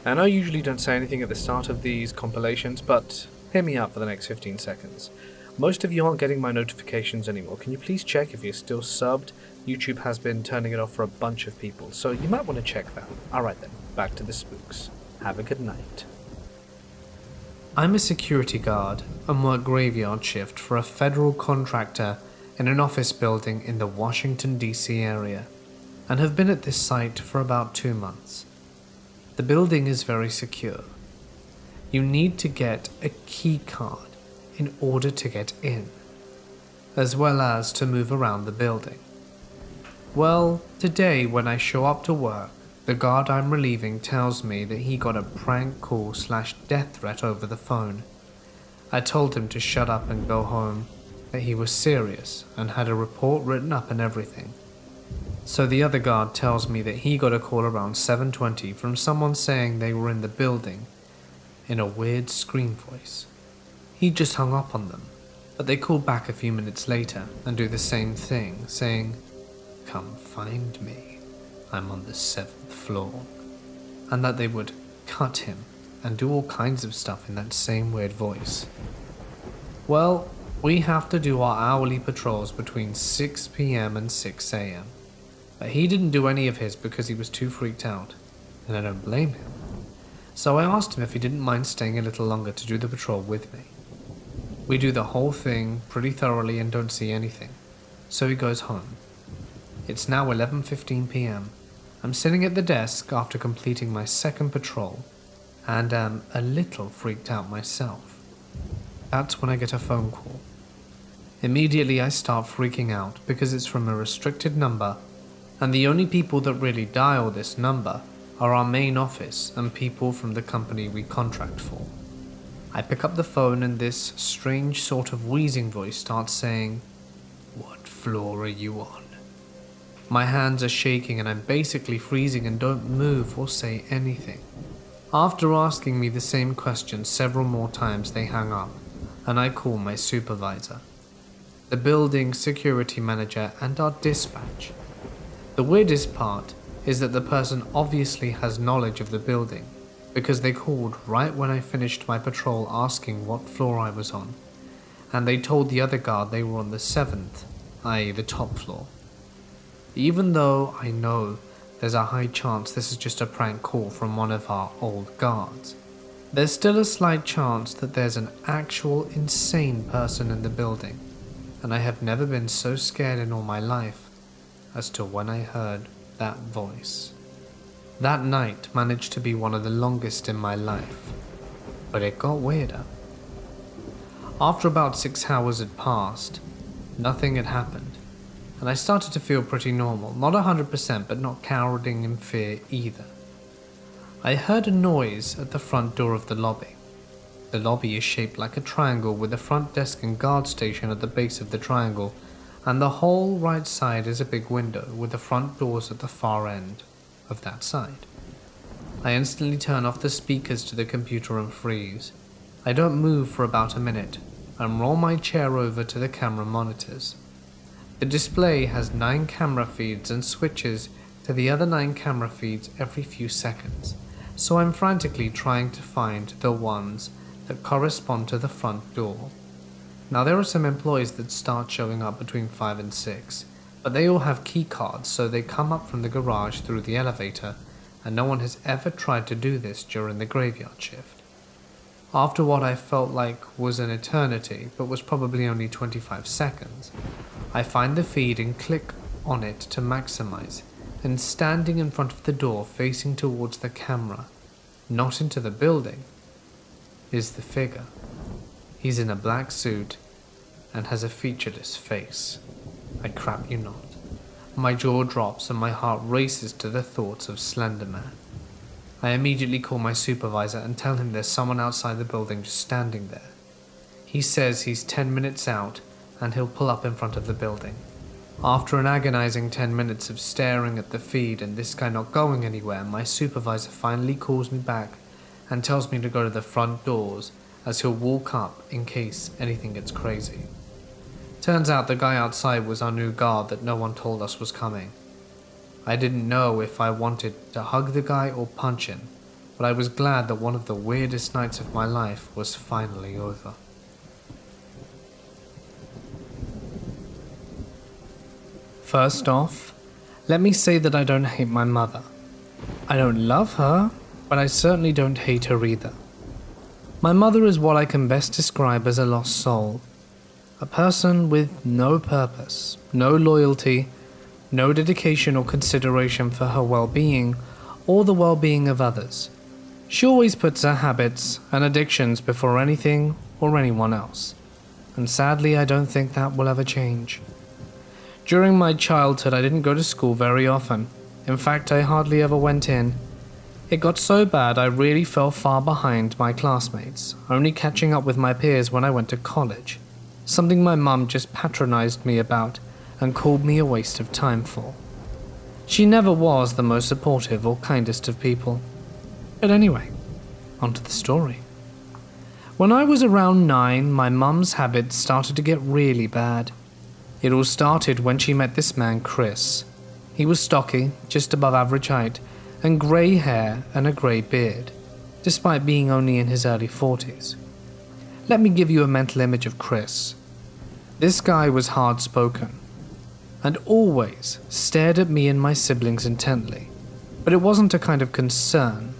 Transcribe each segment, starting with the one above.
And I usually don't say anything at the start of these compilations, but hear me out for the next 15 seconds. Most of you aren't getting my notifications anymore. Can you please check if you're still subbed? YouTube has been turning it off for a bunch of people, so you might want to check that. Alright then, back to the spooks. Have a good night. I'm a security guard and work graveyard shift for a federal contractor in an office building in the Washington, D.C. area, and have been at this site for about 2 months. The building is very secure. You need to get a key card in order to get in, as well as to move around the building. Well, today when I show up to work, the guard I'm relieving tells me that he got a prank call / death threat over the phone. I told him to shut up and go home, that he was serious and had a report written up and everything. So the other guard tells me that he got a call around 7:20 from someone saying they were in the building in a weird scream voice. He just hung up on them, but they called back a few minutes later and do the same thing, saying, "Come find me, I'm on the 7th floor," and that they would cut him and do all kinds of stuff in that same weird voice. Well, we have to do our hourly patrols between 6 p.m. and 6 a.m. But he didn't do any of his because he was too freaked out, and I don't blame him. So I asked him if he didn't mind staying a little longer to do the patrol with me. We do the whole thing pretty thoroughly and don't see anything, so he goes home. It's now 11:15 p.m. I'm sitting at the desk after completing my second patrol, and am a little freaked out myself. That's when I get a phone call. Immediately I start freaking out because it's from a restricted number, and the only people that really dial this number are our main office and people from the company we contract for. I pick up the phone and this strange sort of wheezing voice starts saying, "What floor are you on?" My hands are shaking and I'm basically freezing and don't move or say anything. After asking me the same question several more times, they hang up and I call my supervisor, the building security manager, and our dispatch. The weirdest part is that the person obviously has knowledge of the building because they called right when I finished my patrol asking what floor I was on, and they told the other guard they were on the 7th, i.e. the top floor. Even though I know there's a high chance this is just a prank call from one of our old guards, there's still a slight chance that there's an actual insane person in the building, and I have never been so scared in all my life as to when I heard that voice. That night managed to be one of the longest in my life, but it got weirder. After about 6 hours had passed, nothing had happened, and I started to feel pretty normal, not 100% but not cowering in fear either. I heard a noise at the front door of the lobby. The lobby is shaped like a triangle with the front desk and guard station at the base of the triangle, and the whole right side is a big window with the front doors at the far end of that side. I instantly turn off the speakers to the computer and freeze. I don't move for about a minute and roll my chair over to the camera monitors. The display has 9 camera feeds and switches to the other 9 camera feeds every few seconds, so I'm frantically trying to find the ones that correspond to the front door. Now there are some employees that start showing up between 5 and 6, but they all have key cards, so they come up from the garage through the elevator, and no one has ever tried to do this during the graveyard shift. After what I felt like was an eternity, but was probably only 25 seconds, I find the feed and click on it to maximize, and standing in front of the door facing towards the camera, not into the building, is the figure. He's in a black suit and has a featureless face. I crap you not. My jaw drops and my heart races to the thoughts of Slender Man. I immediately call my supervisor and tell him there's someone outside the building just standing there. He says he's 10 minutes out and he'll pull up in front of the building. After an agonizing 10 minutes of staring at the feed and this guy not going anywhere, my supervisor finally calls me back and tells me to go to the front doors as he'll walk up in case anything gets crazy. Turns out the guy outside was our new guard that no one told us was coming. I didn't know if I wanted to hug the guy or punch him, but but I was glad that one of the weirdest nights of my life was finally over. First off, let me say that I don't hate my mother. I don't love her, but I certainly don't hate her either. My mother is what I can best describe as a lost soul. A person with no purpose, no loyalty, no dedication or consideration for her well-being or the well-being of others. She always puts her habits and addictions before anything or anyone else. And sadly, I don't think that will ever change. During my childhood, I didn't go to school very often. In fact, I hardly ever went in. It got so bad I really fell far behind my classmates, only catching up with my peers when I went to college. Something my mum just patronized me about and called me a waste of time for. She never was the most supportive or kindest of people. But anyway, onto the story. When I was around 9, my mum's habits started to get really bad. It all started when she met this man, Chris. He was stocky, just above average height, and grey hair and a grey beard, despite being only in his early 40s. Let me give you a mental image of Chris. This guy was hard-spoken, and always stared at me and my siblings intently, but it wasn't a kind of concern,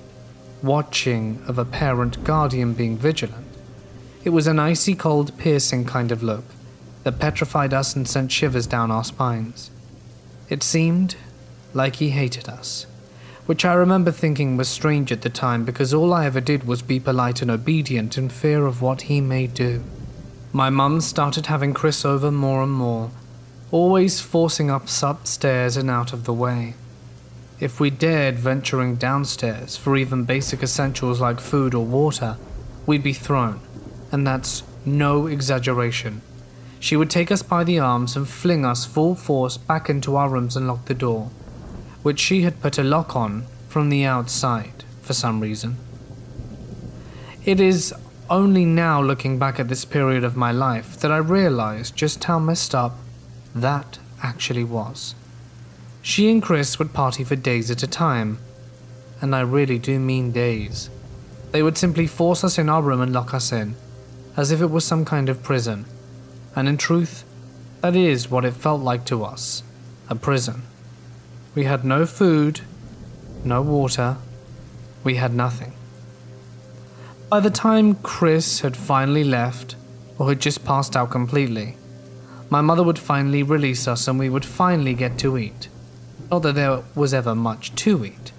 watching of a parent guardian being vigilant. It was an icy cold, piercing kind of look that petrified us and sent shivers down our spines. It seemed like he hated us, which I remember thinking was strange at the time because all I ever did was be polite and obedient in fear of what he may do. My mum started having Chris over more and more, always forcing us upstairs and out of the way. If we dared venturing downstairs for even basic essentials like food or water, we'd be thrown, and that's no exaggeration. She would take us by the arms and fling us full force back into our rooms and lock the door, which she had put a lock on from the outside for some reason. It is only now, looking back at this period of my life, that I realized just how messed up that actually was. She and Chris would party for days at a time, and I really do mean days. They would simply force us in our room and lock us in, as if it was some kind of prison. And in truth, that is what it felt like to us, a prison. We had no food, no water, we had nothing. By the time Chris had finally left, or had just passed out completely, my mother would finally release us and we would finally get to eat. Not that there was ever much to eat,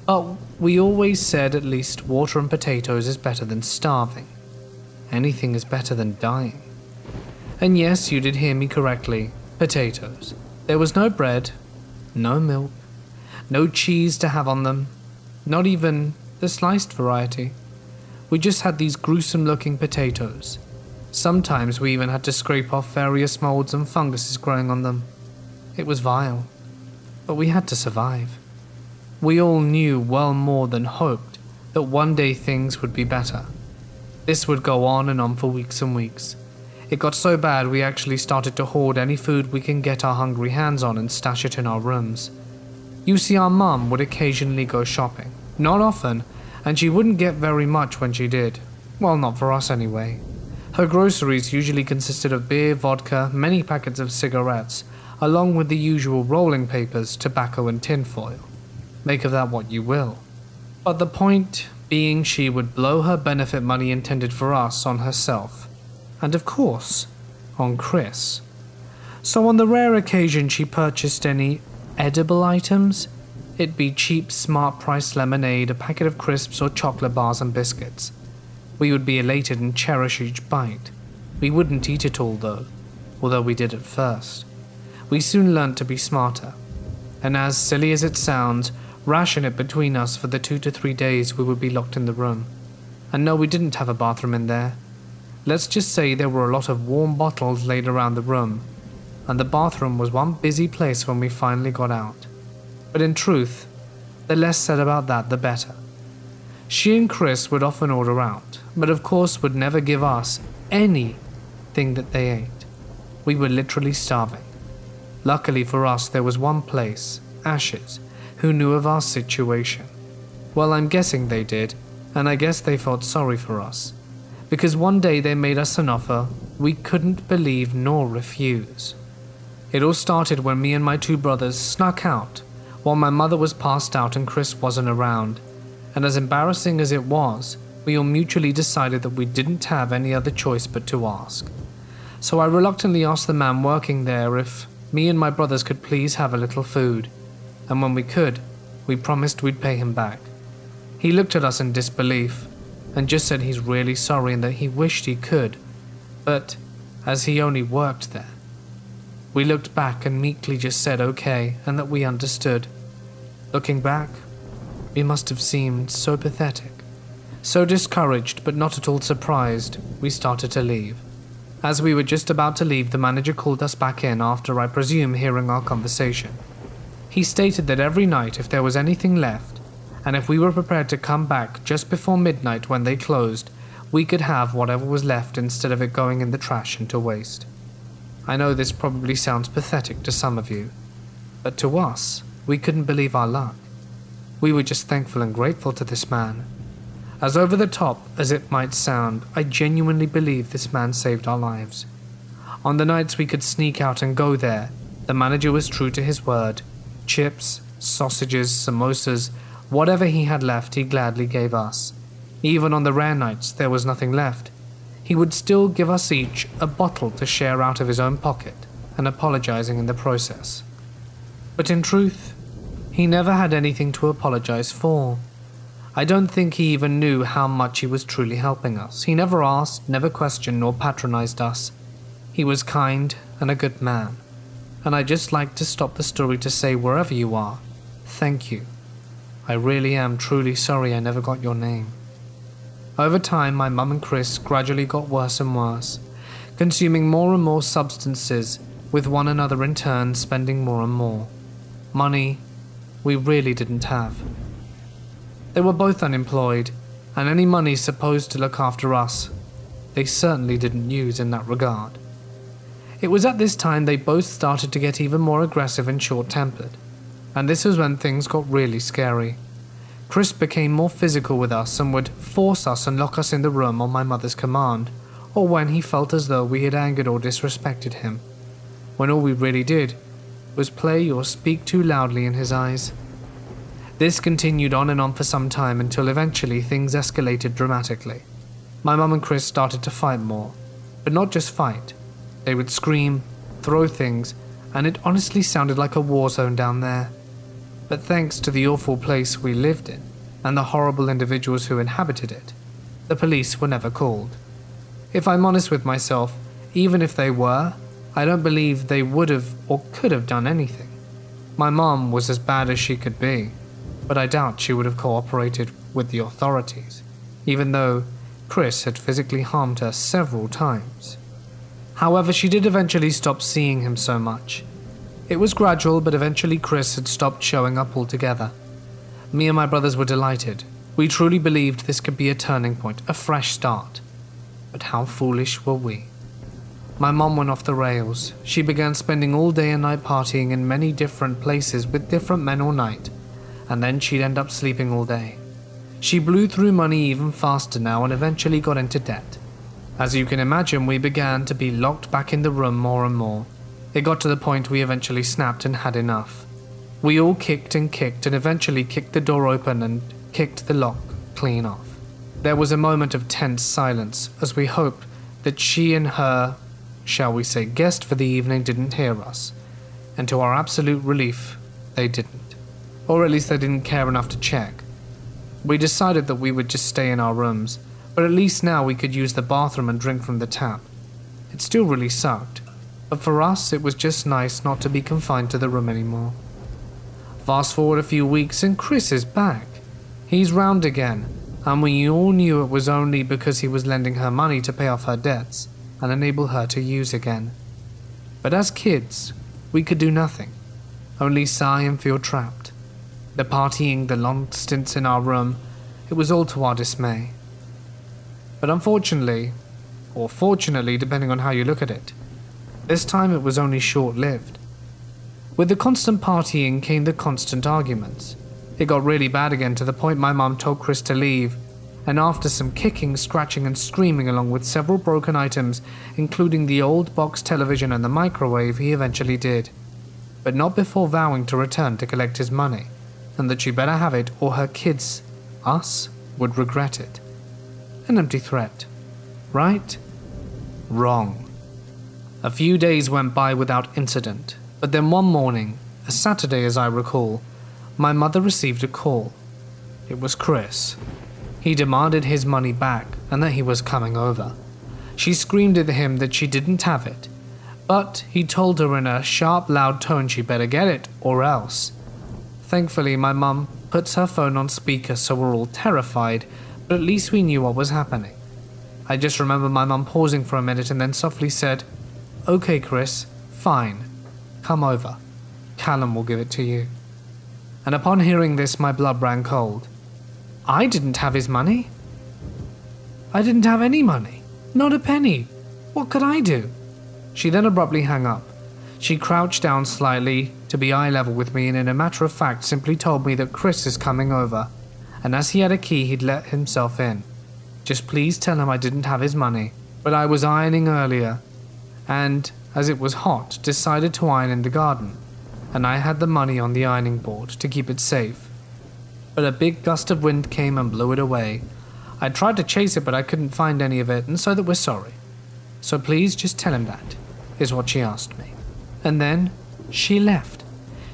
but we always said at least water and potatoes is better than starving. Anything is better than dying. And yes, you did hear me correctly, potatoes. There was no bread, no milk, no cheese to have on them, not even the sliced variety. We just had these gruesome looking potatoes. Sometimes we even had to scrape off various molds and funguses growing on them. It was vile, but we had to survive. We all knew well more than hoped that one day things would be better. This would go on and on for weeks and weeks. It got so bad we actually started to hoard any food we can get our hungry hands on and stash it in our rooms. You see, our mum would occasionally go shopping. Not often, and she wouldn't get very much when she did. Well, not for us anyway. Her groceries usually consisted of beer, vodka, many packets of cigarettes, along with the usual rolling papers, tobacco and tinfoil. Make of that what you will. But the point being, she would blow her benefit money intended for us on herself. And of course, on Chris. So on the rare occasion she purchased any edible items, it'd be cheap, smart price lemonade, a packet of crisps or chocolate bars and biscuits. We would be elated and cherish each bite. We wouldn't eat it all though, although we did at first. We soon learnt to be smarter, and as silly as it sounds, ration it between us for the 2 to 3 days we would be locked in the room. And no, we didn't have a bathroom in there. Let's just say there were a lot of warm bottles laid around the room, and the bathroom was one busy place when we finally got out. But in truth, the less said about that, the better. She and Chris would often order out, but of course would never give us anything that they ate. We were literally starving. Luckily for us, there was one place, Ashes, who knew of our situation. Well, I'm guessing they did, and I guess they felt sorry for us. Because one day they made us an offer we couldn't believe nor refuse. It all started when me and my two brothers snuck out while my mother was passed out and Chris wasn't around, and as embarrassing as it was, we all mutually decided that we didn't have any other choice but to ask. So I reluctantly asked the man working there if me and my brothers could please have a little food, and when we could, we promised we'd pay him back. He looked at us in disbelief and just said he's really sorry and that he wished he could, but as he only worked there. We looked back and meekly just said okay and that we understood. Looking back, we must have seemed so pathetic. So discouraged but not at all surprised, we started to leave. As we were just about to leave, the manager called us back in after, I presume, hearing our conversation. He stated that every night if there was anything left, and if we were prepared to come back just before midnight when they closed, we could have whatever was left instead of it going in the trash into waste. I know this probably sounds pathetic to some of you, but to us, we couldn't believe our luck. We were just thankful and grateful to this man. As over the top as it might sound, I genuinely believe this man saved our lives. On the nights we could sneak out and go there, the manager was true to his word. Chips, sausages, samosas, whatever he had left he gladly gave us. Even on the rare nights there was nothing left, he would still give us each a bottle to share out of his own pocket, and apologizing in the process. But in truth, he never had anything to apologize for. I don't think he even knew how much he was truly helping us. He never asked, never questioned, nor patronized us. He was kind and a good man. And I'd just like to stop the story to say, wherever you are, thank you. I really am truly sorry I never got your name. Over time, my mum and Chris gradually got worse and worse, consuming more and more substances, with one another in turn spending more and more. Money we really didn't have. They were both unemployed, and any money supposed to look after us, they certainly didn't use in that regard. It was at this time they both started to get even more aggressive and short-tempered, and this was when things got really scary. Chris became more physical with us and would force us and lock us in the room on my mother's command, or when he felt as though we had angered or disrespected him, when all we really did was play or speak too loudly in his eyes. This continued on and on for some time until eventually things escalated dramatically. My mum and Chris started to fight more, but not just fight. They would scream, throw things, and it honestly sounded like a war zone down there. But thanks to the awful place we lived in, and the horrible individuals who inhabited it, the police were never called. If I'm honest with myself, even if they were, I don't believe they would have or could have done anything. My mom was as bad as she could be, but I doubt she would have cooperated with the authorities, even though Chris had physically harmed her several times. However, she did eventually stop seeing him so much. It was gradual, but eventually Chris had stopped showing up altogether. Me and my brothers were delighted. We truly believed this could be a turning point, a fresh start. But how foolish were we? My mom went off the rails. She began spending all day and night partying in many different places with different men all night, and then she'd end up sleeping all day. She blew through money even faster now and eventually got into debt. As you can imagine, we began to be locked back in the room more and more. It got to the point we eventually snapped and had enough. We all kicked and eventually kicked the door open and kicked the lock clean off. There was a moment of tense silence as we hoped that she and her, shall we say, guest for the evening didn't hear us, and to our absolute relief, they didn't. Or at least they didn't care enough to check. We decided that we would just stay in our rooms, but at least now we could use the bathroom and drink from the tap. It still really sucked, but for us it was just nice not to be confined to the room anymore. Fast forward a few weeks and Chris is back. He's round again, and we all knew it was only because he was lending her money to pay off her debts and enable her to use again. But as kids, we could do nothing, only sigh and feel trapped. The partying, the long stints in our room, it was all to our dismay. But unfortunately, or fortunately depending on how you look at it, this time it was only short-lived. With the constant partying came the constant arguments. It got really bad again to the point my mum told Chris to leave, and after some kicking, scratching and screaming along with several broken items, including the old box television and the microwave, he eventually did. But not before vowing to return to collect his money, and that she better have it or her kids, us, would regret it. An empty threat. Right? Wrong. A few days went by without incident, but then one morning, a Saturday as I recall, my mother received a call. It was Chris. He demanded his money back and that he was coming over. She screamed at him that she didn't have it, but he told her in a sharp, loud tone she better get it or else. Thankfully, my mum puts her phone on speaker so we're all terrified, but at least we knew what was happening. I just remember my mum pausing for a minute and then softly said, "Okay, Chris, fine. Come over. Callum will give it to you." And upon hearing this, my blood ran cold. I didn't have his money. I didn't have any money. Not a penny. What could I do? She then abruptly hung up. She crouched down slightly to be eye level with me and in a matter of fact simply told me that Chris is coming over, and as he had a key he'd let himself in. Just please tell him I didn't have his money, but I was ironing earlier, and as it was hot, decided to iron in the garden, and I had the money on the ironing board to keep it safe. But a big gust of wind came and blew it away. I tried to chase it, but I couldn't find any of it, and so that we're sorry. So please just tell him that, is what she asked me. And then she left.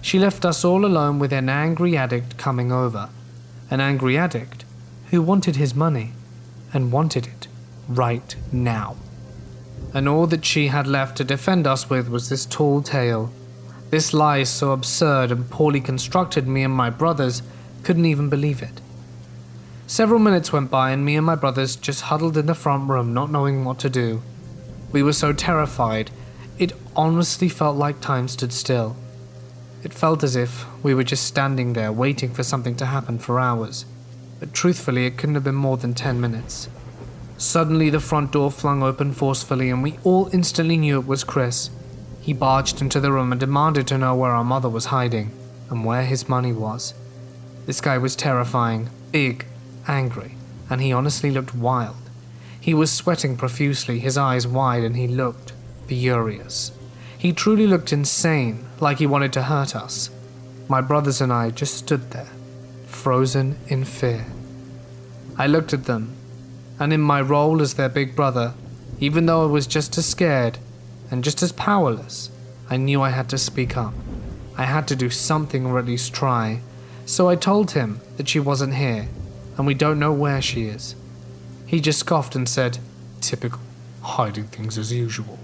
She left us all alone with an angry addict coming over. An angry addict who wanted his money, and wanted it right now. And all that she had left to defend us with was this tall tale. This lie so absurd and poorly constructed me and my brothers couldn't even believe it. Several minutes went by and me and my brothers just huddled in the front room not knowing what to do. We were so terrified, it honestly felt like time stood still. It felt as if we were just standing there waiting for something to happen for hours, but truthfully it couldn't have been more than 10 minutes. Suddenly the front door flung open forcefully and we all instantly knew it was Chris. He barged into the room and demanded to know where our mother was hiding and where his money was. This guy was terrifying, big, angry, and he honestly looked wild. He was sweating profusely, his eyes wide, and he looked furious. He truly looked insane, like he wanted to hurt us. My brothers and I just stood there, frozen in fear. I looked at them, and in my role as their big brother, even though I was just as scared and just as powerless, I knew I had to speak up. I had to do something or at least try. So I told him that she wasn't here, and we don't know where she is. He just scoffed and said, "Typical, hiding things as usual.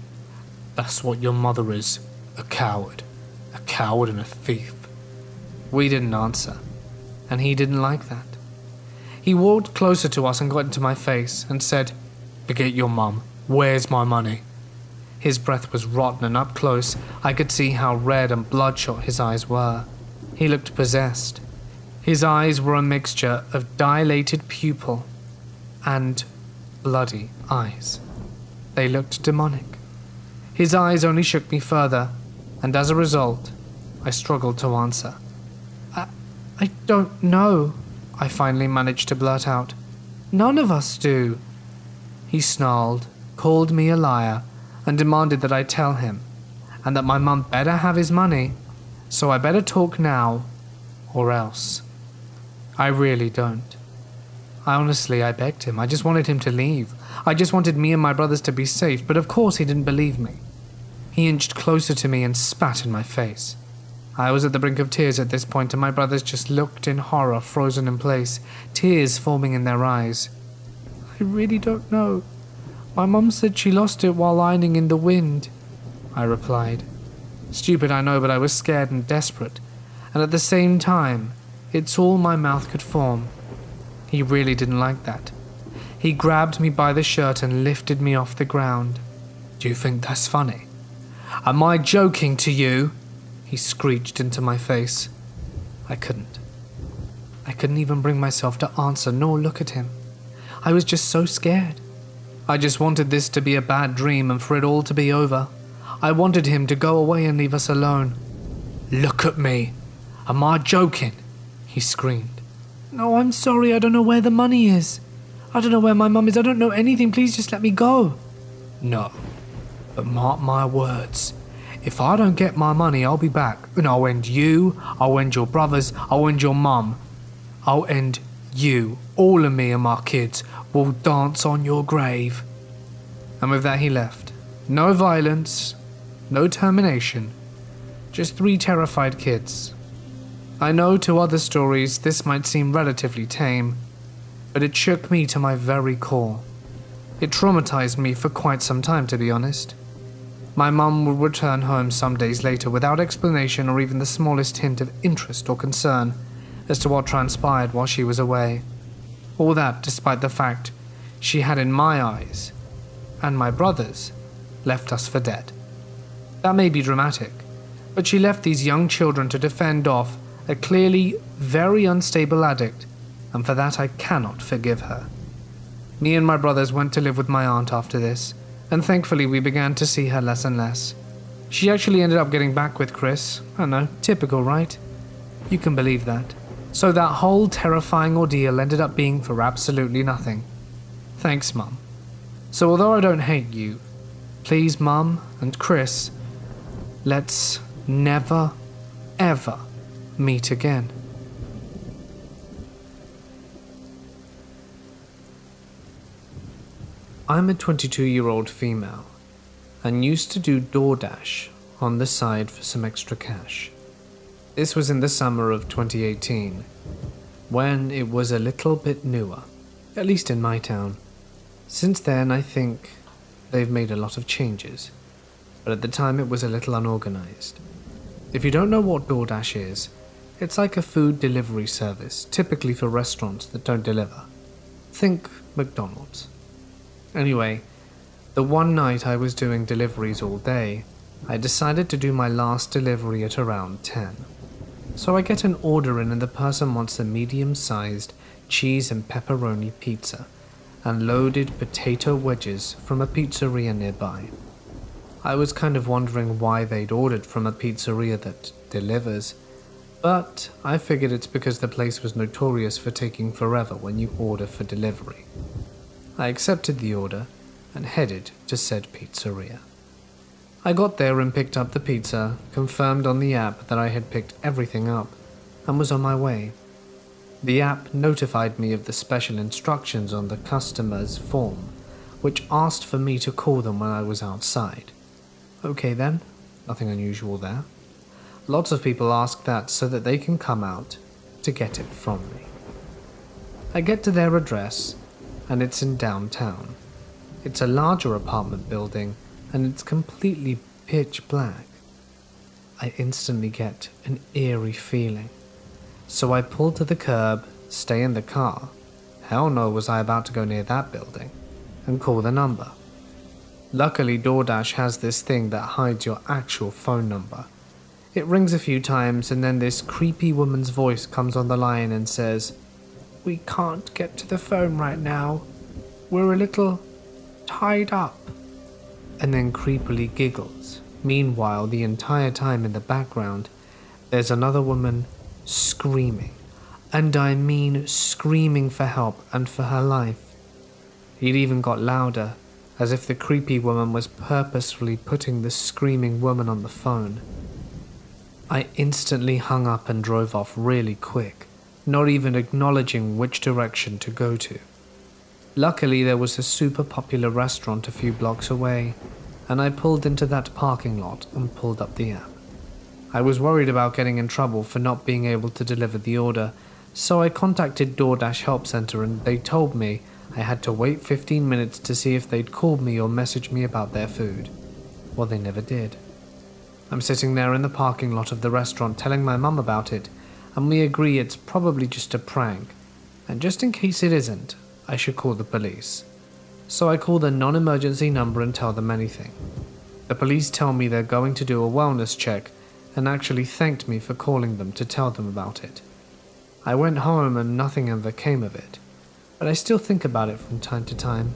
That's what your mother is, a coward and a thief." We didn't answer, and he didn't like that. He walked closer to us and got into my face and said, "Forget your mum, where's my money?" His breath was rotten, and up close I could see how red and bloodshot his eyes were. He looked possessed. His eyes were a mixture of dilated pupil and bloody eyes. They looked demonic. His eyes only shook me further, and as a result, I struggled to answer. I don't know," I finally managed to blurt out. "None of us do." He snarled, called me a liar, and demanded that I tell him, and that my mum better have his money, so I better talk now, or else. I really don't. I begged him. I just wanted him to leave. I just wanted me and my brothers to be safe, but of course he didn't believe me. He inched closer to me and spat in my face. I was at the brink of tears at this point, and my brothers just looked in horror, frozen in place, tears forming in their eyes. "I really don't know. My mum said she lost it while ironing in the wind," I replied. Stupid, I know, but I was scared and desperate, and at the same time, it's all my mouth could form. He really didn't like that. He grabbed me by the shirt and lifted me off the ground. "Do you think that's funny? Am I joking to you?" He screeched into my face. I couldn't. I couldn't even bring myself to answer nor look at him. I was just so scared. I just wanted this to be a bad dream and for it all to be over. I wanted him to go away and leave us alone. "Look at me. Am I joking?" he screamed. "No, I'm sorry, I don't know where the money is. I don't know where my mum is, I don't know anything, please just let me go." "No, but mark my words. If I don't get my money, I'll be back, and I'll end you, I'll end your brothers, I'll end your mum. I'll end you. All of me and my kids will dance on your grave." And with that he left. No violence, no termination, just 3 terrified kids. I know to other stories this might seem relatively tame, but it shook me to my very core. It traumatized me for quite some time, to be honest. My mum would return home some days later without explanation or even the smallest hint of interest or concern as to what transpired while she was away. All that despite the fact she had, in my eyes, and my brother's, left us for dead. That may be dramatic, but she left these young children to defend off a clearly very unstable addict, and for that I cannot forgive her. Me and my brothers went to live with my aunt after this, and thankfully we began to see her less and less. She actually ended up getting back with Chris. I know, typical, right? You can believe that. So that whole terrifying ordeal ended up being for absolutely nothing. Thanks, Mum. So although I don't hate you, please, Mum and Chris, let's never, ever meet again. I'm a 22-year-old female and used to do DoorDash on the side for some extra cash. This was in the summer of 2018, when it was a little bit newer, at least in my town. Since then, I think they've made a lot of changes, but at the time it was a little unorganized. If you don't know what DoorDash is, it's like a food delivery service, typically for restaurants that don't deliver. Think McDonald's. Anyway, the one night I was doing deliveries all day, I decided to do my last delivery at around 10. So I get an order in and the person wants a medium-sized cheese and pepperoni pizza and loaded potato wedges from a pizzeria nearby. I was kind of wondering why they'd ordered from a pizzeria that delivers, but I figured it's because the place was notorious for taking forever when you order for delivery. I accepted the order and headed to said pizzeria. I got there and picked up the pizza, confirmed on the app that I had picked everything up, and was on my way. The app notified me of the special instructions on the customer's form, which asked for me to call them when I was outside. Okay then, nothing unusual there. Lots of people ask that so that they can come out to get it from me. I get to their address, and it's in downtown. It's a larger apartment building, and it's completely pitch black. I instantly get an eerie feeling. So I pull to the curb, stay in the car. Hell no was I about to go near that building, and call the number. Luckily, DoorDash has this thing that hides your actual phone number. It rings a few times, and then this creepy woman's voice comes on the line and says, "We can't get to the phone right now. We're a little tied up," and then creepily giggles. Meanwhile, the entire time in the background, there's another woman screaming, and I mean screaming for help and for her life. It even got louder, as if the creepy woman was purposefully putting the screaming woman on the phone. I instantly hung up and drove off really quick, not even acknowledging which direction to go to. Luckily, there was a super popular restaurant a few blocks away, and I pulled into that parking lot and pulled up the app. I was worried about getting in trouble for not being able to deliver the order, so I contacted DoorDash Help Center and they told me I had to wait 15 minutes to see if they'd call me or message me about their food. Well, they never did. I'm sitting there in the parking lot of the restaurant telling my mum about it, and we agree it's probably just a prank, and just in case it isn't, I should call the police. So I call the non-emergency number and tell them anything. The police tell me they're going to do a wellness check and actually thanked me for calling them to tell them about it. I went home and nothing ever came of it, but I still think about it from time to time.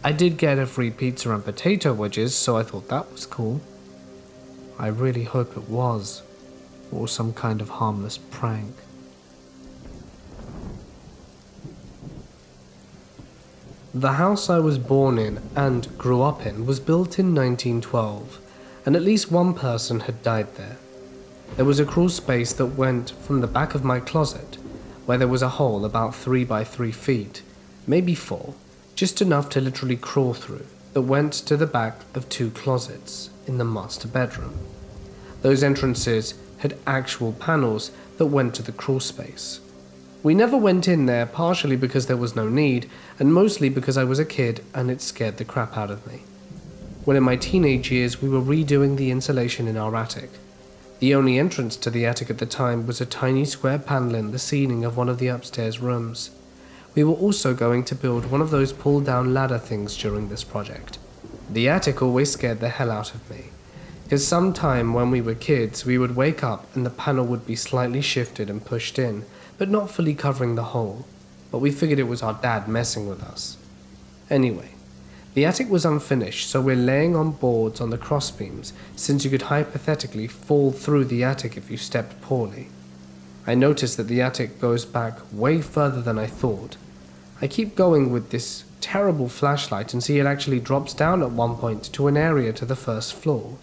I did get a free pizza and potato wedges, so I thought that was cool. I really hope it was, or some kind of harmless prank. The house I was born in and grew up in was built in 1912, and at least one person had died there. There was a crawl space that went from the back of my closet, where there was a hole about 3 by 3 feet, maybe 4, just enough to literally crawl through, that went to the back of 2 closets in the master bedroom. Those entrances had actual panels that went to the crawl space. We never went in there, partially because there was no need, and mostly because I was a kid and it scared the crap out of me. When in my teenage years we were redoing the insulation in our attic. The only entrance to the attic at the time was a tiny square panel in the ceiling of one of the upstairs rooms. We were also going to build one of those pull-down ladder things during this project. The attic always scared the hell out of me, because sometime when we were kids we would wake up and the panel would be slightly shifted and pushed in, but not fully covering the hole, but we figured it was our dad messing with us. Anyway, the attic was unfinished, so we're laying on boards on the crossbeams, since you could hypothetically fall through the attic if you stepped poorly. I noticed that the attic goes back way further than I thought. I keep going with this terrible flashlight and see it actually drops down at one point to an area to the first floor.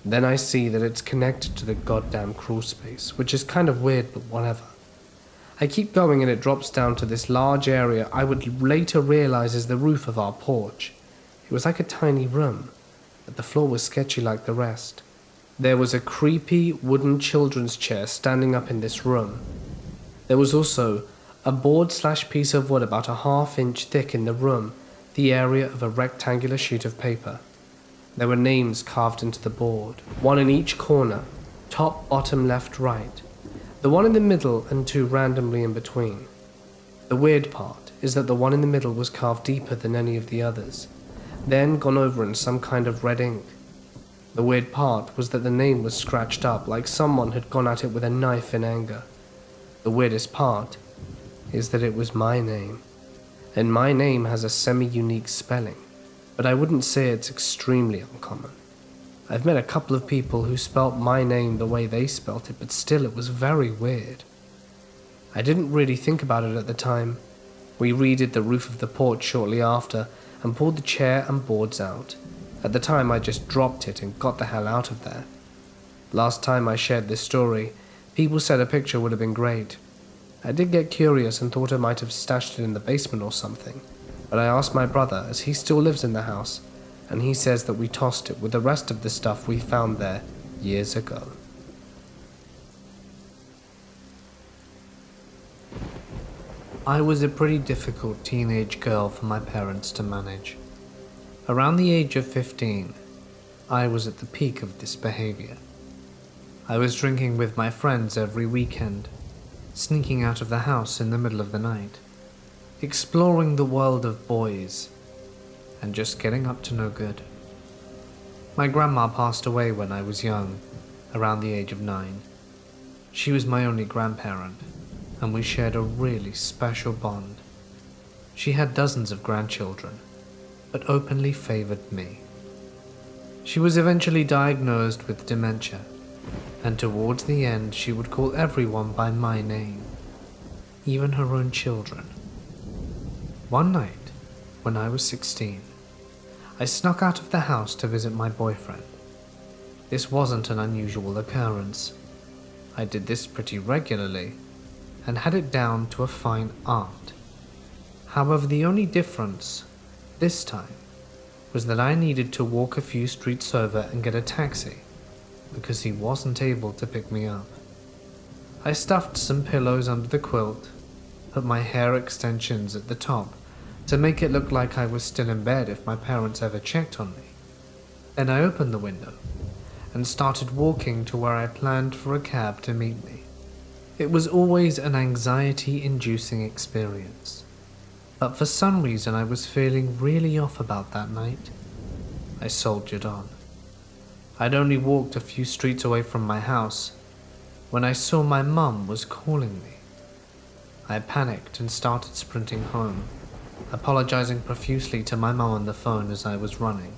Then I see that it's connected to the goddamn crawl space, which is kind of weird, but whatever. I keep going and it drops down to this large area I would later realize is the roof of our porch. It was like a tiny room, but the floor was sketchy like the rest. There was a creepy wooden children's chair standing up in this room. There was also a board/piece of wood about a ½ inch thick in the room, the area of a rectangular sheet of paper. There were names carved into the board, one in each corner, top, bottom, left, right. The one in the middle and 2 randomly in between. The weird part is that the one in the middle was carved deeper than any of the others, then gone over in some kind of red ink. The weird part was that the name was scratched up like someone had gone at it with a knife in anger. The weirdest part is that it was my name, and my name has a semi-unique spelling, but I wouldn't say it's extremely uncommon. I've met a couple of people who spelt my name the way they spelt it, but still it was very weird. I didn't really think about it at the time. We redid the roof of the porch shortly after and pulled the chair and boards out. At the time I just dropped it and got the hell out of there. Last time I shared this story, people said a picture would have been great. I did get curious and thought I might have stashed it in the basement or something, but I asked my brother as he still lives in the house, and he says that we tossed it with the rest of the stuff we found there years ago. I was a pretty difficult teenage girl for my parents to manage. Around the age of 15, I was at the peak of this behavior. I was drinking with my friends every weekend, sneaking out of the house in the middle of the night, exploring the world of boys, and just getting up to no good. My grandma passed away when I was young, around the age of 9. She was my only grandparent, and we shared a really special bond. She had dozens of grandchildren, but openly favored me. She was eventually diagnosed with dementia, and towards the end she would call everyone by my name, even her own children. One night, when I was 16, I snuck out of the house to visit my boyfriend. This wasn't an unusual occurrence. I did this pretty regularly, and had it down to a fine art. However, the only difference, this time, was that I needed to walk a few streets over and get a taxi, because he wasn't able to pick me up. I stuffed some pillows under the quilt, put my hair extensions at the top, to make it look like I was still in bed if my parents ever checked on me. Then I opened the window and started walking to where I planned for a cab to meet me. It was always an anxiety-inducing experience, but for some reason I was feeling really off about that night. I soldiered on. I'd only walked a few streets away from my house when I saw my mum was calling me. I panicked and started sprinting home, apologizing profusely to my mum on the phone as I was running.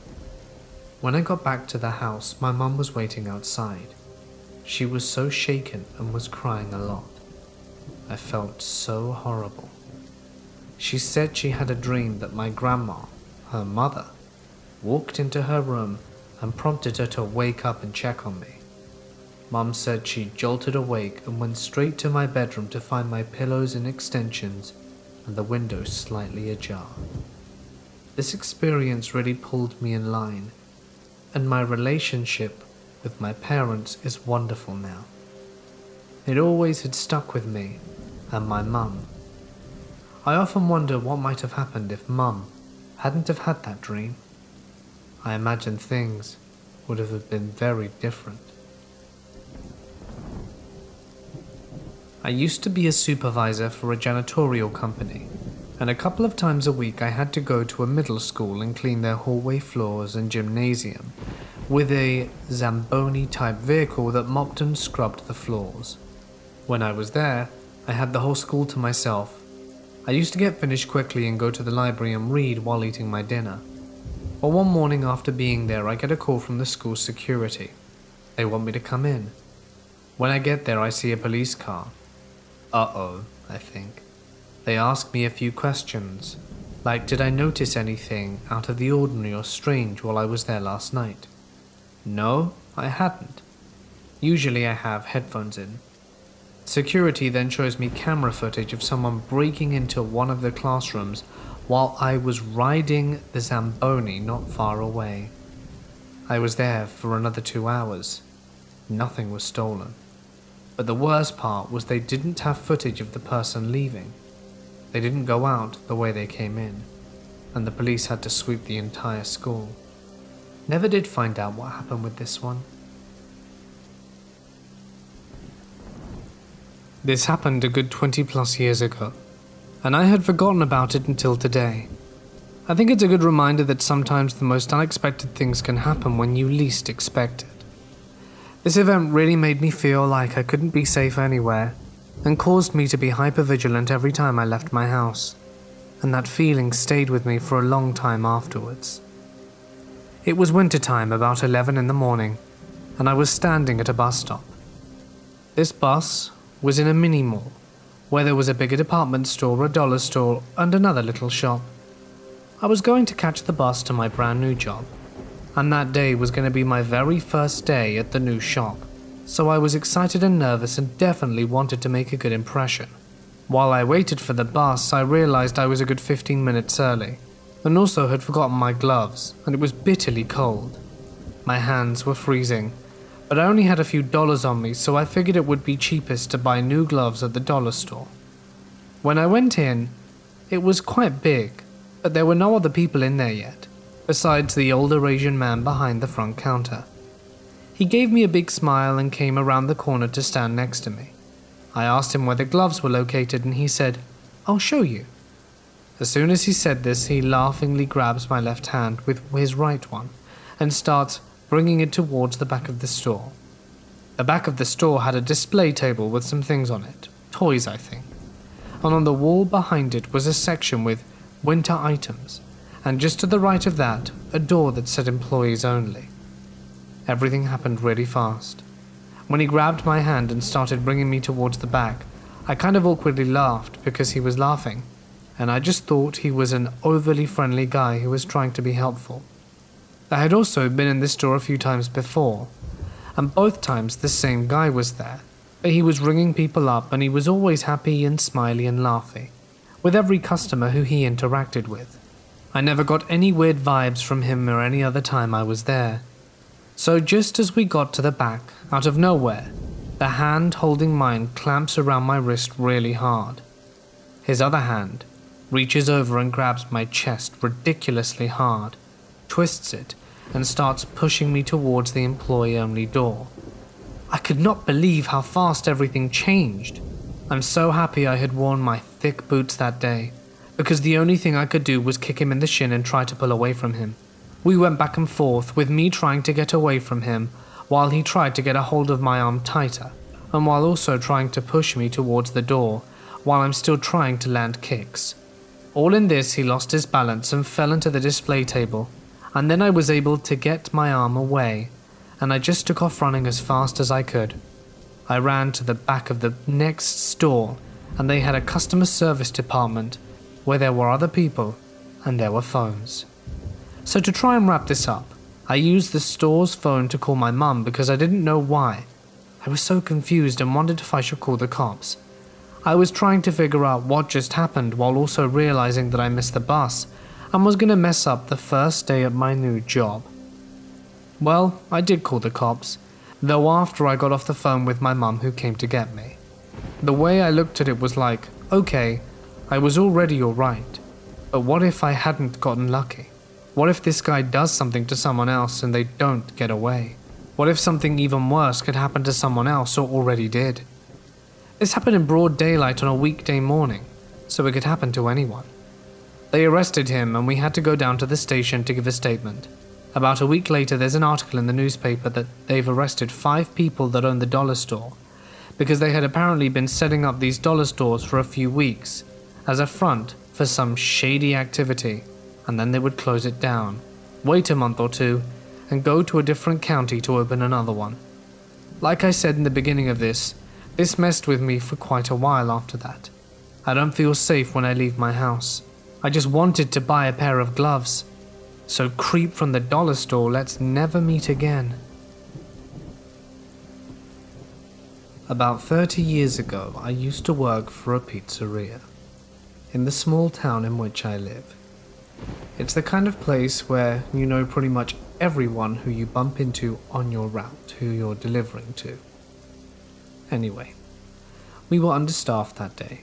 When I got back to the house, my mum was waiting outside. She was so shaken and was crying a lot. I felt so horrible. She said she had a dream that my grandma, her mother, walked into her room and prompted her to wake up and check on me. Mum said she jolted awake and went straight to my bedroom to find my pillows in extensions and the window slightly ajar. This experience really pulled me in line, and my relationship with my parents is wonderful now. It always had stuck with me and my mum. I often wonder what might have happened if Mum hadn't have had that dream. I imagine things would have been very different. I used to be a supervisor for a janitorial company, and a couple of times a week I had to go to a middle school and clean their hallway floors and gymnasium with a Zamboni-type vehicle that mopped and scrubbed the floors. When I was there, I had the whole school to myself. I used to get finished quickly and go to the library and read while eating my dinner. But one morning after being there, I get a call from the school security. They want me to come in. When I get there, I see a police car. Uh-oh, I think. They ask me a few questions, like did I notice anything out of the ordinary or strange while I was there last night? No, I hadn't. Usually I have headphones in. Security then shows me camera footage of someone breaking into one of the classrooms while I was riding the Zamboni not far away. I was there for another 2 hours. Nothing was stolen. But the worst part was they didn't have footage of the person leaving. They didn't go out the way they came in, and the police had to sweep the entire school. Never did find out what happened with this one. This happened a good 20 plus years ago, and I had forgotten about it until today. I think it's a good reminder that sometimes the most unexpected things can happen when you least expect it. This event really made me feel like I couldn't be safe anywhere, and caused me to be hypervigilant every time I left my house, and that feeling stayed with me for a long time afterwards. It was wintertime, about 11 in the morning, and I was standing at a bus stop. This bus was in a mini mall, where there was a bigger department store, a dollar store, and another little shop. I was going to catch the bus to my brand new job, and that day was going to be my very first day at the new shop, so I was excited and nervous and definitely wanted to make a good impression. While I waited for the bus, I realized I was a good 15 minutes early, and also had forgotten my gloves, and it was bitterly cold. My hands were freezing, but I only had a few dollars on me, so I figured it would be cheapest to buy new gloves at the dollar store. When I went in, it was quite big, but there were no other people in there yet, besides the older Asian man behind the front counter. He gave me a big smile and came around the corner to stand next to me. I asked him where the gloves were located and he said, "I'll show you." As soon as he said this, he laughingly grabs my left hand with his right one and starts bringing it towards the back of the store. The back of the store had a display table with some things on it, toys I think, and on the wall behind it was a section with winter items, and just to the right of that, a door that said employees only. Everything happened really fast. When he grabbed my hand and started bringing me towards the back, I kind of awkwardly laughed because he was laughing, and I just thought he was an overly friendly guy who was trying to be helpful. I had also been in this store a few times before, and both times the same guy was there, but he was ringing people up and he was always happy and smiley and laughy, with every customer who he interacted with. I never got any weird vibes from him or any other time I was there. So just as we got to the back, out of nowhere, the hand holding mine clamps around my wrist really hard. His other hand reaches over and grabs my chest ridiculously hard, twists it, and starts pushing me towards the employee-only door. I could not believe how fast everything changed. I'm so happy I had worn my thick boots that day, because the only thing I could do was kick him in the shin and try to pull away from him. We went back and forth, with me trying to get away from him, while he tried to get a hold of my arm tighter, and while also trying to push me towards the door, while I'm still trying to land kicks. All in this, he lost his balance and fell into the display table, and then I was able to get my arm away, and I just took off running as fast as I could. I ran to the back of the next store, and they had a customer service department, where there were other people and there were phones. So to try and wrap this up, I used the store's phone to call my mum because I didn't know why. I was so confused and wondered if I should call the cops. I was trying to figure out what just happened while also realizing that I missed the bus and was going to mess up the first day at my new job. Well, I did call the cops, though after I got off the phone with my mum who came to get me. The way I looked at it was like, okay, I was already alright, but what if I hadn't gotten lucky? What if this guy does something to someone else and they don't get away? What if something even worse could happen to someone else or already did? This happened in broad daylight on a weekday morning, so it could happen to anyone. They arrested him and we had to go down to the station to give a statement. About a week later, there's an article in the newspaper that they've arrested 5 people that own the dollar store because they had apparently been setting up these dollar stores for a few weeks as a front for some shady activity, and then they would close it down, wait a month or two, and go to a different county to open another one. Like I said in the beginning of this messed with me for quite a while after that. I don't feel safe when I leave my house. I just wanted to buy a pair of gloves. So creep from the dollar store, let's never meet again. About 30 years ago, I used to work for a pizzeria in the small town in which I live. It's the kind of place where you know pretty much everyone who you bump into on your route, who you're delivering to. Anyway, we were understaffed that day.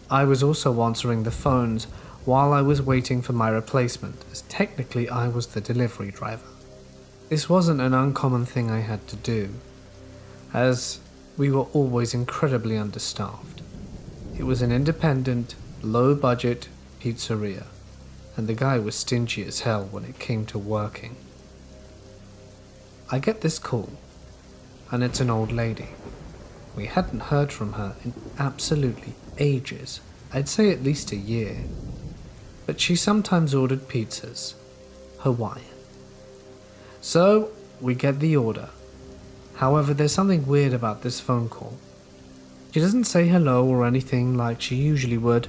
I was also answering the phones while I was waiting for my replacement, as technically I was the delivery driver. This wasn't an uncommon thing I had to do, as we were always incredibly understaffed. It was an independent, low-budget pizzeria, and the guy was stingy as hell when it came to working. I get this call, and it's an old lady. We hadn't heard from her in absolutely ages, I'd say at least a year. But she sometimes ordered pizzas, Hawaiian. So, we get the order. However, there's something weird about this phone call. She doesn't say hello or anything like she usually would.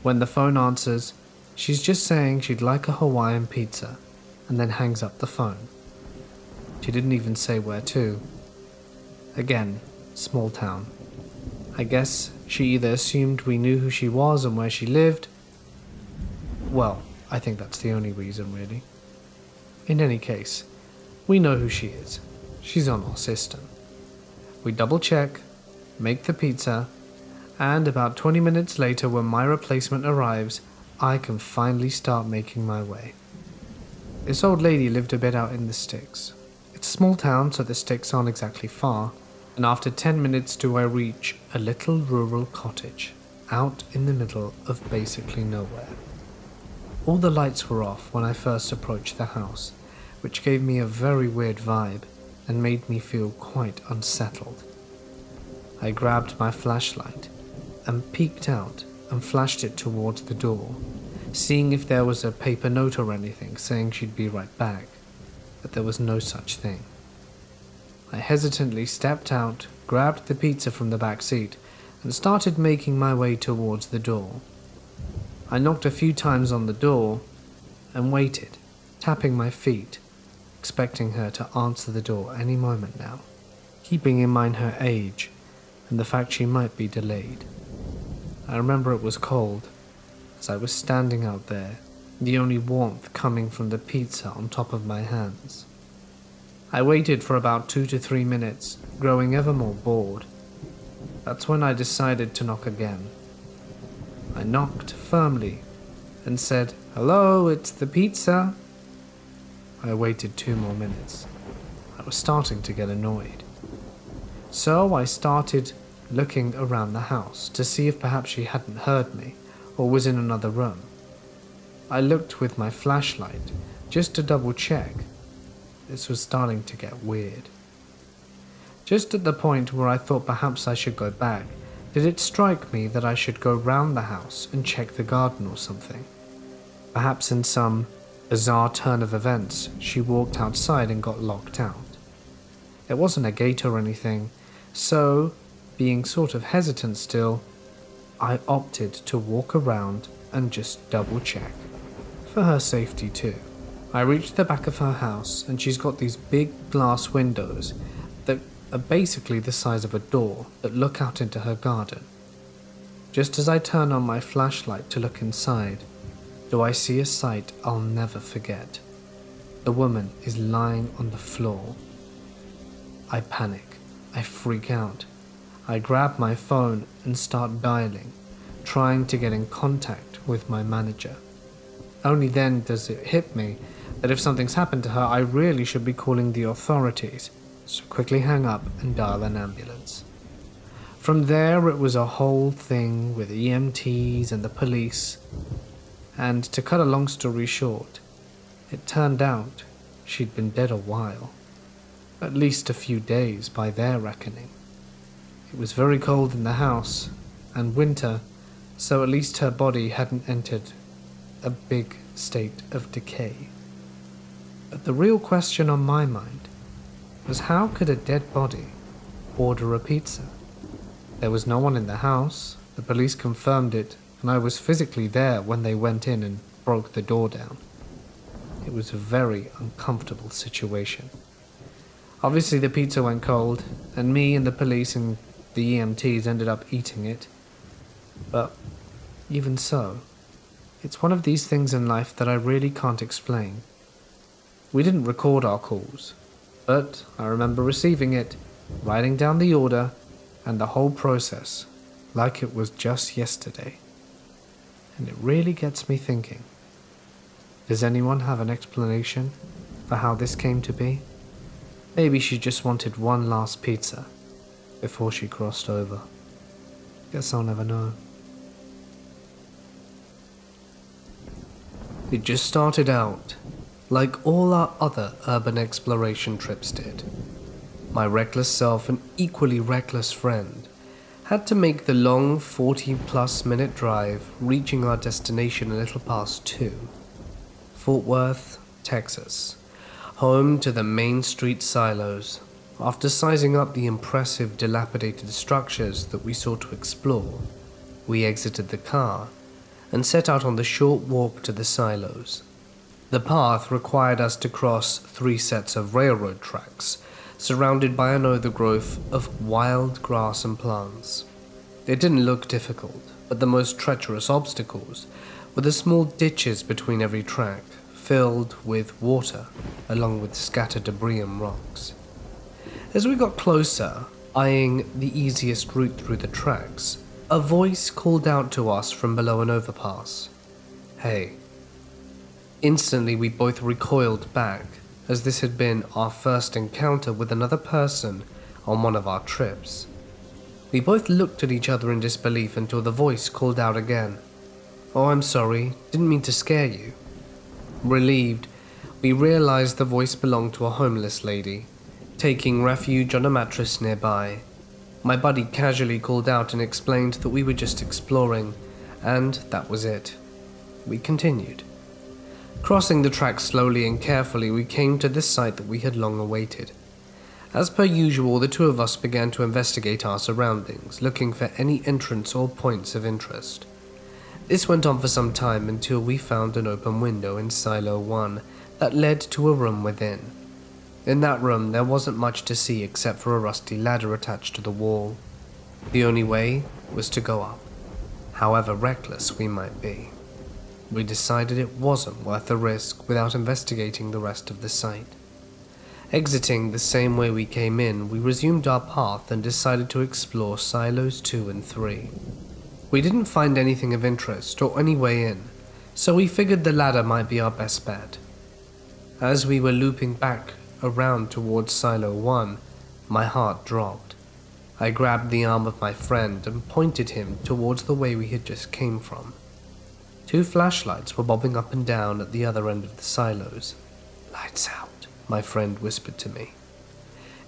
When the phone answers, she's just saying she'd like a Hawaiian pizza, and then hangs up the phone. She didn't even say where to. Again, small town. I guess she either assumed we knew who she was and where she lived. Well, I think that's the only reason, really. In any case, we know who she is. She's on our system. We double check, make the pizza, and about 20 minutes later when my replacement arrives, I can finally start making my way. This old lady lived a bit out in the sticks. It's a small town, so the sticks aren't exactly far, and after 10 minutes do I reach a little rural cottage, out in the middle of basically nowhere. All the lights were off when I first approached the house, which gave me a very weird vibe and made me feel quite unsettled. I grabbed my flashlight and peeked out and flashed it towards the door, seeing if there was a paper note or anything saying she'd be right back, but there was no such thing. I hesitantly stepped out, grabbed the pizza from the back seat, and started making my way towards the door. I knocked a few times on the door and waited, tapping my feet, expecting her to answer the door any moment now, keeping in mind her age and the fact she might be delayed. I remember it was cold, as I was standing out there, the only warmth coming from the pizza on top of my hands. I waited for about 2 to 3 minutes, growing ever more bored. That's when I decided to knock again. I knocked firmly and said, "Hello, it's the pizza." I waited 2 more minutes. I was starting to get annoyed. So I started looking around the house to see if perhaps she hadn't heard me or was in another room. I looked with my flashlight just to double check. This was starting to get weird. Just at the point where I thought perhaps I should go back, did it strike me that I should go round the house and check the garden or something. Perhaps in some bizarre turn of events, she walked outside and got locked out. There wasn't a gate or anything, so, being sort of hesitant still, I opted to walk around and just double check. For her safety too. I reached the back of her house and she's got these big glass windows that are basically the size of a door that look out into her garden. Just as I turn on my flashlight to look inside, do I see a sight I'll never forget. The woman is lying on the floor. I panic. I freak out. I grab my phone and start dialing, trying to get in contact with my manager. Only then does it hit me that if something's happened to her, I really should be calling the authorities, so quickly hang up and dial an ambulance. From there, it was a whole thing with EMTs and the police. And to cut a long story short, it turned out she'd been dead a while. At least a few days by their reckoning. It was very cold in the house, and winter, so at least her body hadn't entered a big state of decay. But the real question on my mind was, how could a dead body order a pizza? There was no one in the house, the police confirmed it, and I was physically there when they went in and broke the door down. It was a very uncomfortable situation. Obviously the pizza went cold, and me and the police and the EMTs ended up eating it. But even so, it's one of these things in life that I really can't explain. We didn't record our calls, but I remember receiving it, writing down the order, and the whole process, like it was just yesterday. And it really gets me thinking. Does anyone have an explanation for how this came to be? Maybe she just wanted one last pizza before she crossed over. Guess I'll never know. It just started out like all our other urban exploration trips did. My reckless self and equally reckless friend had to make the long 40-plus minute drive, reaching our destination a little past 2. Fort Worth, Texas, home to the Main Street silos. After sizing up the impressive dilapidated structures that we sought to explore, we exited the car and set out on the short walk to the silos. The path required us to cross 3 sets of railroad tracks, surrounded by an overgrowth of wild grass and plants. It didn't look difficult, but the most treacherous obstacles were the small ditches between every track, filled with water, along with scattered debris and rocks. As we got closer, eyeing the easiest route through the tracks, a voice called out to us from below an overpass. "Hey." Instantly we both recoiled back, as this had been our first encounter with another person on one of our trips. We both looked at each other in disbelief until the voice called out again. "Oh, I'm sorry, didn't mean to scare you." Relieved, we realized the voice belonged to a homeless lady, taking refuge on a mattress nearby. My buddy casually called out and explained that we were just exploring, and that was it. We continued. Crossing the tracks slowly and carefully, we came to the site that we had long awaited. As per usual, the 2 of us began to investigate our surroundings, looking for any entrance or points of interest. This went on for some time until we found an open window in Silo 1 that led to a room within. In that room, there wasn't much to see except for a rusty ladder attached to the wall. The only way was to go up, however reckless we might be. We decided it wasn't worth the risk without investigating the rest of the site. Exiting the same way we came in, we resumed our path and decided to explore Silos 2 and 3. We didn't find anything of interest or any way in, so we figured the ladder might be our best bet. As we were looping back around towards Silo 1, my heart dropped. I grabbed the arm of my friend and pointed him towards the way we had just came from. 2 flashlights were bobbing up and down at the other end of the silos. "Lights out," my friend whispered to me.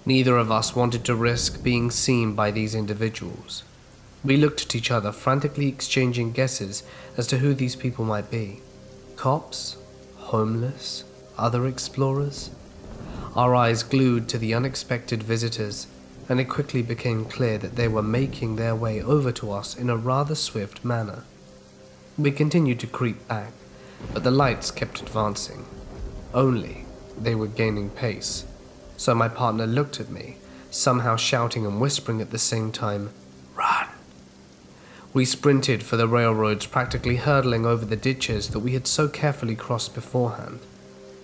Neither of us wanted to risk being seen by these individuals. We looked at each other, frantically exchanging guesses as to who these people might be. Cops? Homeless? Other explorers? Our eyes glued to the unexpected visitors, and it quickly became clear that they were making their way over to us in a rather swift manner. We continued to creep back, but the lights kept advancing. Only they were gaining pace, so my partner looked at me, somehow shouting and whispering at the same time, "Run!" We sprinted for the railroads, practically hurtling over the ditches that we had so carefully crossed beforehand.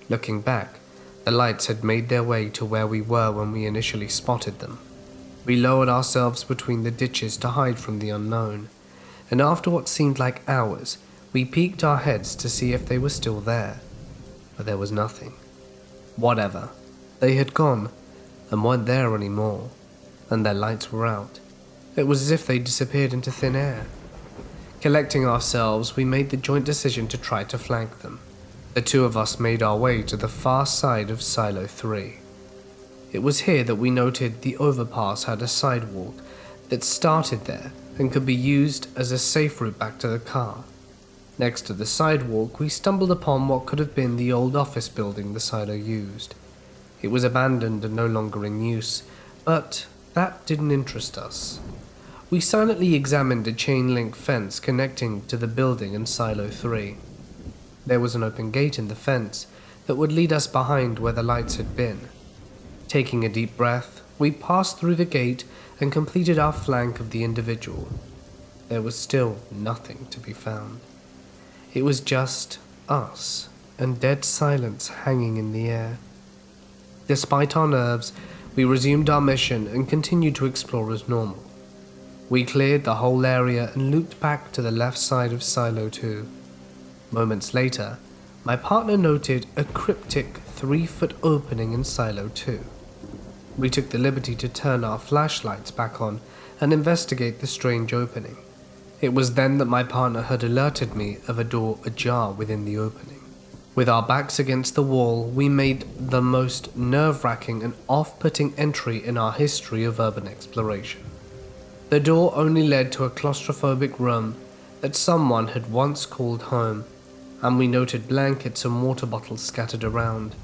Looking back, the lights had made their way to where we were when we initially spotted them. We lowered ourselves between the ditches to hide from the unknown, and after what seemed like hours, we peeked our heads to see if they were still there. But there was nothing. Whatever. They had gone, and weren't there anymore, and their lights were out. It was as if they disappeared into thin air. Collecting ourselves, we made the joint decision to try to flank them. The two of us made our way to the far side of Silo 3. It was here that we noted the overpass had a sidewalk that started there and could be used as a safe route back to the car. Next to the sidewalk, we stumbled upon what could have been the old office building the silo used. It was abandoned and no longer in use, but that didn't interest us. We silently examined a chain-link fence connecting to the building in Silo 3. There was an open gate in the fence that would lead us behind where the lights had been. Taking a deep breath, we passed through the gate and completed our flank of the individual. There was still nothing to be found. It was just us and dead silence hanging in the air. Despite our nerves, we resumed our mission and continued to explore as normal. We cleared the whole area and looped back to the left side of Silo 2. Moments later, my partner noted a cryptic 3-foot opening in Silo 2. We took the liberty to turn our flashlights back on and investigate the strange opening. It was then that my partner had alerted me of a door ajar within the opening. With our backs against the wall, we made the most nerve-wracking and off-putting entry in our history of urban exploration. The door only led to a claustrophobic room that someone had once called home, and we noted blankets and water bottles scattered around.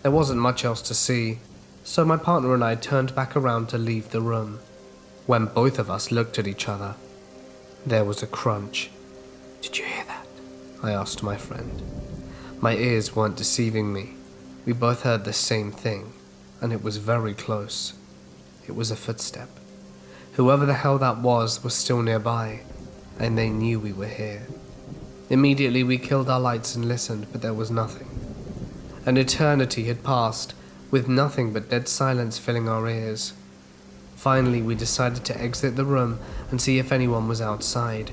There wasn't much else to see, so my partner and I turned back around to leave the room. When both of us looked at each other, there was a crunch. "Did you hear that?" I asked my friend. My ears weren't deceiving me. We both heard the same thing, and it was very close. It was a footstep. Whoever the hell that was still nearby, and they knew we were here. Immediately we killed our lights and listened, but there was nothing. An eternity had passed, with nothing but dead silence filling our ears. Finally, we decided to exit the room and see if anyone was outside.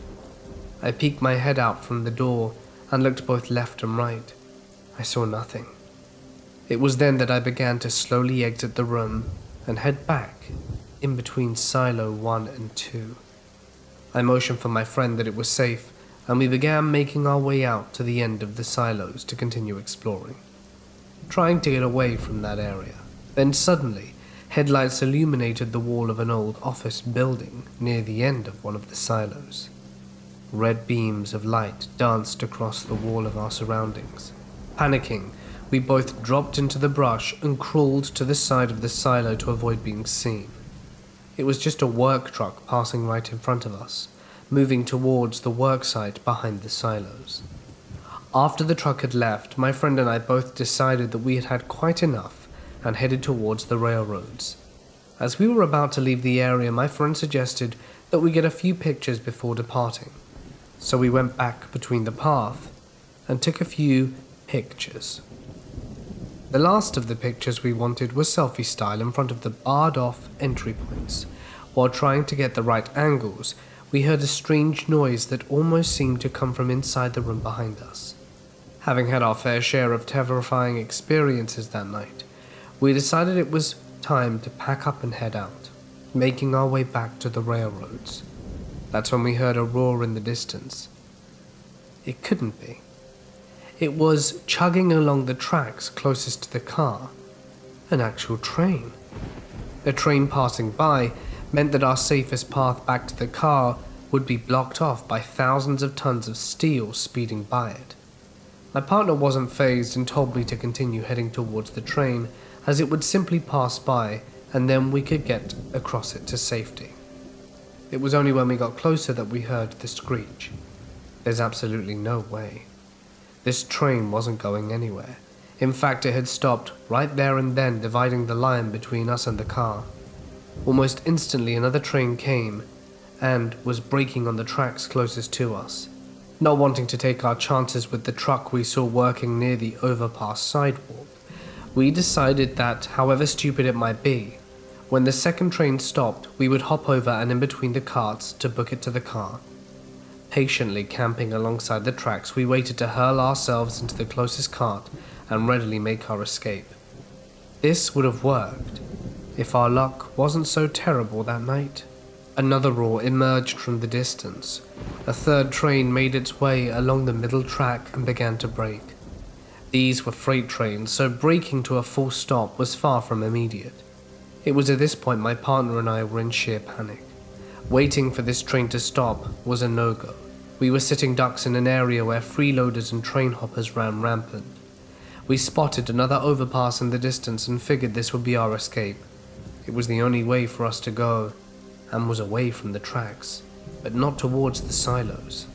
I peeked my head out from the door and looked both left and right. I saw nothing. It was then that I began to slowly exit the room and head back in between Silo 1 and 2. I motioned for my friend that it was safe, and we began making our way out to the end of the silos to continue exploring, trying to get away from that area. Then suddenly, headlights illuminated the wall of an old office building near the end of one of the silos. Red beams of light danced across the wall of our surroundings. Panicking, we both dropped into the brush and crawled to the side of the silo to avoid being seen. It was just a work truck passing right in front of us, moving towards the work site behind the silos. After the truck had left, my friend and I both decided that we had had quite enough and headed towards the railroads. As we were about to leave the area, my friend suggested that we get a few pictures before departing. So we went back between the path and took a few pictures. The last of the pictures we wanted was selfie style in front of the barred off entry points. While trying to get the right angles, we heard a strange noise that almost seemed to come from inside the room behind us. Having had our fair share of terrifying experiences that night, we decided it was time to pack up and head out, making our way back to the railroads. That's when we heard a roar in the distance. It couldn't be. It was chugging along the tracks closest to the car. An actual train. The train passing by meant that our safest path back to the car would be blocked off by thousands of tons of steel speeding by it. My partner wasn't fazed and told me to continue heading towards the train, as it would simply pass by and then we could get across it to safety. It was only when we got closer that we heard the screech. There's absolutely no way. This train wasn't going anywhere. In fact, it had stopped right there and then, dividing the line between us and the car. Almost instantly, another train came and was braking on the tracks closest to us. Not wanting to take our chances with the truck we saw working near the overpass sidewalk, we decided that, however stupid it might be, when the second train stopped, we would hop over and in between the carts to book it to the car. Patiently camping alongside the tracks, we waited to hurl ourselves into the closest cart and readily make our escape. This would have worked if our luck wasn't so terrible that night. Another roar emerged from the distance. A third train made its way along the middle track and began to brake. These were freight trains, so braking to a full stop was far from immediate. It was at this point my partner and I were in sheer panic. Waiting for this train to stop was a no-go. We were sitting ducks in an area where freeloaders and train hoppers ran rampant. We spotted another overpass in the distance and figured this would be our escape. It was the only way for us to go, and was away from the tracks, but not towards the silos.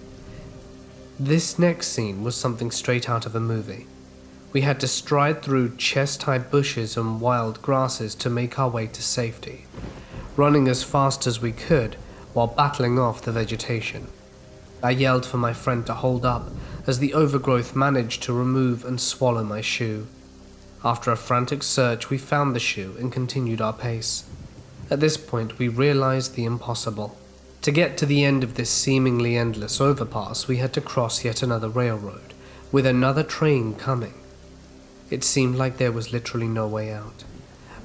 This next scene was something straight out of a movie. We had to stride through chest-high bushes and wild grasses to make our way to safety, running as fast as we could while battling off the vegetation. I yelled for my friend to hold up as the overgrowth managed to remove and swallow my shoe. After a frantic search, we found the shoe and continued our pace. At this point, we realized the impossible. To get to the end of this seemingly endless overpass, we had to cross yet another railroad, with another train coming. It seemed like there was literally no way out.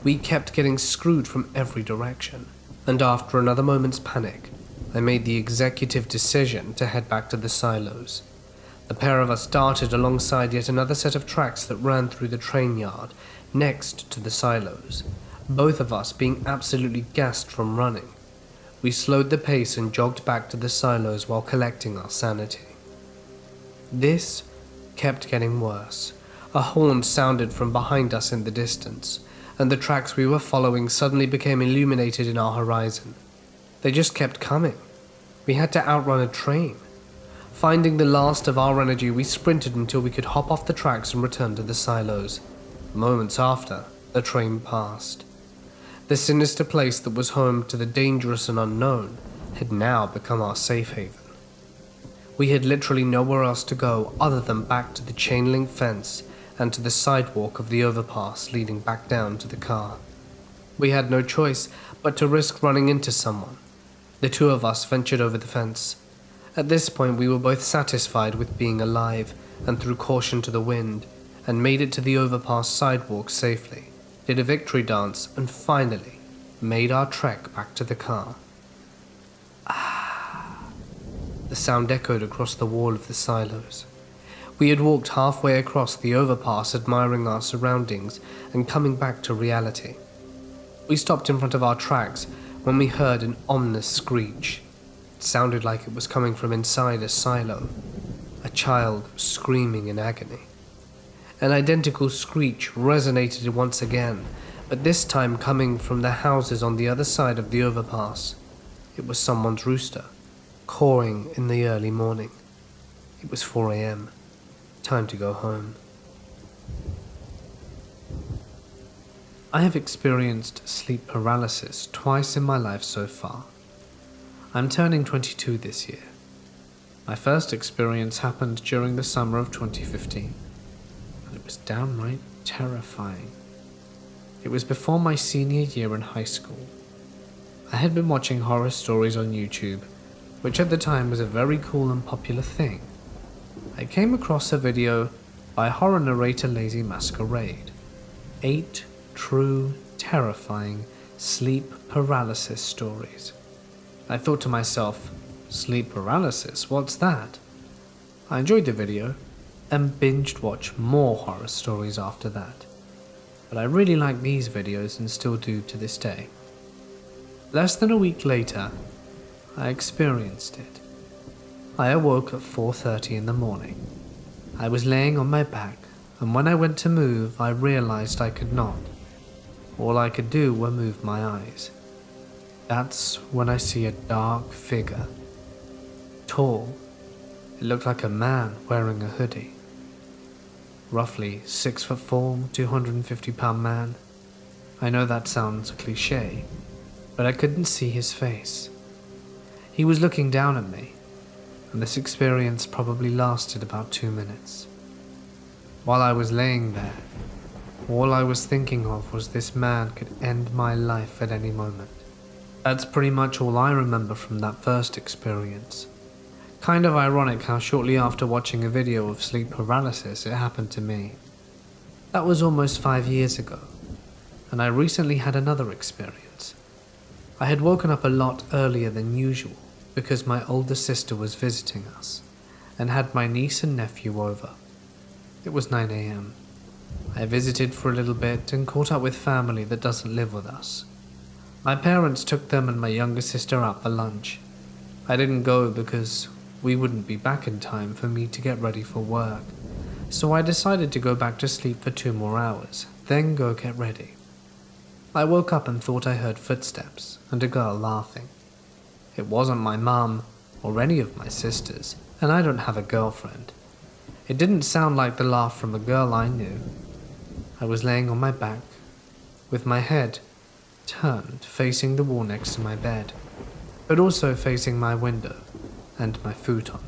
We kept getting screwed from every direction, and after another moment's panic, I made the executive decision to head back to the silos. The pair of us darted alongside yet another set of tracks that ran through the train yard next to the silos, both of us being absolutely gassed from running. We slowed the pace and jogged back to the silos while collecting our sanity. This kept getting worse. A horn sounded from behind us in the distance, and the tracks we were following suddenly became illuminated in our horizon. They just kept coming. We had to outrun a train. Finding the last of our energy, we sprinted until we could hop off the tracks and return to the silos. Moments after, the train passed. The sinister place that was home to the dangerous and unknown had now become our safe haven. We had literally nowhere else to go other than back to the chain link fence and to the sidewalk of the overpass leading back down to the car. We had no choice but to risk running into someone. The two of us ventured over the fence. At this point, we were both satisfied with being alive and threw caution to the wind and made it to the overpass sidewalk safely, did a victory dance, and finally made our trek back to the car. The sound echoed across the wall of the silos. We had walked halfway across the overpass, admiring our surroundings and coming back to reality. We stopped in front of our tracks when we heard an ominous screech. It sounded like it was coming from inside a silo, a child screaming in agony. An identical screech resonated once again, but this time coming from the houses on the other side of the overpass. It was someone's rooster, cawing in the early morning. It was 4 a.m. Time to go home. I have experienced sleep paralysis twice in my life so far. I'm turning 22 this year. My first experience happened during the summer of 2015, and it was downright terrifying. It was before my senior year in high school. I had been watching horror stories on YouTube, which at the time was a very cool and popular thing. I came across a video by horror narrator Lazy Masquerade. 8 true, terrifying sleep paralysis stories. I thought to myself, sleep paralysis, what's that? I enjoyed the video and binged watched more horror stories after that. But I really like these videos and still do to this day. Less than a week later, I experienced it. I awoke at 4:30 in the morning. I was laying on my back, and when I went to move, I realized I could not. All I could do was move my eyes. That's when I see a dark figure. Tall. It looked like a man wearing a hoodie. Roughly 6'4", 250-pound man. I know that sounds a cliche, but I couldn't see his face. He was looking down at me, and this experience probably lasted about 2 minutes. While I was laying there, all I was thinking of was this man could end my life at any moment. That's pretty much all I remember from that first experience. Kind of ironic how shortly after watching a video of sleep paralysis it happened to me. That was almost 5 years ago, and I recently had another experience. I had woken up a lot earlier than usual because my older sister was visiting us and had my niece and nephew over. It was 9 a.m. I visited for a little bit and caught up with family that doesn't live with us. My parents took them and my younger sister out for lunch. I didn't go because we wouldn't be back in time for me to get ready for work, so I decided to go back to sleep for 2 more hours, then go get ready. I woke up and thought I heard footsteps and a girl laughing. It wasn't my mum or any of my sisters, and I don't have a girlfriend. It didn't sound like the laugh from a girl I knew. I was laying on my back, with my head turned facing the wall next to my bed, but also facing my window and my futon.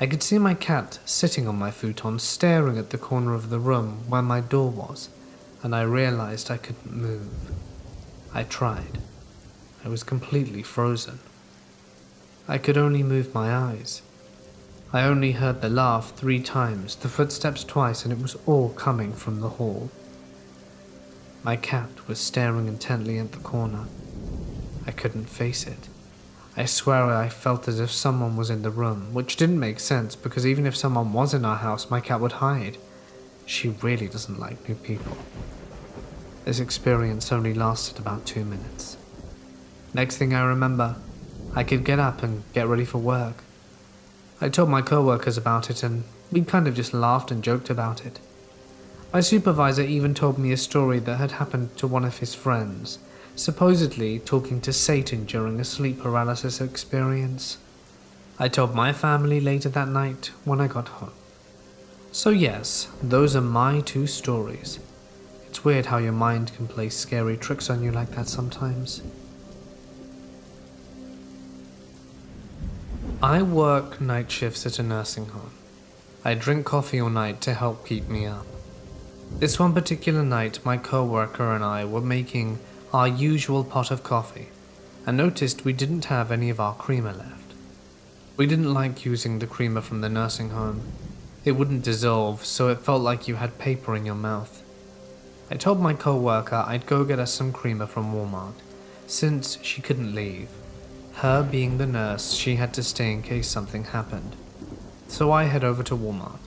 I could see my cat sitting on my futon staring at the corner of the room where my door was, and I realized I couldn't move. I tried. I was completely frozen. I could only move my eyes. I only heard the laugh 3 times, the footsteps twice, and it was all coming from the hall. My cat was staring intently at the corner. I couldn't face it. I swear I felt as if someone was in the room, which didn't make sense because even if someone was in our house, my cat would hide. She really doesn't like new people. This experience only lasted about 2 minutes. Next thing I remember, I could get up and get ready for work. I told my co-workers about it and we kind of just laughed and joked about it. My supervisor even told me a story that had happened to one of his friends, supposedly talking to Satan during a sleep paralysis experience. I told my family later that night when I got home. So yes, those are my 2 stories. It's weird how your mind can play scary tricks on you like that sometimes. I work night shifts at a nursing home. I drink coffee all night to help keep me up. This one particular night, my co-worker and I were making our usual pot of coffee and noticed we didn't have any of our creamer left. We didn't like using the creamer from the nursing home. It wouldn't dissolve, so it felt like you had paper in your mouth. I told my co-worker I'd go get us some creamer from Walmart, since she couldn't leave. Her being the nurse, she had to stay in case something happened. So I head over to Walmart.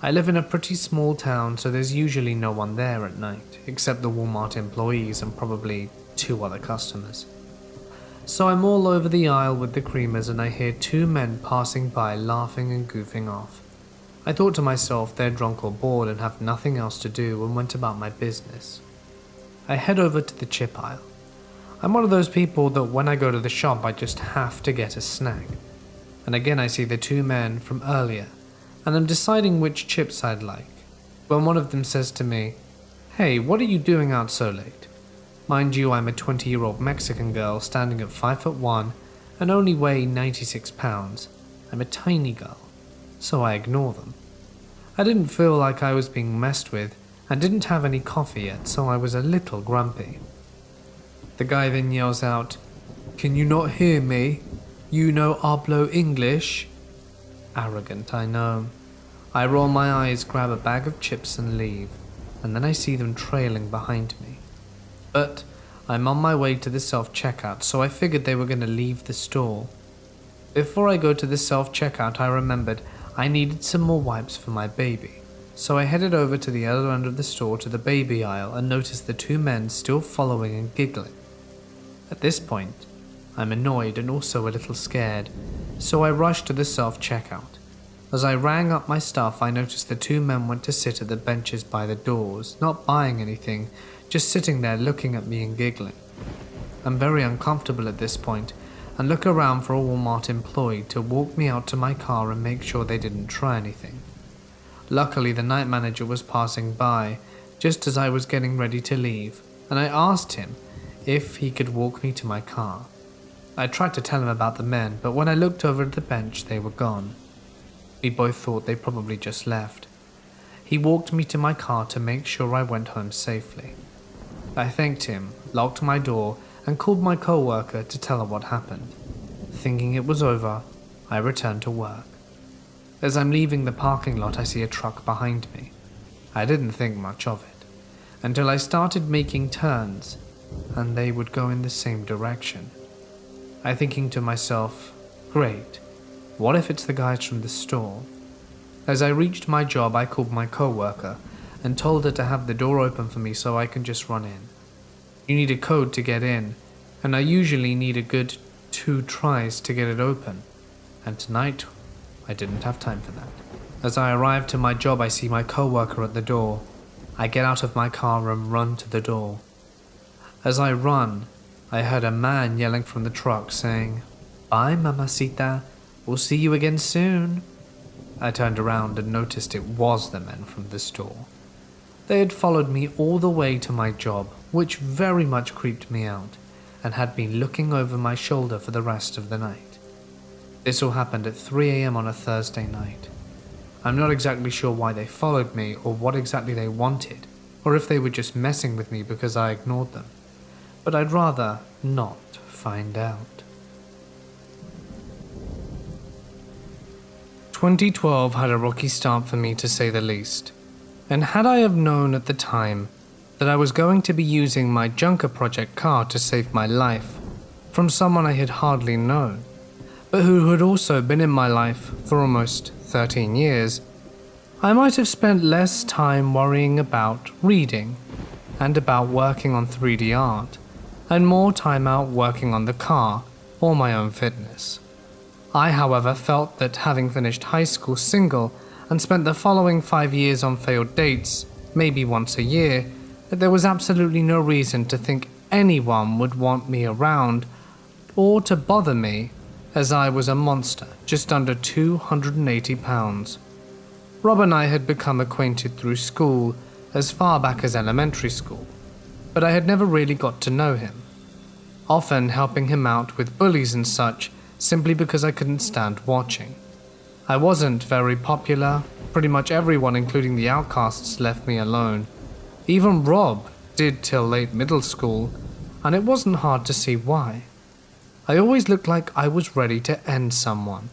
I live in a pretty small town, so there's usually no one there at night, except the Walmart employees and probably 2 other customers. So I'm all over the aisle with the creamers and I hear 2 men passing by laughing and goofing off. I thought to myself they're drunk or bored and have nothing else to do and went about my business. I head over to the chip aisle. I'm one of those people that when I go to the shop I just have to get a snack. And again I see the 2 men from earlier and I'm deciding which chips I'd like, when one of them says to me, "Hey, what are you doing out so late?" Mind you, I'm a 20-year-old Mexican girl standing at 5'1" and only weigh 96 pounds. I'm a tiny girl, so I ignore them. I didn't feel like I was being messed with and didn't have any coffee yet, so I was a little grumpy. The guy then yells out, "Can you not hear me? You no hablo English?" Arrogant, I know. I roll my eyes, grab a bag of chips and leave, and then I see them trailing behind me. But I'm on my way to the self-checkout, so I figured they were going to leave the store. Before I go to the self-checkout, I remembered I needed some more wipes for my baby. So I headed over to the other end of the store to the baby aisle and noticed the 2 men still following and giggling. At this point, I'm annoyed and also a little scared, so I rushed to the self-checkout. As I rang up my stuff, I noticed the 2 men went to sit at the benches by the doors, not buying anything, just sitting there looking at me and giggling. I'm very uncomfortable at this point and look around for a Walmart employee to walk me out to my car and make sure they didn't try anything. Luckily, the night manager was passing by just as I was getting ready to leave, and I asked him if he could walk me to my car. I tried to tell him about the men, but when I looked over at the bench, they were gone. We both thought they probably just left. He walked me to my car to make sure I went home safely. I thanked him, locked my door, and called my co-worker to tell her what happened. Thinking it was over, I returned to work. As I'm leaving the parking lot, I see a truck behind me. I didn't think much of it, until I started making turns, and they would go in the same direction. I thinking to myself, great, what if it's the guys from the store? As I reached my job, I called my co-worker and told her to have the door open for me so I can just run in. You need a code to get in, and I usually need a good 2 tries to get it open, and tonight I didn't have time for that. As I arrive to my job, I see my co-worker at the door. I get out of my car and run to the door. As I run, I heard a man yelling from the truck saying, "Bye, mamacita, we'll see you again soon." I turned around and noticed it was the men from the store. They had followed me all the way to my job, which very much creeped me out, and had been looking over my shoulder for the rest of the night. This all happened at 3 a.m. on a Thursday night. I'm not exactly sure why they followed me or what exactly they wanted, or if they were just messing with me because I ignored them. But I'd rather not find out. 2012 had a rocky start for me, to say the least. And had I have known at the time that I was going to be using my Junker Project car to save my life from someone I had hardly known, but who had also been in my life for almost 13 years, I might have spent less time worrying about reading and about working on 3D art, and more time out working on the car or my own fitness. I, however, felt that having finished high school single and spent the following 5 years on failed dates, maybe once a year, that there was absolutely no reason to think anyone would want me around or to bother me, as I was a monster, just under 280 pounds. Rob and I had become acquainted through school as far back as elementary school, but I had never really got to know him, often helping him out with bullies and such, simply because I couldn't stand watching. I wasn't very popular. Pretty much everyone, including the outcasts, left me alone. Even Rob did till late middle school, and it wasn't hard to see why. I always looked like I was ready to end someone,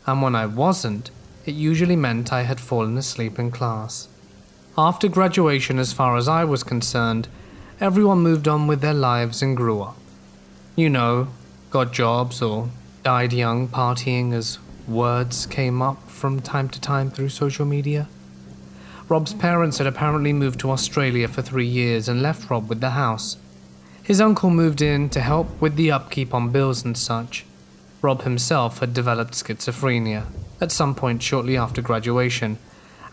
and when I wasn't, it usually meant I had fallen asleep in class. After graduation, as far as I was concerned, everyone moved on with their lives and grew up. You know, got jobs or died young partying, as words came up from time to time through social media. Rob's parents had apparently moved to Australia for 3 years and left Rob with the house. His uncle moved in to help with the upkeep on bills and such. Rob himself had developed schizophrenia at some point shortly after graduation,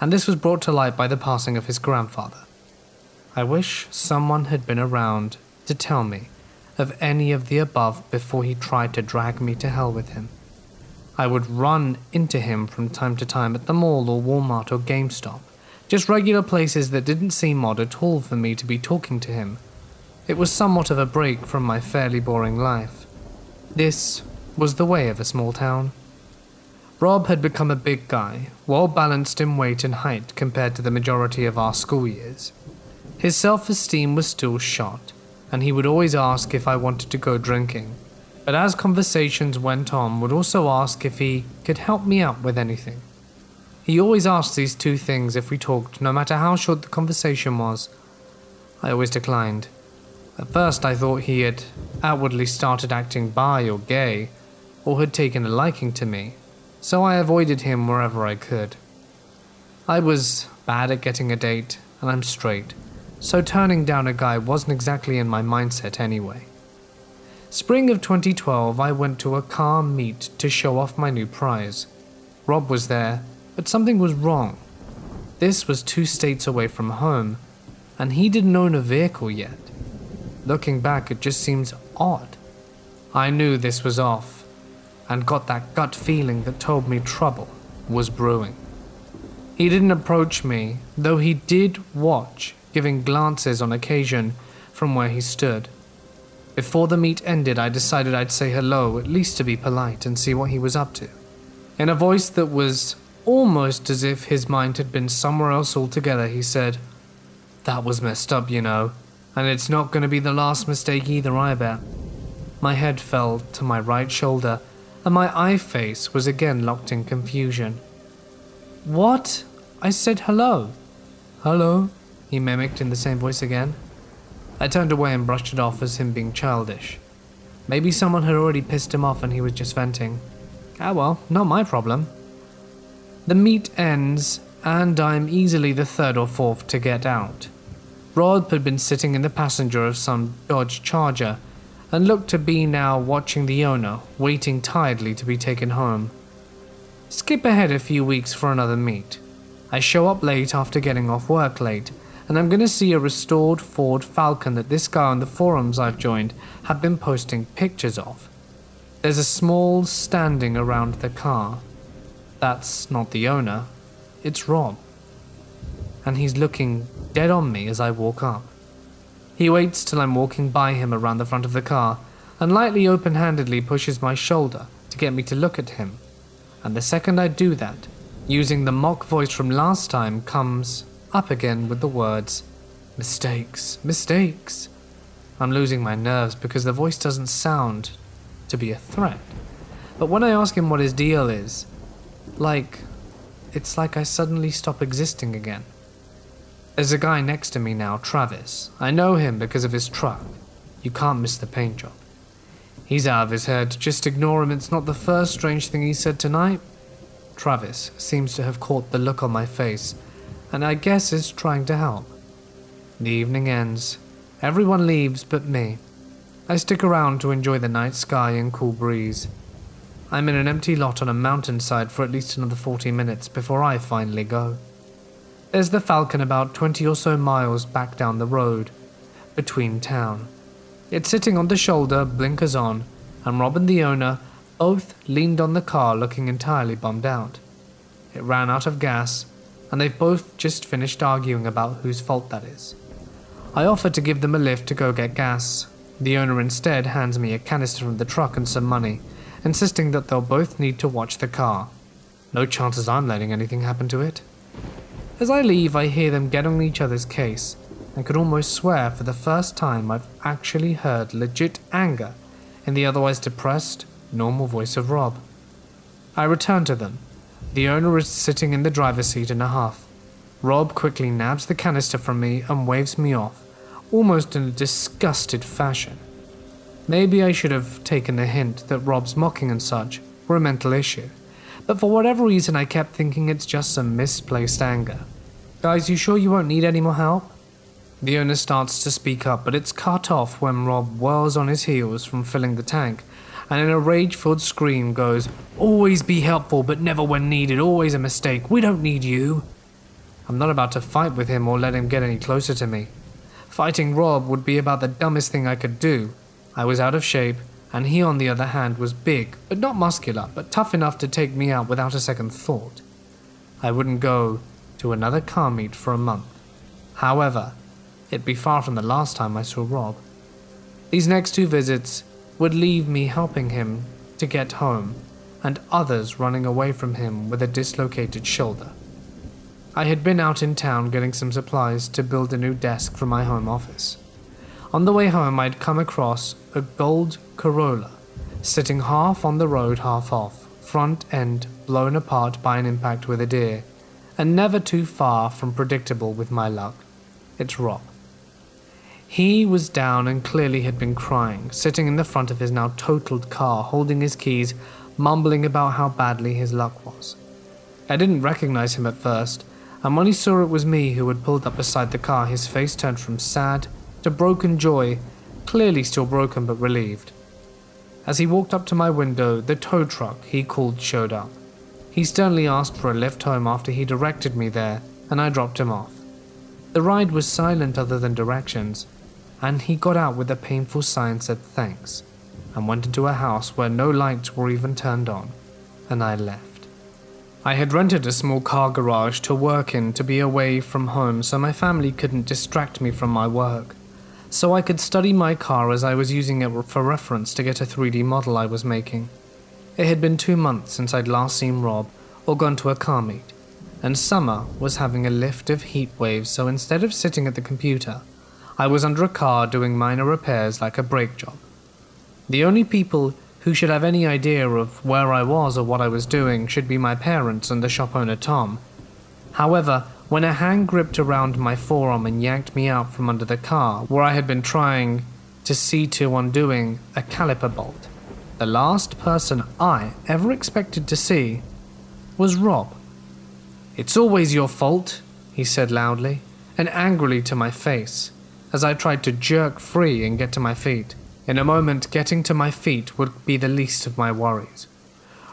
and this was brought to light by the passing of his grandfather. I wish someone had been around to tell me of any of the above before he tried to drag me to hell with him. I would run into him from time to time at the mall or Walmart or GameStop, just regular places that didn't seem odd at all for me to be talking to him. It was somewhat of a break from my fairly boring life. This was the way of a small town. Rob had become a big guy, well balanced in weight and height compared to the majority of our school years. His self-esteem was still shot, and he would always ask if I wanted to go drinking, but as conversations went on, would also ask if he could help me out with anything. He always asked these two things if we talked, no matter how short the conversation was. I always declined. At first I thought he had outwardly started acting bi or gay, or had taken a liking to me, so I avoided him wherever I could. I was bad at getting a date, and I'm straight, so turning down a guy wasn't exactly in my mindset anyway. Spring of 2012, I went to a car meet to show off my new prize. Rob was there, but something was wrong. This was 2 states away from home, and he didn't own a vehicle yet. Looking back, it just seems odd. I knew this was off, and got that gut feeling that told me trouble was brewing. He didn't approach me, though he did watch, giving glances on occasion from where he stood. Before the meet ended, I decided I'd say hello, at least to be polite, and see what he was up to. In a voice that was almost as if his mind had been somewhere else altogether, he said, "That was messed up, you know, and it's not going to be the last mistake either, I bet." My head fell to my right shoulder, and my eye face was again locked in confusion. "What?" I said hello. "Hello," he mimicked in the same voice again. I turned away and brushed it off as him being childish. Maybe someone had already pissed him off and he was just venting. Ah well, not my problem. The meet ends, and I'm easily the third or fourth to get out. Rob had been sitting in the passenger of some Dodge Charger, and looked to be now watching the owner, waiting tiredly to be taken home. Skip ahead a few weeks for another meet. I show up late after getting off work late, and I'm going to see a restored Ford Falcon that this guy on the forums I've joined had been posting pictures of. There's a small standing around the car. That's not the owner, it's Rob. And he's looking dead on me as I walk up. He waits till I'm walking by him around the front of the car, and lightly open-handedly pushes my shoulder to get me to look at him. And the second I do that, using the mock voice from last time, comes up again with the words, "Mistakes, mistakes." I'm losing my nerves because the voice doesn't sound to be a threat. But when I ask him what his deal is, it's like I suddenly stop existing again. There's a guy next to me now, Travis. I know him because of his truck. You can't miss the paint job. He's out of his head. Just ignore him. It's not the first strange thing he said tonight. Travis seems to have caught the look on my face, and I guess is trying to help. The evening ends. Everyone leaves but me. I stick around to enjoy the night sky and cool breeze. I'm in an empty lot on a mountainside for at least another 40 minutes before I finally go. There's the Falcon about 20 or so miles back down the road, between town. It's sitting on the shoulder, blinkers on, and Rob and the owner both leaned on the car looking entirely bummed out. It ran out of gas, and they've both just finished arguing about whose fault that is. I offer to give them a lift to go get gas. The owner instead hands me a canister from the truck and some money, insisting that they'll both need to watch the car. No chances I'm letting anything happen to it. As I leave, I hear them get on each other's case, and could almost swear for the first time I've actually heard legit anger in the otherwise depressed, normal voice of Rob. I return to them. The owner is sitting in the driver's seat in a huff. Rob quickly nabs the canister from me and waves me off, almost in a disgusted fashion. Maybe I should have taken the hint that Rob's mocking and such were a mental issue, but for whatever reason I kept thinking it's just some misplaced anger. "Guys, you sure you won't need any more help?" The owner starts to speak up, but it's cut off when Rob whirls on his heels from filling the tank, and in a rage-filled scream goes, "Always be helpful, but never when needed, always a mistake, we don't need you." I'm not about to fight with him or let him get any closer to me. Fighting Rob would be about the dumbest thing I could do. I was out of shape, and he on the other hand was big, but not muscular, but tough enough to take me out without a second thought. I wouldn't go to another car meet for a month. However, it'd be far from the last time I saw Rob. These next two visits would leave me helping him to get home, and others running away from him with a dislocated shoulder. I had been out in town getting some supplies to build a new desk for my home office. On the way home, I'd come across a gold Corolla, sitting half on the road, half off, front end blown apart by an impact with a deer, and never too far from predictable with my luck. It's Rob. He was down and clearly had been crying, sitting in the front of his now totaled car, holding his keys, mumbling about how badly his luck was. I didn't recognize him at first, and when he saw it was me who had pulled up beside the car, his face turned from sad to broken joy, clearly still broken but relieved. As he walked up to my window, the tow truck he called showed up. He sternly asked for a lift home after he directed me there, and I dropped him off. The ride was silent other than directions, and he got out with a painful sigh and said thanks, and went into a house where no lights were even turned on, and I left. I had rented a small car garage to work in to be away from home so my family couldn't distract me from my work, so I could study my car as I was using it for reference to get a 3D model I was making. It had been 2 months since I'd last seen Rob or gone to a car meet, and summer was having a lift of heat waves, so instead of sitting at the computer, I was under a car doing minor repairs like a brake job. The only people who should have any idea of where I was or what I was doing should be my parents and the shop owner Tom. However, when a hand gripped around my forearm and yanked me out from under the car where I had been trying to see to undoing a caliper bolt, the last person I ever expected to see was Rob. "It's always your fault," he said loudly and angrily to my face as I tried to jerk free and get to my feet. In a moment, getting to my feet would be the least of my worries.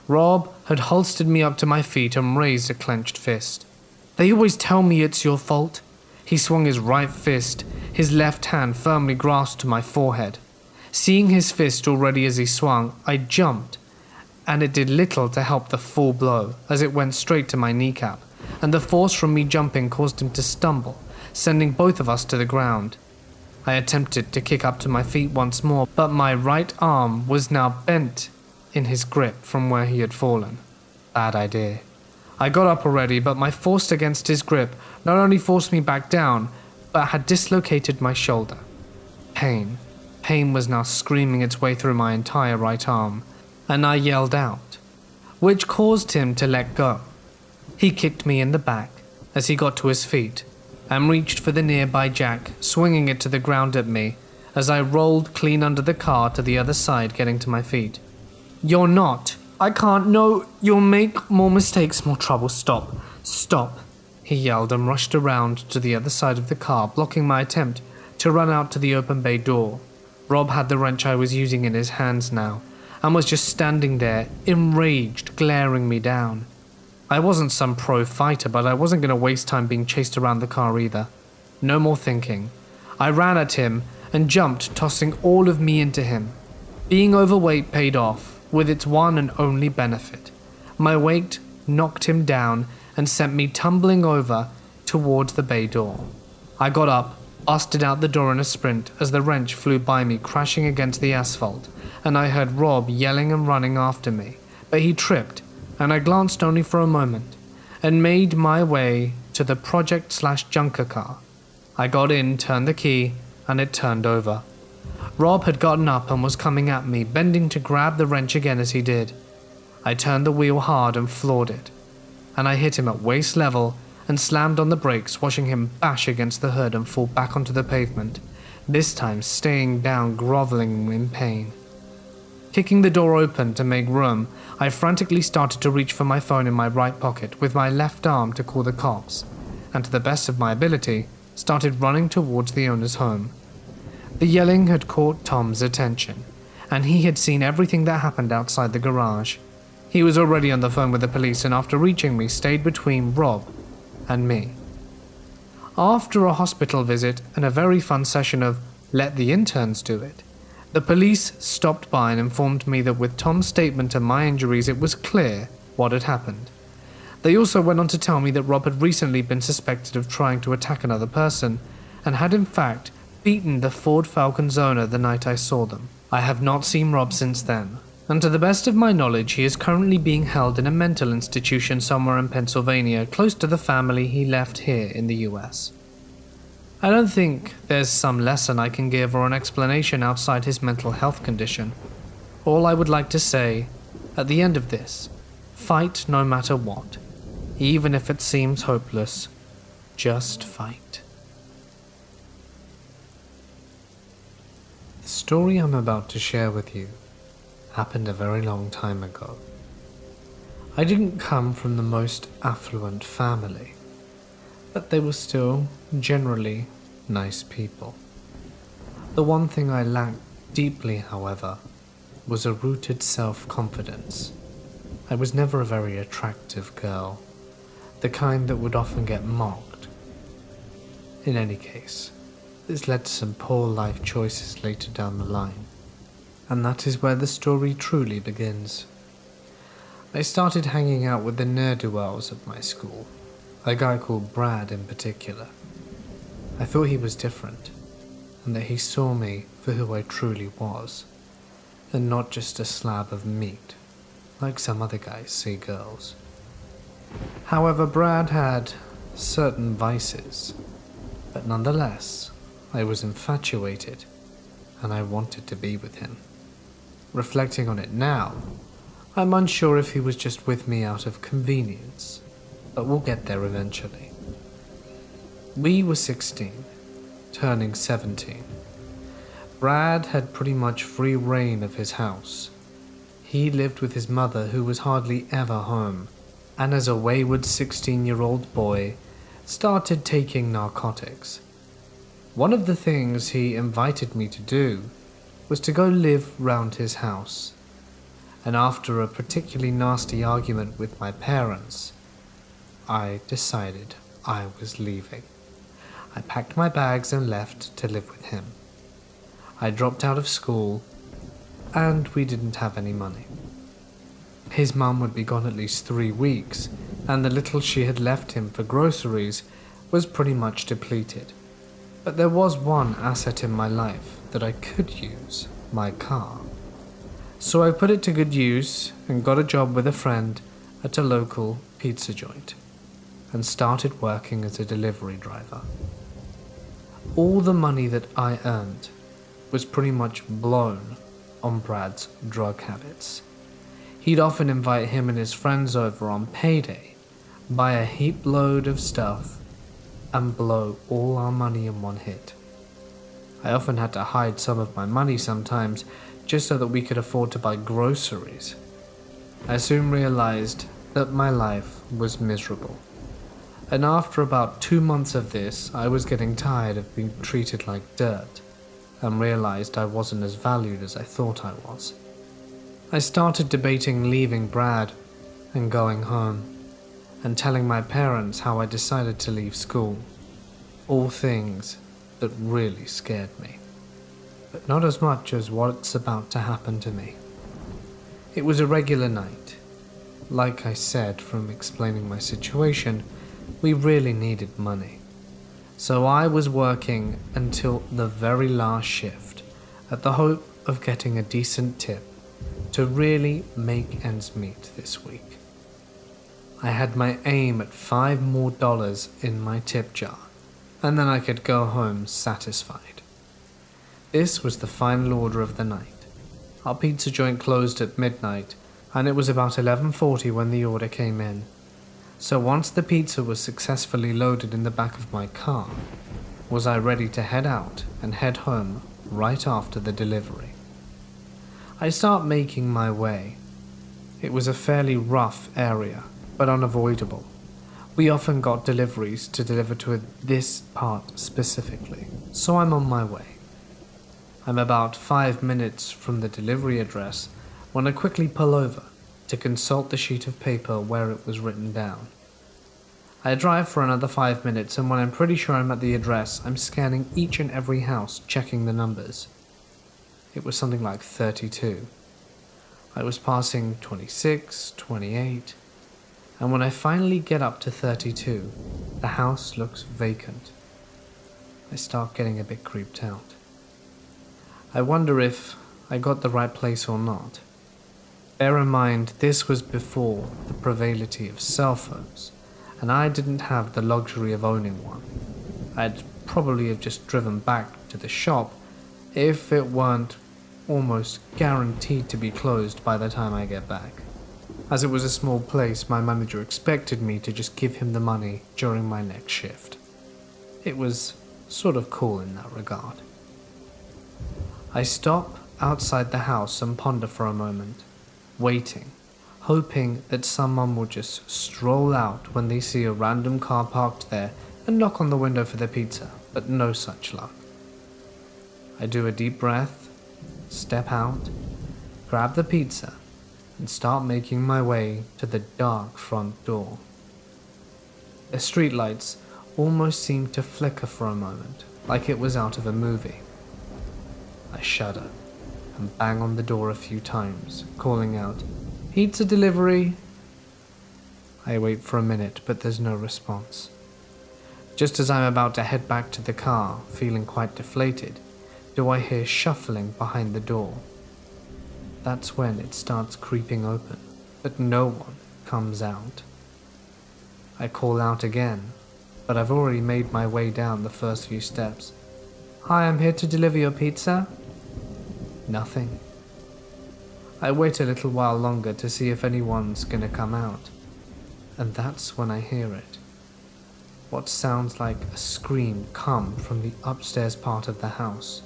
Rob had holstered me up to my feet and raised a clenched fist. "They always tell me it's your fault." He swung his right fist, his left hand firmly grasped my forehead. Seeing his fist already as he swung, I jumped, and it did little to help the full blow as it went straight to my kneecap, and the force from me jumping caused him to stumble, sending both of us to the ground. I attempted to kick up to my feet once more, but my right arm was now bent in his grip from where he had fallen. Bad idea. I got up already, but my force against his grip not only forced me back down, but had dislocated my shoulder. Pain. Pain was now screaming its way through my entire right arm, and I yelled out, which caused him to let go. He kicked me in the back as he got to his feet, and reached for the nearby jack, swinging it to the ground at me as I rolled clean under the car to the other side, getting to my feet. "You're not. I can't. No, you'll make more mistakes, more trouble. Stop. Stop," he yelled and rushed around to the other side of the car, blocking my attempt to run out to the open bay door. Rob had the wrench I was using in his hands now, and was just standing there, enraged, glaring me down. I wasn't some pro fighter, but I wasn't going to waste time being chased around the car either. No more thinking. I ran at him and jumped, tossing all of me into him. Being overweight paid off, with its one and only benefit. My weight knocked him down and sent me tumbling over towards the bay door. I got up, busted out the door in a sprint as the wrench flew by me, crashing against the asphalt, and I heard Rob yelling and running after me, but he tripped, and I glanced only for a moment, and made my way to the project/junker car. I got in, turned the key, and it turned over. Rob had gotten up and was coming at me, bending to grab the wrench again as he did. I turned the wheel hard and floored it, and I hit him at waist level and slammed on the brakes, watching him bash against the hood and fall back onto the pavement, this time staying down, groveling in pain. Kicking the door open to make room, I frantically started to reach for my phone in my right pocket with my left arm to call the cops, and to the best of my ability, started running towards the owner's home. The yelling had caught Tom's attention, and he had seen everything that happened outside the garage. He was already on the phone with the police, and after reaching me, stayed between Rob and me. After a hospital visit and a very fun session of "let the interns do it," the police stopped by and informed me that with Tom's statement and my injuries, it was clear what had happened. They also went on to tell me that Rob had recently been suspected of trying to attack another person, and had in fact beaten the Ford Falcon's owner the night I saw them. I have not seen Rob since then, and to the best of my knowledge, he is currently being held in a mental institution somewhere in Pennsylvania, close to the family he left here in the US. I don't think there's some lesson I can give or an explanation outside his mental health condition. All I would like to say, at the end of this, fight no matter what. Even if it seems hopeless, just fight. The story I'm about to share with you happened a very long time ago. I didn't come from the most affluent family, but they were still generally nice people. The one thing I lacked deeply, however, was a rooted self-confidence. I was never a very attractive girl, the kind that would often get mocked. In any case, this led to some poor life choices later down the line, and that is where the story truly begins. I started hanging out with the ne'er-do-wells at my school, a guy called Brad in particular. I thought he was different, and that he saw me for who I truly was, and not just a slab of meat, like some other guys see girls. However, Brad had certain vices, but nonetheless, I was infatuated, and I wanted to be with him. Reflecting on it now, I'm unsure if he was just with me out of convenience, but we'll get there eventually. We were 16, turning 17. Brad had pretty much free reign of his house. He lived with his mother, who was hardly ever home, and as a wayward 16-year-old boy, started taking narcotics. One of the things he invited me to do was to go live round his house, and after a particularly nasty argument with my parents, I decided I was leaving. I packed my bags and left to live with him. I dropped out of school, and we didn't have any money. His mum would be gone at least 3 weeks, and the little she had left him for groceries was pretty much depleted. But there was one asset in my life that I could use, my car. So I put it to good use and got a job with a friend at a local pizza joint, and started working as a delivery driver. All the money that I earned was pretty much blown on Brad's drug habits. He'd often invite him and his friends over on payday, buy a heap load of stuff, and blow all our money in one hit. I often had to hide some of my money sometimes, just so that we could afford to buy groceries. I soon realized that my life was miserable, and after about 2 months of this, I was getting tired of being treated like dirt, and realized I wasn't as valued as I thought I was. I started debating leaving Brad and going home, and telling my parents how I decided to leave school. All things that really scared me, but not as much as what's about to happen to me. It was a regular night. Like I said from explaining my situation, we really needed money. So I was working until the very last shift, at the hope of getting a decent tip to really make ends meet this week. I had my aim at $5 more in my tip jar, and then I could go home satisfied. This was the final order of the night. Our pizza joint closed at midnight, and it was about 11:40 when the order came in. So once the pizza was successfully loaded in the back of my car, was I ready to head out and head home right after the delivery. I start making my way. It was a fairly rough area, but unavoidable. We often got deliveries to deliver to this part specifically, so I'm on my way. I'm about 5 minutes from the delivery address when I quickly pull over to consult the sheet of paper where it was written down. I drive for another 5 minutes, and when I'm pretty sure I'm at the address, I'm scanning each and every house, checking the numbers. It was something like 32. I was passing 26, 28, and when I finally get up to 32, the house looks vacant. I start getting a bit creeped out. I wonder if I got the right place or not. Bear in mind, this was before the prevality of cell phones, and I didn't have the luxury of owning one. I'd probably have just driven back to the shop if it weren't almost guaranteed to be closed by the time I get back. As it was a small place, my manager expected me to just give him the money during my next shift. It was sort of cool in that regard. I stop outside the house and ponder for a moment, waiting, hoping that someone will just stroll out when they see a random car parked there and knock on the window for their pizza, but no such luck. I do a deep breath, step out, grab the pizza, and start making my way to the dark front door. The streetlights almost seemed to flicker for a moment, like it was out of a movie. I shudder and bang on the door a few times, calling out, "Pizza delivery!" I wait for a minute, but there's no response. Just as I'm about to head back to the car, feeling quite deflated, do I hear shuffling behind the door. That's when it starts creeping open, but no one comes out. I call out again, but I've already made my way down the first few steps. "Hi, I'm here to deliver your pizza." Nothing. I wait a little while longer to see if anyone's gonna come out, and that's when I hear it. What sounds like a scream come from the upstairs part of the house.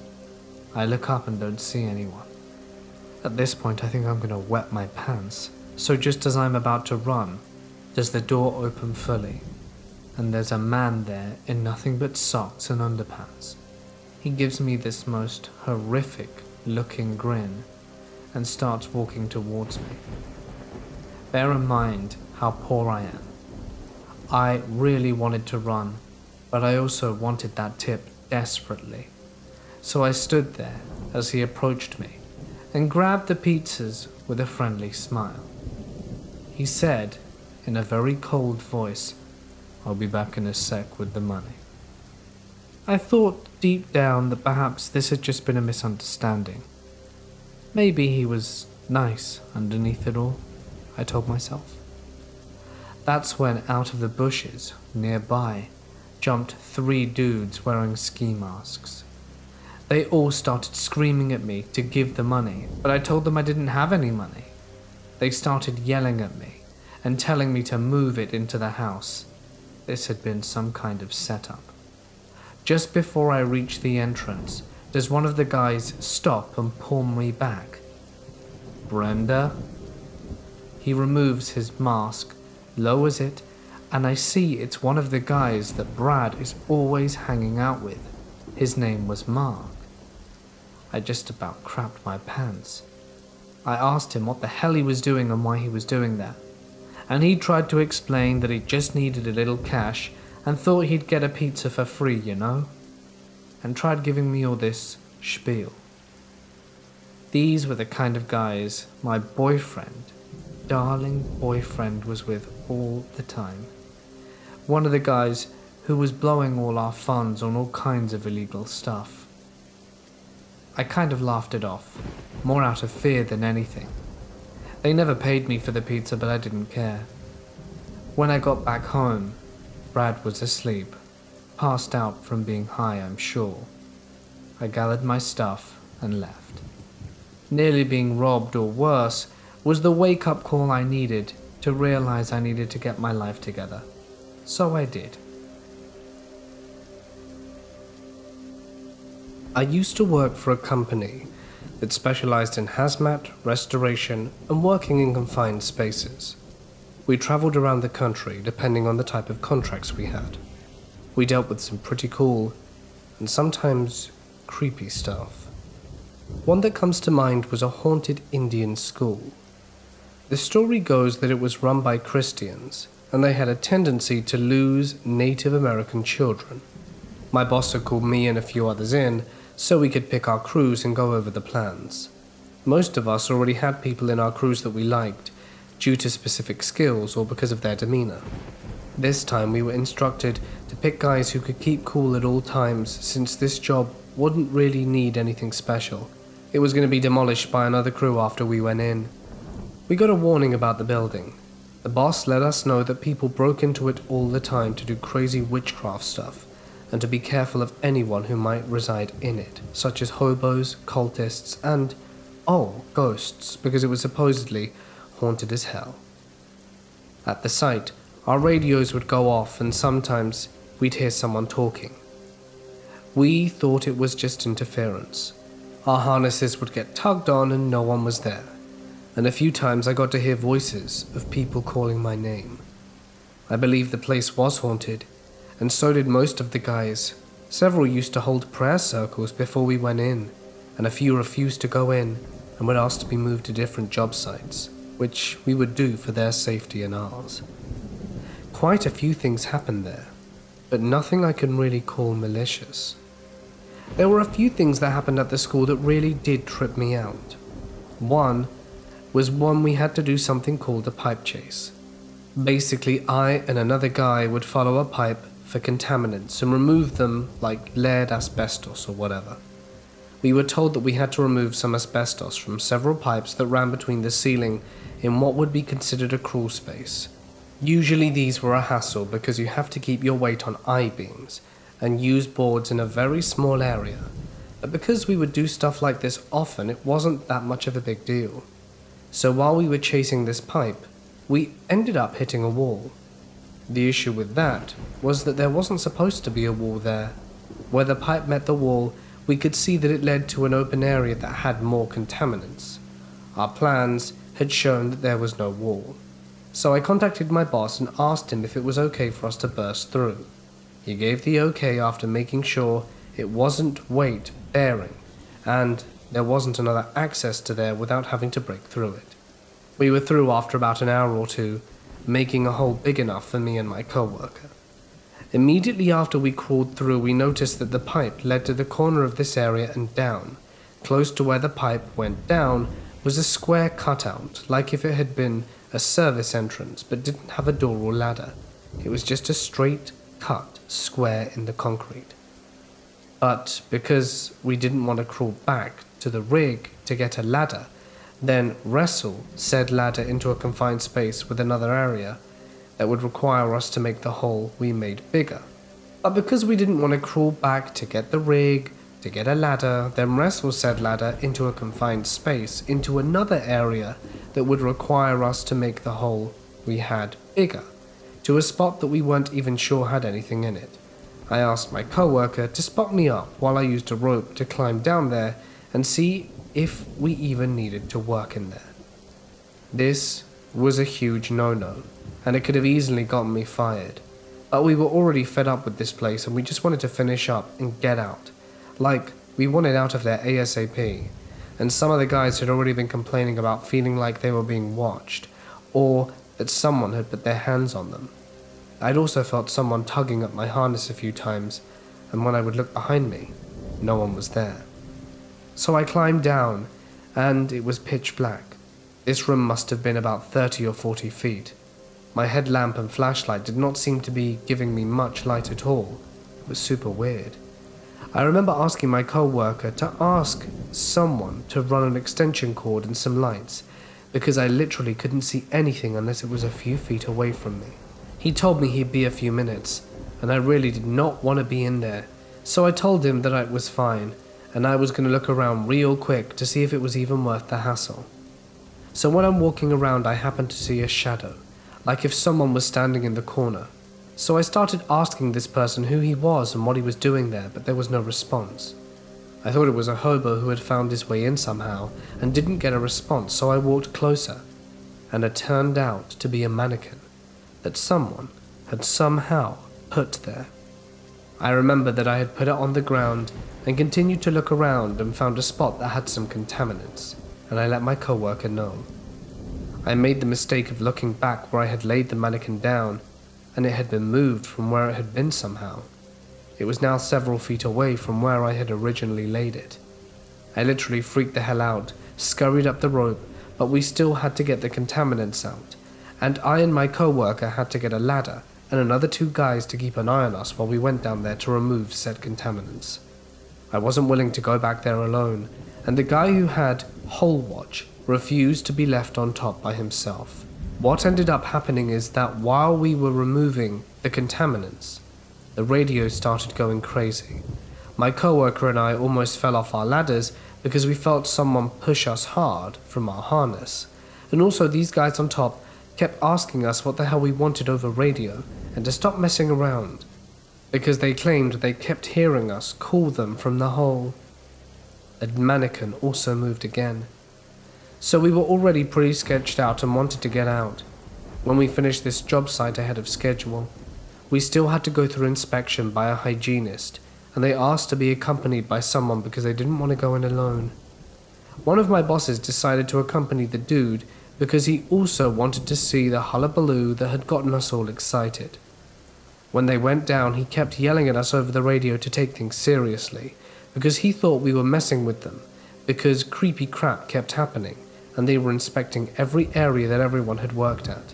I look up and don't see anyone. At this point, I think I'm gonna wet my pants, so just as I'm about to run, does the door open fully, and there's a man there in nothing but socks and underpants. He gives me this most horrific looking grin and starts walking towards me. Bear in mind how poor I am. I really wanted to run, but I also wanted that tip desperately. So I stood there as he approached me and grabbed the pizzas with a friendly smile. He said in a very cold voice, "I'll be back in a sec with the money." I thought deep down that perhaps this had just been a misunderstanding. Maybe he was nice underneath it all, I told myself. That's when out of the bushes nearby jumped 3 dudes wearing ski masks. They all started screaming at me to give the money, but I told them I didn't have any money. They started yelling at me and telling me to move it into the house. This had been some kind of setup. Just before I reach the entrance, does one of the guys stop and pull me back. "Brenda?" He removes his mask, lowers it, and I see it's one of the guys that Brad is always hanging out with. His name was Mark. I just about crapped my pants. I asked him what the hell he was doing and why he was doing that, and he tried to explain that he just needed a little cash and thought he'd get a pizza for free, you know, and tried giving me all this spiel. These were the kind of guys my boyfriend, darling boyfriend, was with all the time. One of the guys who was blowing all our funds on all kinds of illegal stuff. I kind of laughed it off, more out of fear than anything. They never paid me for the pizza, but I didn't care. When I got back home, Brad was asleep, passed out from being high, I'm sure. I gathered my stuff and left. Nearly being robbed, or worse, was the wake-up call I needed to realize I needed to get my life together. So I did. I used to work for a company that specialized in hazmat, restoration, and working in confined spaces. We traveled around the country depending on the type of contracts we had. We dealt with some pretty cool and sometimes creepy stuff. One that comes to mind was a haunted Indian school. The story goes that it was run by Christians, and they had a tendency to lose Native American children. My boss had called me and a few others in, so we could pick our crews and go over the plans. Most of us already had people in our crews that we liked, due to specific skills or because of their demeanor. This time we were instructed to pick guys who could keep cool at all times, since this job wouldn't really need anything special. It was going to be demolished by another crew after we went in. We got a warning about the building. The boss let us know that people broke into it all the time to do crazy witchcraft stuff, and to be careful of anyone who might reside in it, such as hobos, cultists, and, ghosts, because it was supposedly haunted as hell. At the site, our radios would go off, and sometimes we'd hear someone talking. We thought it was just interference. Our harnesses would get tugged on and no one was there, and a few times I got to hear voices of people calling my name. I believe the place was haunted, and so did most of the guys. Several used to hold prayer circles before we went in, and a few refused to go in and would ask to be moved to different job sites, which we would do for their safety and ours. Quite a few things happened there. but nothing I can really call malicious. There were a few things that happened at the school that really did trip me out. One was when we had to do something called a pipe chase. Basically, I and another guy would follow a pipe for contaminants and remove them like lead, asbestos, or whatever. We were told that we had to remove some asbestos from several pipes that ran between the ceiling in what would be considered a crawl space. Usually these were a hassle because you have to keep your weight on I-beams and use boards in a very small area, but because we would do stuff like this often, it wasn't that much of a big deal. So while we were chasing this pipe, we ended up hitting a wall. The issue with that was that there wasn't supposed to be a wall there. Where the pipe met the wall, we could see that it led to an open area that had more contaminants. Our plans had shown that there was no wall. So I contacted my boss and asked him if it was okay for us to burst through. He gave the okay after making sure it wasn't weight bearing and there wasn't another access to there without having to break through it. We were through after about an hour or two, making a hole big enough for me and my co-worker. Immediately after we crawled through, we noticed that the pipe led to the corner of this area and down. Close to where the pipe went down was a square cutout, like if it had been a service entrance but didn't have a door or ladder. It was just a straight cut square in the concrete. But because we didn't want to crawl back to the rig to get a ladder, then wrestle said ladder into a confined space with another area that would require us to make the hole we made bigger. But because we didn't want to crawl back to get the rig, to get a ladder, then wrestle said ladder into a confined space into another area that would require us to make the hole we had bigger, to a spot that we weren't even sure had anything in it. I asked my co-worker to spot me up while I used a rope to climb down there and see if we even needed to work in there. This was a huge no-no, and it could have easily gotten me fired. But we were already fed up with this place and we just wanted to finish up and get out. Like, we wanted out of there ASAP, and some of the guys had already been complaining about feeling like they were being watched, or that someone had put their hands on them. I'd also felt someone tugging at my harness a few times, and when I would look behind me, no one was there. So I climbed down, and it was pitch black. This room must have been about 30 or 40 feet. My headlamp and flashlight did not seem to be giving me much light at all. It was super weird. I remember asking my co-worker to ask someone to run an extension cord and some lights, because I literally couldn't see anything unless it was a few feet away from me. He told me he'd be a few minutes, and I really did not want to be in there, so I told him that it was fine, and I was going to look around real quick to see if it was even worth the hassle. So when I'm walking around, I happened to see a shadow, like if someone was standing in the corner. So I started asking this person who he was and what he was doing there, but there was no response. I thought it was a hobo who had found his way in somehow and didn't get a response, so I walked closer, and it turned out to be a mannequin that someone had somehow put there. I remember that I had put it on the ground and continued to look around and found a spot that had some contaminants, and I let my co-worker know. I made the mistake of looking back where I had laid the mannequin down, and it had been moved from where it had been somehow. It was now several feet away from where I had originally laid it. I literally freaked the hell out, scurried up the rope, but we still had to get the contaminants out, and I and my co-worker had to get a ladder and another 2 guys to keep an eye on us while we went down there to remove said contaminants. I wasn't willing to go back there alone, and the guy who had hole watch refused to be left on top by himself. What ended up happening is that while we were removing the contaminants, the radio started going crazy. My co-worker and I almost fell off our ladders because we felt someone push us hard from our harness. And also these guys on top kept asking us what the hell we wanted over radio and to stop messing around, because they claimed they kept hearing us call them from the hole. The mannequin also moved again. So we were already pretty sketched out and wanted to get out. When we finished this job site ahead of schedule, we still had to go through inspection by a hygienist, and they asked to be accompanied by someone because they didn't want to go in alone. One of my bosses decided to accompany the dude because he also wanted to see the hullabaloo that had gotten us all excited. When they went down, he kept yelling at us over the radio to take things seriously, because he thought we were messing with them, because creepy crap kept happening, and they were inspecting every area that everyone had worked at.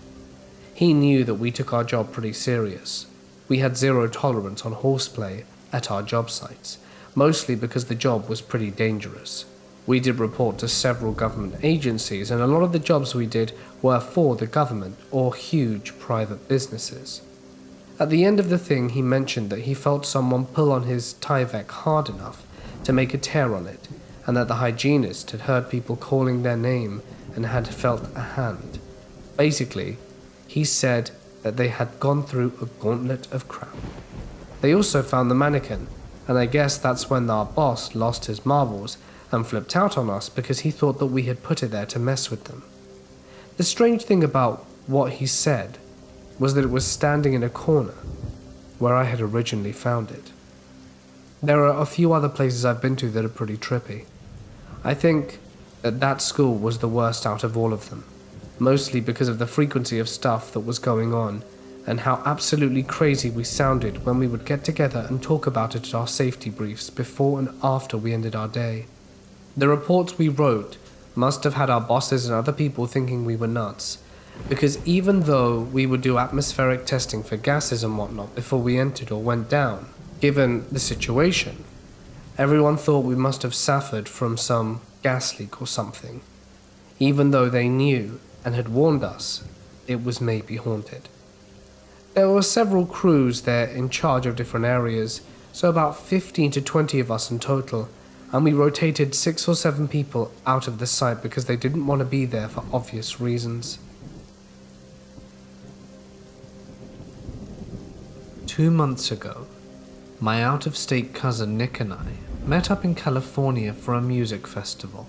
He knew that we took our job pretty serious. We had zero tolerance on horseplay at our job sites, mostly because the job was pretty dangerous. We did report to several government agencies, and a lot of the jobs we did were for the government or huge private businesses. At the end of the thing, he mentioned that he felt someone pull on his Tyvek hard enough to make a tear on it, and that the hygienist had heard people calling their name and had felt a hand. Basically, he said that they had gone through a gauntlet of crap. They also found the mannequin, and I guess that's when our boss lost his marbles and flipped out on us because he thought that we had put it there to mess with them. The strange thing about what he said was that it was standing in a corner where I had originally found it. There are a few other places I've been to that are pretty trippy. I think that school was the worst out of all of them, mostly because of the frequency of stuff that was going on and how absolutely crazy we sounded when we would get together and talk about it at our safety briefs before and after we ended our day. The reports we wrote must have had our bosses and other people thinking we were nuts, because even though we would do atmospheric testing for gases and whatnot before we entered or went down, given the situation, everyone thought we must have suffered from some gas leak or something, even though they knew and had warned us it was maybe haunted. There were several crews there in charge of different areas, so about 15 to 20 of us in total, and we rotated 6 or 7 people out of the site because they didn't want to be there for obvious reasons. 2 months ago, my out-of-state cousin Nick and I met up in California for a music festival.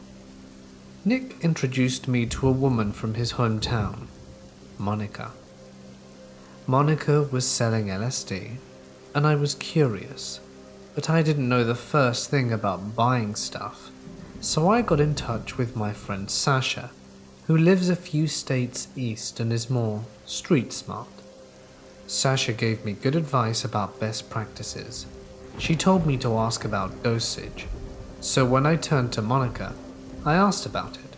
Nick introduced me to a woman from his hometown, Monica. Monica was selling LSD, and I was curious, but I didn't know the first thing about buying stuff, so I got in touch with my friend Sasha, who lives a few states east and is more street smart. Sasha gave me good advice about best practices. She told me to ask about dosage, so when I turned to Monica, I asked about it.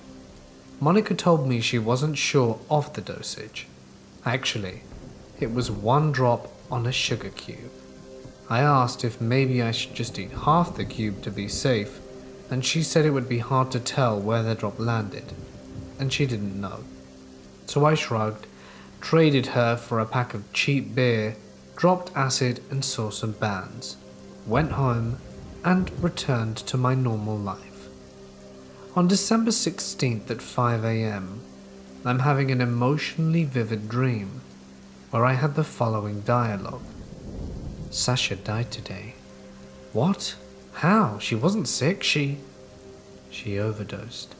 Monica told me she wasn't sure of the dosage. Actually, it was 1 drop on a sugar cube. I asked if maybe I should just eat half the cube to be safe, and she said it would be hard to tell where the drop landed, and she didn't know. So I shrugged, traded her for a pack of cheap beer, dropped acid and saw some bands, went home, and returned to my normal life. On December 16th at 5 a.m., I'm having an emotionally vivid dream where I had the following dialogue. Sasha died today. What? How? She wasn't sick, she overdosed.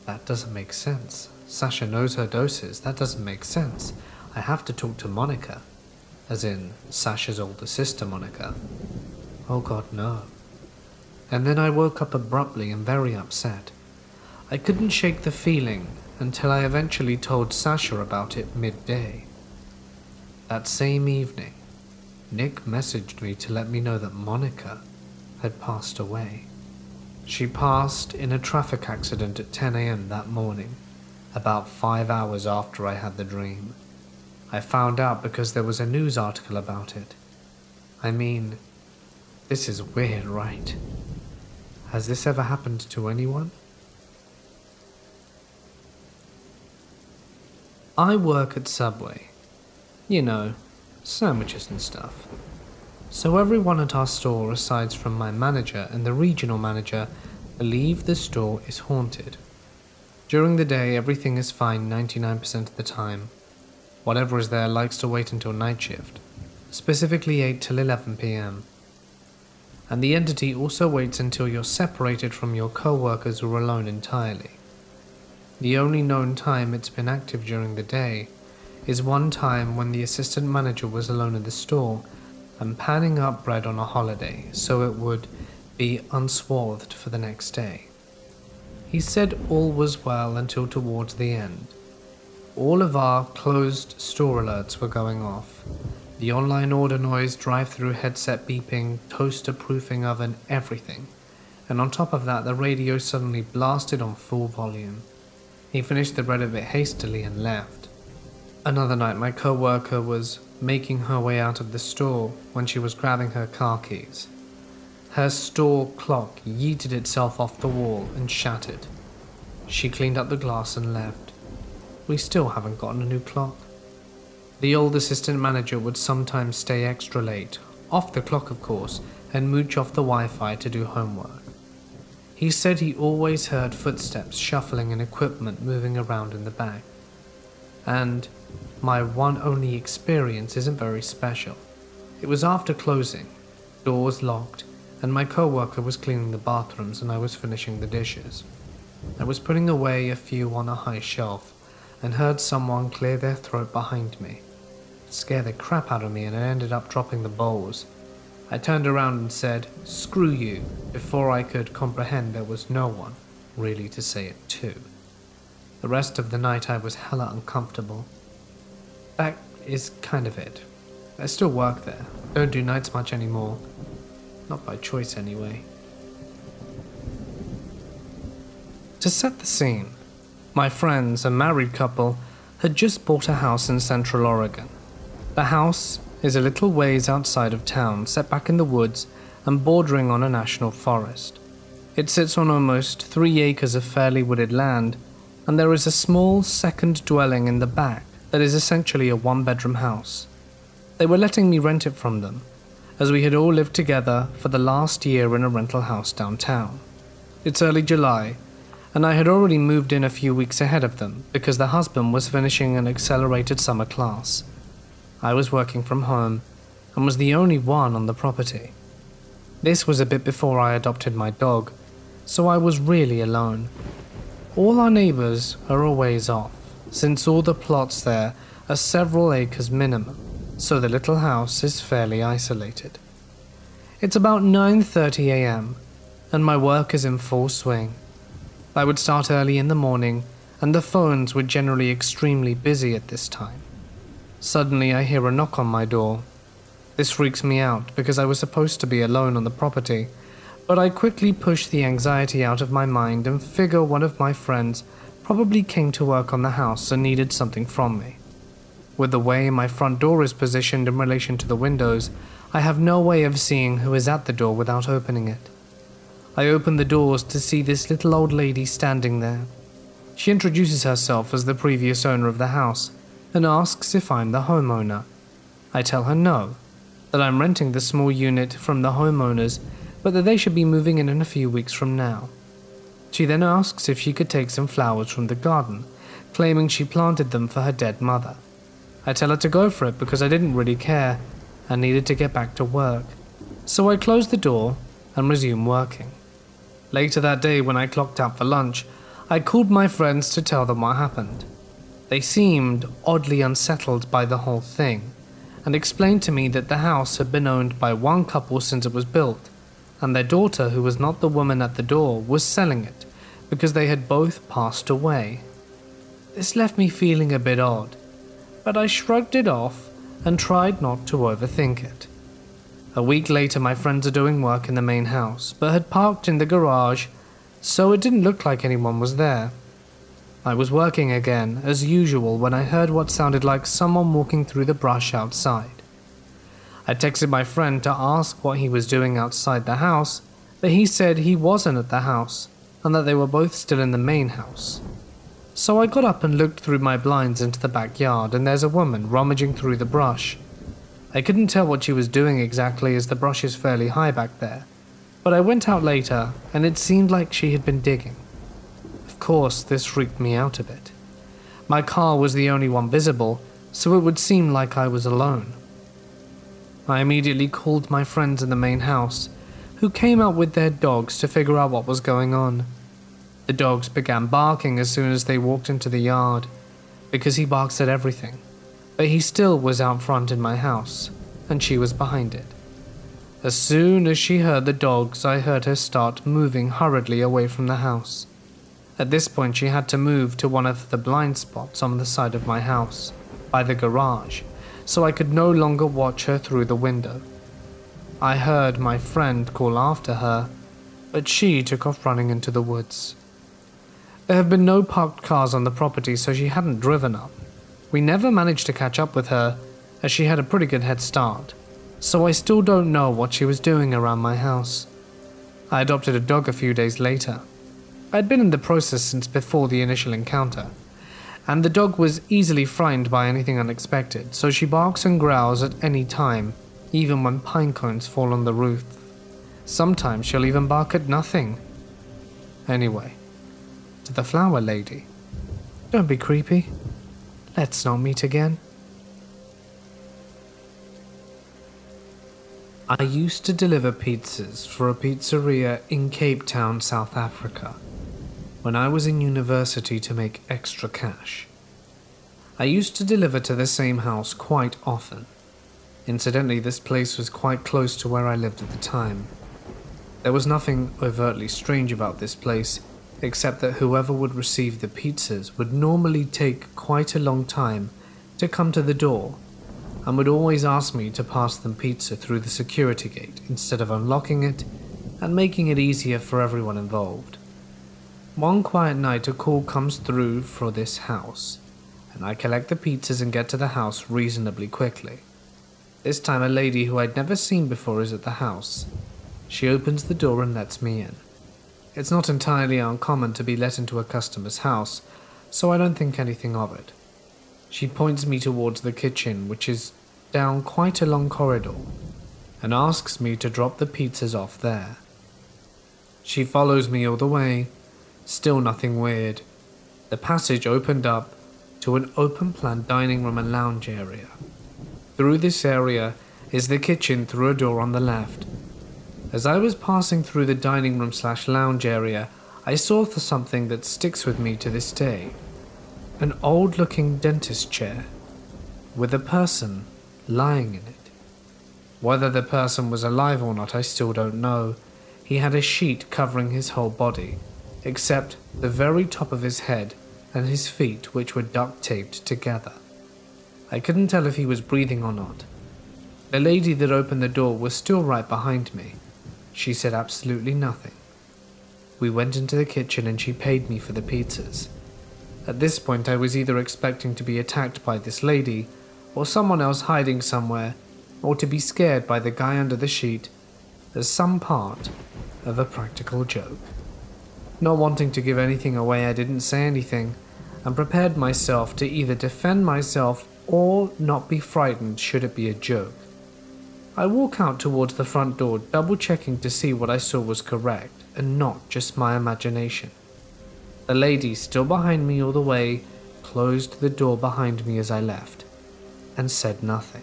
That doesn't make sense. Sasha knows her doses. That doesn't make sense. I have to talk to Monica. As in, Sasha's older sister, Monica. Oh god, no. And then I woke up abruptly and very upset. I couldn't shake the feeling until I eventually told Sasha about it midday. That same evening, Nick messaged me to let me know that Monica had passed away. She passed in a traffic accident at 10 a.m. that morning, about 5 hours after I had the dream. I found out because there was a news article about it. I mean, this is weird, right? Has this ever happened to anyone? I work at Subway. You know, sandwiches and stuff. So everyone at our store, aside from my manager and the regional manager, believe the store is haunted. During the day, everything is fine 99% of the time. Whatever is there likes to wait until night shift, specifically 8 till 11 p.m. And the entity also waits until you're separated from your co-workers or alone entirely. The only known time it's been active during the day is one time when the assistant manager was alone in the store and panning up bread on a holiday so it would be unswathed for the next day. He said all was well until towards the end. All of our closed store alerts were going off. The online order noise, drive-through headset beeping, toaster proofing oven, everything. And on top of that, the radio suddenly blasted on full volume. He finished the bread a bit hastily and left. Another night, my co-worker was making her way out of the store when she was grabbing her car keys. Her store clock yeeted itself off the wall and shattered. She cleaned up the glass and left. We still haven't gotten a new clock. The old assistant manager would sometimes stay extra late, off the clock of course, and mooch off the Wi-Fi to do homework. He said he always heard footsteps shuffling and equipment moving around in the back. And my one only experience isn't very special. It was after closing, doors locked, and my co-worker was cleaning the bathrooms and I was finishing the dishes. I was putting away a few on a high shelf and heard someone clear their throat behind me. It scared the crap out of me and I ended up dropping the bowls. I turned around and said, "Screw you," before I could comprehend there was no one really to say it to. The rest of the night I was hella uncomfortable. That is kind of it. I still work there, don't do nights much anymore. Not by choice anyway. To set the scene, my friends, a married couple, had just bought a house in Central Oregon. The house is a little ways outside of town, set back in the woods and bordering on a national forest. It sits on almost 3 acres of fairly wooded land, and there is a small second dwelling in the back that is essentially a one-bedroom house. They were letting me rent it from them, as we had all lived together for the last year in a rental house downtown. It's early July, and I had already moved in a few weeks ahead of them because the husband was finishing an accelerated summer class. I was working from home and was the only one on the property. This was a bit before I adopted my dog, so I was really alone. All our neighbors are a ways off, since all the plots there are several acres minimum, so the little house is fairly isolated. It's about 9:30 a.m. and my work is in full swing. I would start early in the morning and the phones were generally extremely busy at this time. Suddenly I hear a knock on my door. This freaks me out because I was supposed to be alone on the property, but I quickly push the anxiety out of my mind and figure one of my friends probably came to work on the house and needed something from me. With the way my front door is positioned in relation to the windows, I have no way of seeing who is at the door without opening it. I open the doors to see this little old lady standing there. She introduces herself as the previous owner of the house and asks if I'm the homeowner. I tell her no, that I'm renting the small unit from the homeowners, but that they should be moving in a few weeks from now. She then asks if she could take some flowers from the garden, claiming she planted them for her dead mother. I tell her to go for it because I didn't really care and needed to get back to work. So I close the door and resume working. Later that day when I clocked out for lunch, I called my friends to tell them what happened. They seemed oddly unsettled by the whole thing and explained to me that the house had been owned by one couple since it was built, and their daughter, who was not the woman at the door, was selling it because they had both passed away. This left me feeling a bit odd, but I shrugged it off and tried not to overthink it. A week later, my friends are doing work in the main house, but had parked in the garage, so it didn't look like anyone was there. I was working again, as usual, when I heard what sounded like someone walking through the brush outside. I texted my friend to ask what he was doing outside the house, but he said he wasn't at the house, and that they were both still in the main house. So I got up and looked through my blinds into the backyard, and there's a woman rummaging through the brush. I couldn't tell what she was doing exactly as the brush is fairly high back there, but I went out later and it seemed like she had been digging. Of course, this freaked me out a bit. My car was the only one visible, so it would seem like I was alone. I immediately called my friends in the main house, who came out with their dogs to figure out what was going on. The dogs began barking as soon as they walked into the yard, because he barks at everything. But he still was out front in my house, and she was behind it. As soon as she heard the dogs, I heard her start moving hurriedly away from the house. At this point, she had to move to one of the blind spots on the side of my house, by the garage, so I could no longer watch her through the window. I heard my friend call after her, but she took off running into the woods. There have been no parked cars on the property, so she hadn't driven up. We never managed to catch up with her, as she had a pretty good head start, so I still don't know what she was doing around my house. I adopted a dog a few days later. I'd been in the process since before the initial encounter, and the dog was easily frightened by anything unexpected, so she barks and growls at any time, even when pine cones fall on the roof. Sometimes she'll even bark at nothing. Anyway, to the flower lady. Don't be creepy. Let's not meet again. I used to deliver pizzas for a pizzeria in Cape Town, South Africa, when I was in university to make extra cash. I used to deliver to the same house quite often. Incidentally, this place was quite close to where I lived at the time. There was nothing overtly strange about this place, except that whoever would receive the pizzas would normally take quite a long time to come to the door, and would always ask me to pass them pizza through the security gate instead of unlocking it and making it easier for everyone involved. One quiet night a call comes through for this house, and I collect the pizzas and get to the house reasonably quickly. This time a lady who I'd never seen before is at the house. She opens the door and lets me in. It's not entirely uncommon to be let into a customer's house, so I don't think anything of it. She points me towards the kitchen, which is down quite a long corridor, and asks me to drop the pizzas off there. She follows me all the way, still nothing weird. The passage opened up to an open-plan dining room and lounge area. Through this area is the kitchen through a door on the left. As I was passing through the dining room/lounge area, I saw something that sticks with me to this day. An old-looking dentist chair, with a person lying in it. Whether the person was alive or not, I still don't know. He had a sheet covering his whole body, except the very top of his head and his feet, which were duct-taped together. I couldn't tell if he was breathing or not. The lady that opened the door was still right behind me. She said absolutely nothing. We went into the kitchen and she paid me for the pizzas. At this point I was either expecting to be attacked by this lady, or someone else hiding somewhere, or to be scared by the guy under the sheet as some part of a practical joke. Not wanting to give anything away, I didn't say anything, and prepared myself to either defend myself or not be frightened should it be a joke. I walk out towards the front door, double checking to see what I saw was correct and not just my imagination. The lady, still behind me all the way, closed the door behind me as I left and said nothing.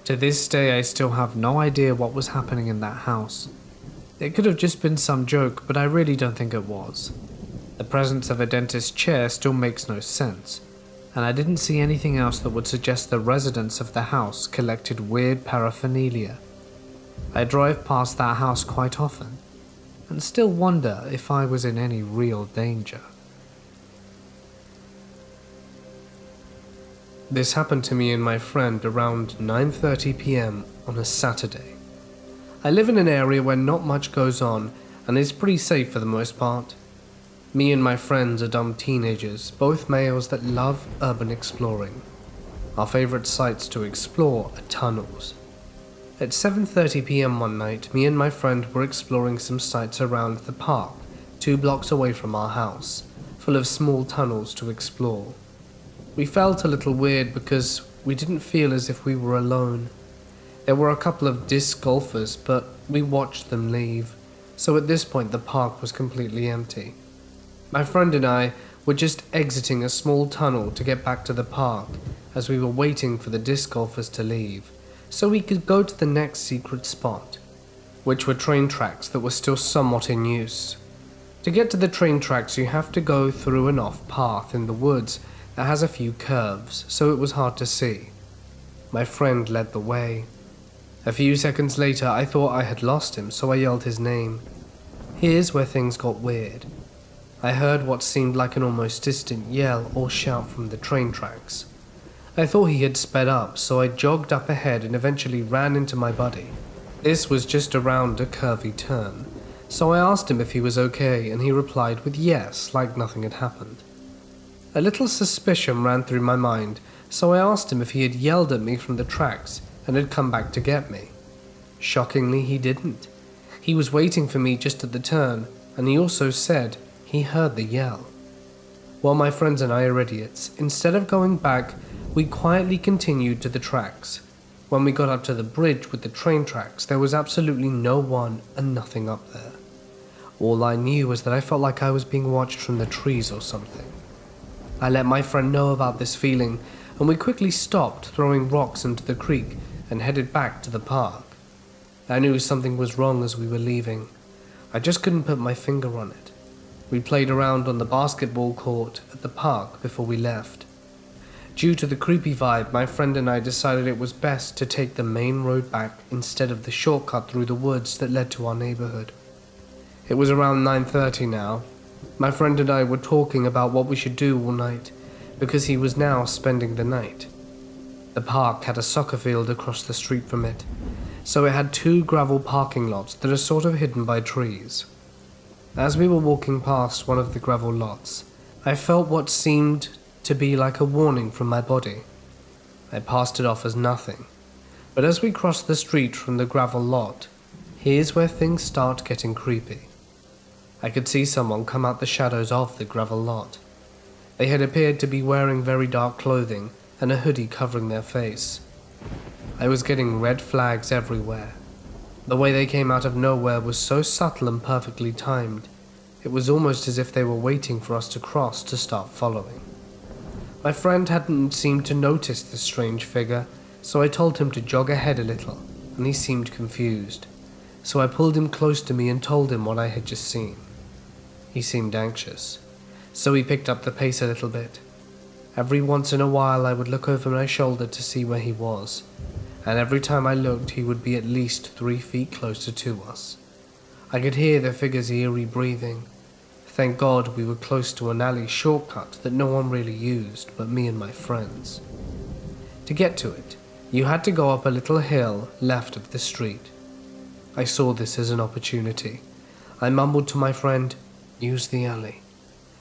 To this day I still have no idea what was happening in that house. It could have just been some joke, but I really don't think it was. The presence of a dentist chair still makes no sense, and I didn't see anything else that would suggest the residents of the house collected weird paraphernalia. I drive past that house quite often, and still wonder if I was in any real danger. This happened to me and my friend around 9:30 p.m. on a Saturday. I live in an area where not much goes on, and is pretty safe for the most part. Me and my friends are dumb teenagers, both males that love urban exploring. Our favorite sites to explore are tunnels. At 7:30 p.m. one night, me and my friend were exploring some sites around the park, 2 blocks away from our house, full of small tunnels to explore. We felt a little weird because we didn't feel as if we were alone. There were a couple of disc golfers, but we watched them leave, so at this point the park was completely empty. My friend and I were just exiting a small tunnel to get back to the park as we were waiting for the disc golfers to leave, so we could go to the next secret spot, which were train tracks that were still somewhat in use. To get to the train tracks you have to go through an off path in the woods that has a few curves, so it was hard to see. My friend led the way. A few seconds later I thought I had lost him, so I yelled his name. Here's where things got weird. I heard what seemed like an almost distant yell or shout from the train tracks. I thought he had sped up, so I jogged up ahead and eventually ran into my buddy. This was just around a curvy turn, so I asked him if he was okay, and he replied with yes, like nothing had happened. A little suspicion ran through my mind, so I asked him if he had yelled at me from the tracks and had come back to get me. Shockingly, he didn't. He was waiting for me just at the turn, and he also said he heard the yell. While my friends and I are idiots, instead of going back, we quietly continued to the tracks. When we got up to the bridge with the train tracks, there was absolutely no one and nothing up there. All I knew was that I felt like I was being watched from the trees or something. I let my friend know about this feeling, and we quickly stopped throwing rocks into the creek and headed back to the park. I knew something was wrong as we were leaving. I just couldn't put my finger on it. We played around on the basketball court at the park before we left. Due to the creepy vibe, my friend and I decided it was best to take the main road back instead of the shortcut through the woods that led to our neighborhood. It was around 9:30 now. My friend and I were talking about what we should do all night, because he was now spending the night. The park had a soccer field across the street from it, so it had 2 gravel parking lots that are sort of hidden by trees. As we were walking past one of the gravel lots, I felt what seemed to be like a warning from my body. I passed it off as nothing, but as we crossed the street from the gravel lot, here's where things start getting creepy. I could see someone come out the shadows of the gravel lot. They had appeared to be wearing very dark clothing and a hoodie covering their face. I was getting red flags everywhere. The way they came out of nowhere was so subtle and perfectly timed. It was almost as if they were waiting for us to cross to start following. My friend hadn't seemed to notice the strange figure, so I told him to jog ahead a little, and he seemed confused. So I pulled him close to me and told him what I had just seen. He seemed anxious, so he picked up the pace a little bit. Every once in a while I would look over my shoulder to see where he was, and every time I looked he would be at least 3 feet closer to us. I could hear the figure's eerie breathing. Thank God we were close to an alley shortcut that no one really used but me and my friends. To get to it, you had to go up a little hill left of the street. I saw this as an opportunity. I mumbled to my friend, "Use the alley."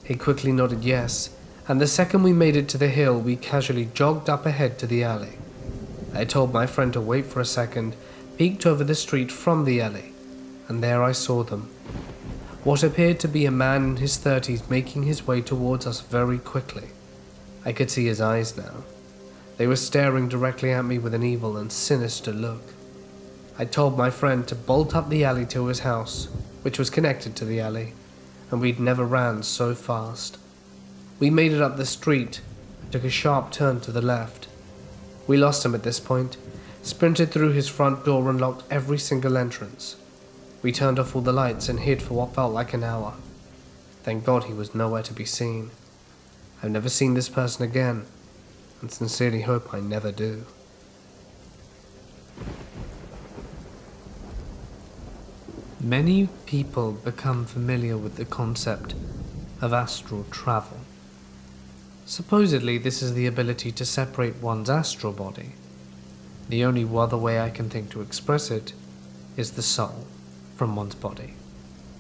He quickly nodded yes, and the second we made it to the hill, we casually jogged up ahead to the alley. I told my friend to wait for a second, peeked over the street from the alley, and there I saw them. What appeared to be a man in his 30s making his way towards us very quickly. I could see his eyes now. They were staring directly at me with an evil and sinister look. I told my friend to bolt up the alley to his house, which was connected to the alley, and we'd never ran so fast. We made it up the street and took a sharp turn to the left. We lost him at this point, sprinted through his front door and locked every single entrance. We turned off all the lights and hid for what felt like an hour. Thank God he was nowhere to be seen. I've never seen this person again, and sincerely hope I never do. Many people become familiar with the concept of astral travel. Supposedly, this is the ability to separate one's astral body. The only other way I can think to express it is the soul from one's body.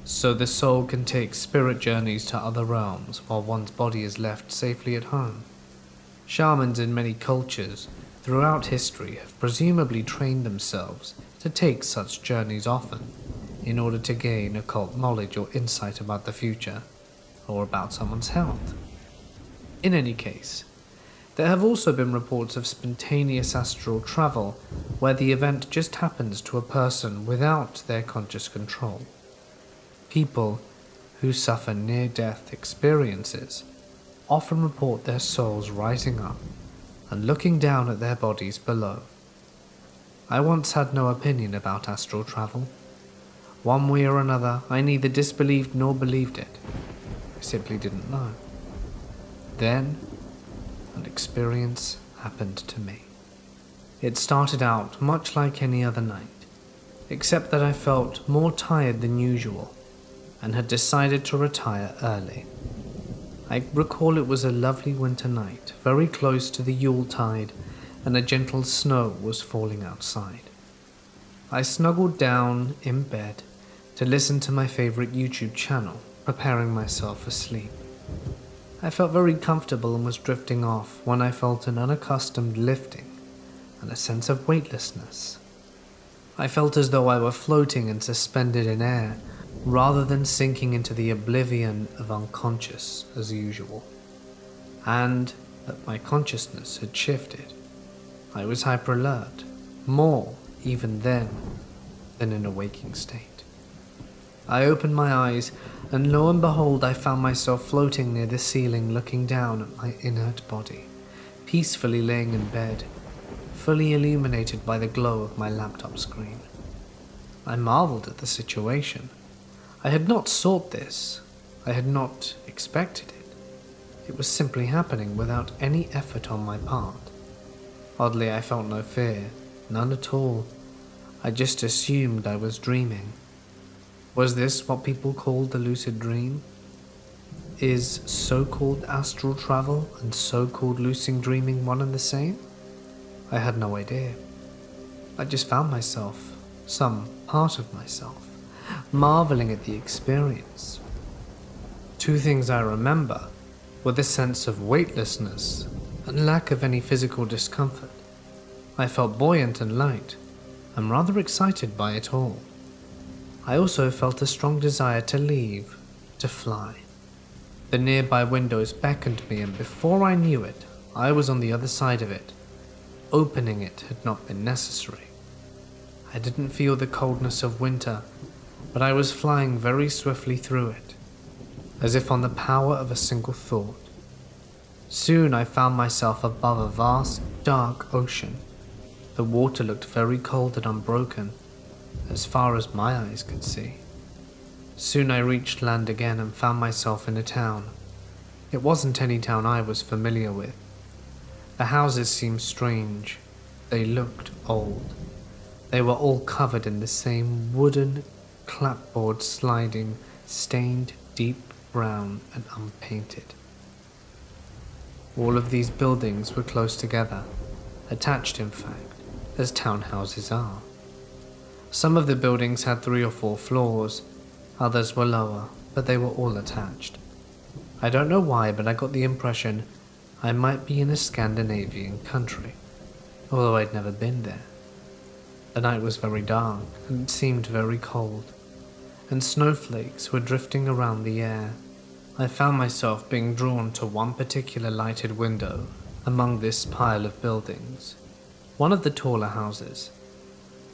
So the soul can take spirit journeys to other realms while one's body is left safely at home. Shamans in many cultures throughout history have presumably trained themselves to take such journeys often, in order to gain occult knowledge or insight about the future, or about someone's health. In any case, there have also been reports of spontaneous astral travel, where the event just happens to a person without their conscious control. People who suffer near-death experiences often report their souls rising up and looking down at their bodies below. I once had no opinion about astral travel. One way or another, I neither disbelieved nor believed it. I simply didn't know. Then, an experience happened to me. It started out much like any other night, except that I felt more tired than usual and had decided to retire early. I recall it was a lovely winter night, very close to the Yuletide, and a gentle snow was falling outside. I snuggled down in bed to listen to my favorite YouTube channel, preparing myself for sleep. I felt very comfortable and was drifting off when I felt an unaccustomed lifting and a sense of weightlessness. I felt as though I were floating and suspended in air, rather than sinking into the oblivion of unconscious as usual, and that my consciousness had shifted. I was hyper-alert, more even then than in a waking state. I opened my eyes, and lo and behold, I found myself floating near the ceiling, looking down at my inert body, peacefully laying in bed, fully illuminated by the glow of my laptop screen. I marveled at the situation. I had not sought this. I had not expected it. It was simply happening without any effort on my part. Oddly, I felt no fear, none at all. I just assumed I was dreaming. Was this what people call the lucid dream? Is so-called astral travel and so-called lucid dreaming one and the same? I had no idea. I just found myself, some part of myself, marveling at the experience. Two things I remember were the sense of weightlessness and lack of any physical discomfort. I felt buoyant and light, and rather excited by it all. I also felt a strong desire to leave, to fly. The nearby windows beckoned me, and before I knew it, I was on the other side of it. Opening it had not been necessary. I didn't feel the coldness of winter, but I was flying very swiftly through it, as if on the power of a single thought. Soon I found myself above a vast, dark ocean. The water looked very cold and unbroken, as far as my eyes could see. Soon I reached land again and found myself in a town. It wasn't any town I was familiar with. The houses seemed strange. They looked old. They were all covered in the same wooden clapboard sliding, stained deep brown and unpainted. All of these buildings were close together, attached in fact, as townhouses are. Some of the buildings had 3 or 4 floors, others were lower, but they were all attached. I don't know why, but I got the impression I might be in a Scandinavian country, although I'd never been there. The night was very dark, and it seemed very cold, and snowflakes were drifting around the air. I found myself being drawn to one particular lighted window among this pile of buildings, one of the taller houses.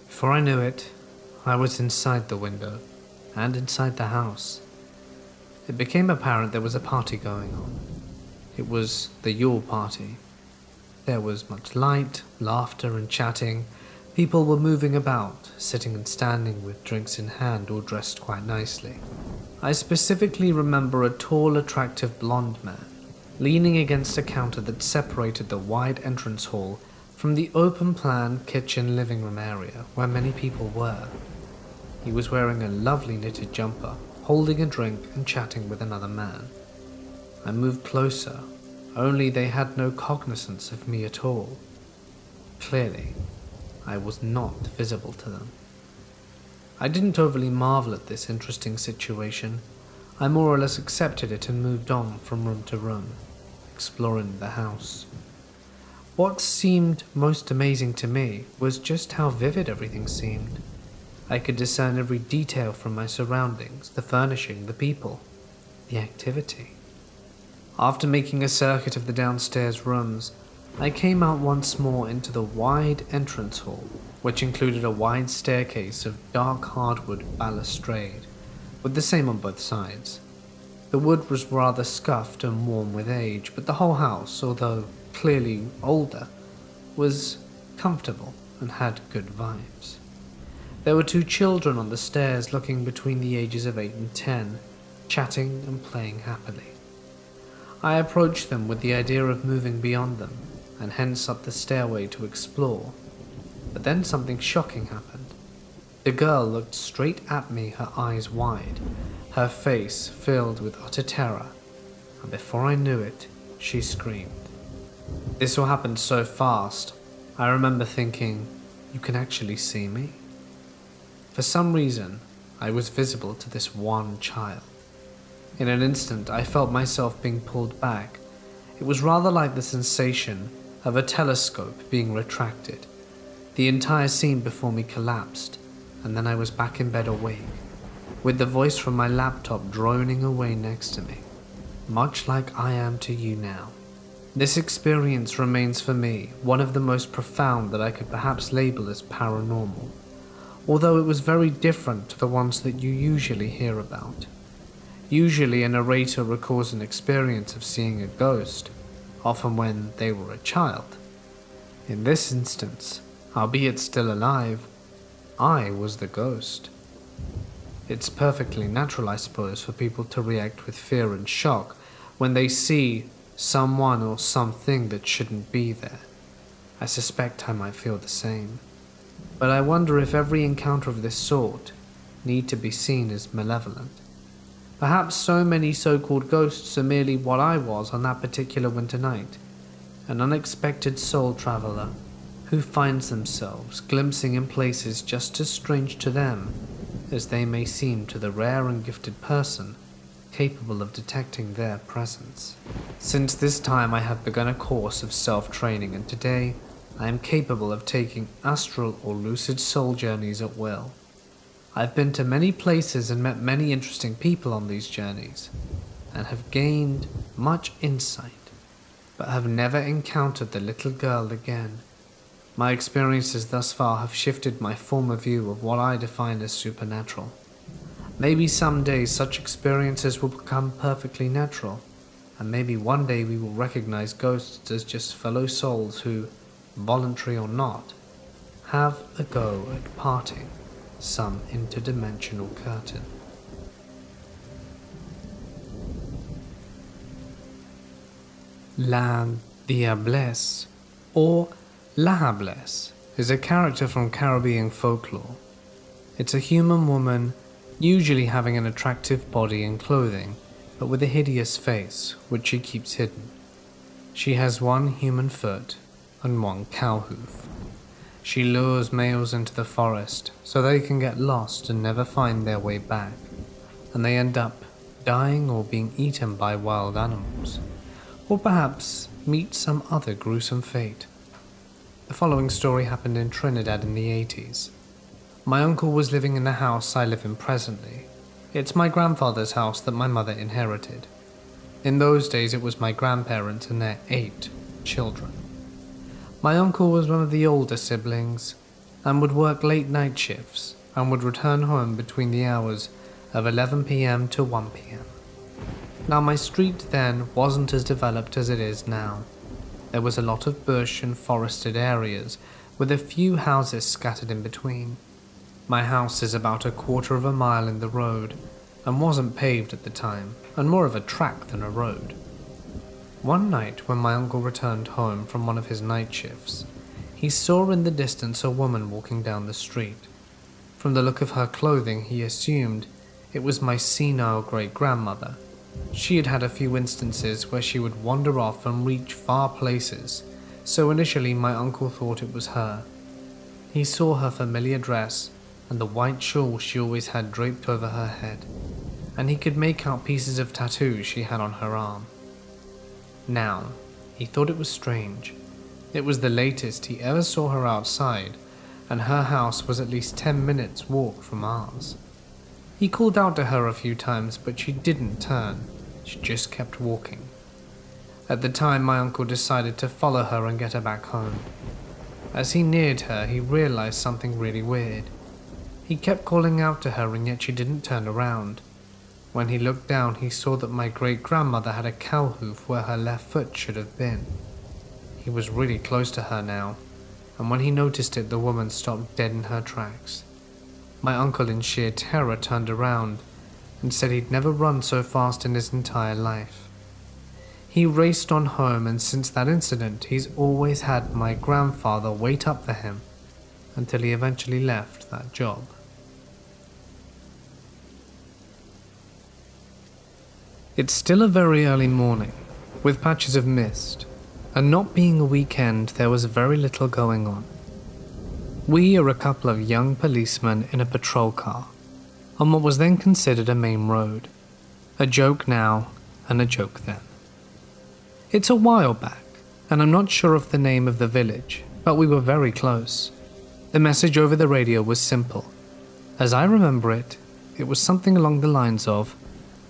Before I knew it, I was inside the window, and inside the house. It became apparent there was a party going on. It was the Yule party. There was much light, laughter and chatting. People were moving about, sitting and standing with drinks in hand, all dressed quite nicely. I specifically remember a tall, attractive blonde man leaning against a counter that separated the wide entrance hall from the open-plan kitchen living room area where many people were. He was wearing a lovely knitted jumper, holding a drink and chatting with another man. I moved closer, only they had no cognizance of me at all. Clearly, I was not visible to them. I didn't overly marvel at this interesting situation. I more or less accepted it and moved on from room to room, exploring the house. What seemed most amazing to me was just how vivid everything seemed. I could discern every detail from my surroundings, the furnishing, the people, the activity. After making a circuit of the downstairs rooms, I came out once more into the wide entrance hall, which included a wide staircase of dark hardwood balustrade, with the same on both sides. The wood was rather scuffed and worn with age, but the whole house, although clearly older, was comfortable and had good vibes. There were 2 children on the stairs looking between the ages of 8 and 10, chatting and playing happily. I approached them with the idea of moving beyond them, and hence up the stairway to explore. But then something shocking happened. The girl looked straight at me, her eyes wide, her face filled with utter terror. and before I knew it, she screamed. This all happened so fast, I remember thinking, you can actually see me? For some reason, I was visible to this one child. In an instant, I felt myself being pulled back. It was rather like the sensation of a telescope being retracted. The entire scene before me collapsed, and then I was back in bed awake, with the voice from my laptop droning away next to me, much like I am to you now. This experience remains for me one of the most profound that I could perhaps label as paranormal, although it was very different to the ones that you usually hear about. Usually a narrator recalls an experience of seeing a ghost, often when they were a child. In this instance, albeit still alive, I was the ghost. It's perfectly natural, I suppose, for people to react with fear and shock when they see someone or something that shouldn't be there. I suspect I might feel the same. But I wonder if every encounter of this sort need to be seen as malevolent. Perhaps so many so-called ghosts are merely what I was on that particular winter night, an unexpected soul traveler who finds themselves glimpsing in places just as strange to them as they may seem to the rare and gifted person capable of detecting their presence. Since this time I have begun a course of self-training, and today I am capable of taking astral or lucid soul journeys at will. I've been to many places and met many interesting people on these journeys, and have gained much insight, but have never encountered the little girl again. My experiences thus far have shifted my former view of what I define as supernatural. Maybe someday such experiences will become perfectly natural, and maybe one day we will recognize ghosts as just fellow souls who, voluntary or not, have a go at parting some interdimensional curtain. La Diablesse, or La Hablesse, is a character from Caribbean folklore. It's a human woman, usually having an attractive body and clothing, but with a hideous face, which she keeps hidden. She has one human foot and one cow hoof. She lures males into the forest so they can get lost and never find their way back, and they end up dying or being eaten by wild animals, or perhaps meet some other gruesome fate. The following story happened in Trinidad in the 80s. My uncle was living in the house I live in presently. It's my grandfather's house that my mother inherited. In those days it was my grandparents and their 8 children. My uncle was one of the older siblings and would work late night shifts and would return home between the hours of 11 p.m. to 1 p.m. Now my street then wasn't as developed as it is now. There was a lot of bush and forested areas with a few houses scattered in between. My house is about 1/4 mile in the road and wasn't paved at the time, and more of a track than a road. One night when my uncle returned home from one of his night shifts, he saw in the distance a woman walking down the street. From the look of her clothing, he assumed it was my senile great-grandmother. She had had a few instances where she would wander off and reach far places, so initially my uncle thought it was her. He saw her familiar dress and the white shawl she always had draped over her head, and he could make out pieces of tattoos she had on her arm. Now, he thought it was strange. It was the latest he ever saw her outside, and her house was at least 10 minutes' walk from ours. He called out to her a few times, but she didn't turn. She just kept walking. At the time, my uncle decided to follow her and get her back home. As he neared her, he realized something really weird. He kept calling out to her, and yet she didn't turn around. When he looked down, he saw that my great-grandmother had a cow hoof where her left foot should have been. He was really close to her now, and when he noticed it, the woman stopped dead in her tracks. My uncle, in sheer terror, turned around and said he'd never run so fast in his entire life. He raced on home, and since that incident, he's always had my grandfather wait up for him until he eventually left that job. It's still a very early morning, with patches of mist, and not being a weekend, there was very little going on. We are a couple of young policemen in a patrol car, on what was then considered a main road. A joke now, and a joke then. It's a while back, and I'm not sure of the name of the village, but we were very close. The message over the radio was simple. As I remember it, it was something along the lines of,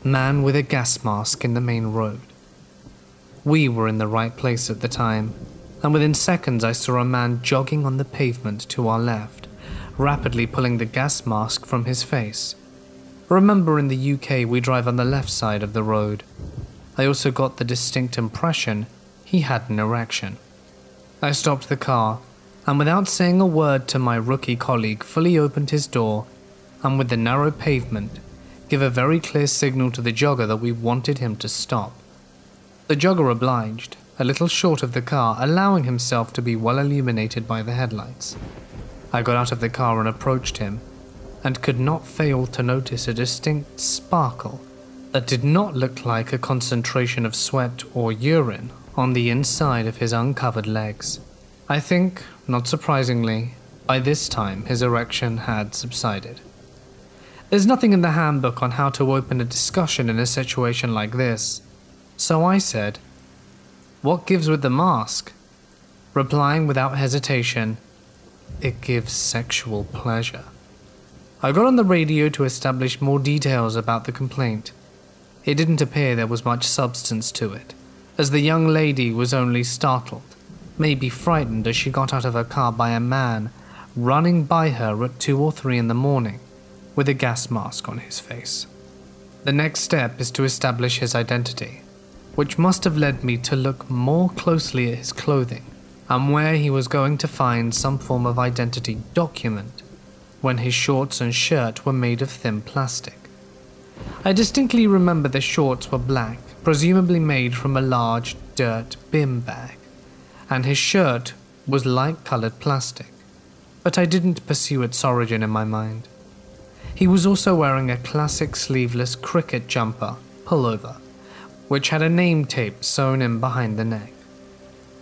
"Man with a gas mask in the main road." We were in the right place at the time, and within seconds I saw a man jogging on the pavement to our left, rapidly pulling the gas mask from his face. Remember, in the UK we drive on the left side of the road. I also got the distinct impression he had an erection. I stopped the car, and without saying a word to my rookie colleague, fully opened his door, and with the narrow pavement, give a very clear signal to the jogger that we wanted him to stop. The jogger obliged, a little short of the car, allowing himself to be well illuminated by the headlights. I got out of the car and approached him, and could not fail to notice a distinct sparkle that did not look like a concentration of sweat or urine on the inside of his uncovered legs. I think, not surprisingly, by this time his erection had subsided. There's nothing in the handbook on how to open a discussion in a situation like this, so I said, "What gives with the mask?" replying without hesitation, "It gives sexual pleasure." I got on the radio to establish more details about the complaint. It didn't appear there was much substance to it, as the young lady was only startled, maybe frightened, as she got out of her car by a man running by her at 2 or 3 in the morning with a gas mask on his face. The next step is to establish his identity, which must have led me to look more closely at his clothing and where he was going to find some form of identity document when his shorts and shirt were made of thin plastic. I distinctly remember the shorts were black, presumably made from a large dirt bin bag, and his shirt was light-colored plastic, but I didn't pursue its origin in my mind. He was also wearing a classic sleeveless cricket jumper, pullover, which had a name tape sewn in behind the neck.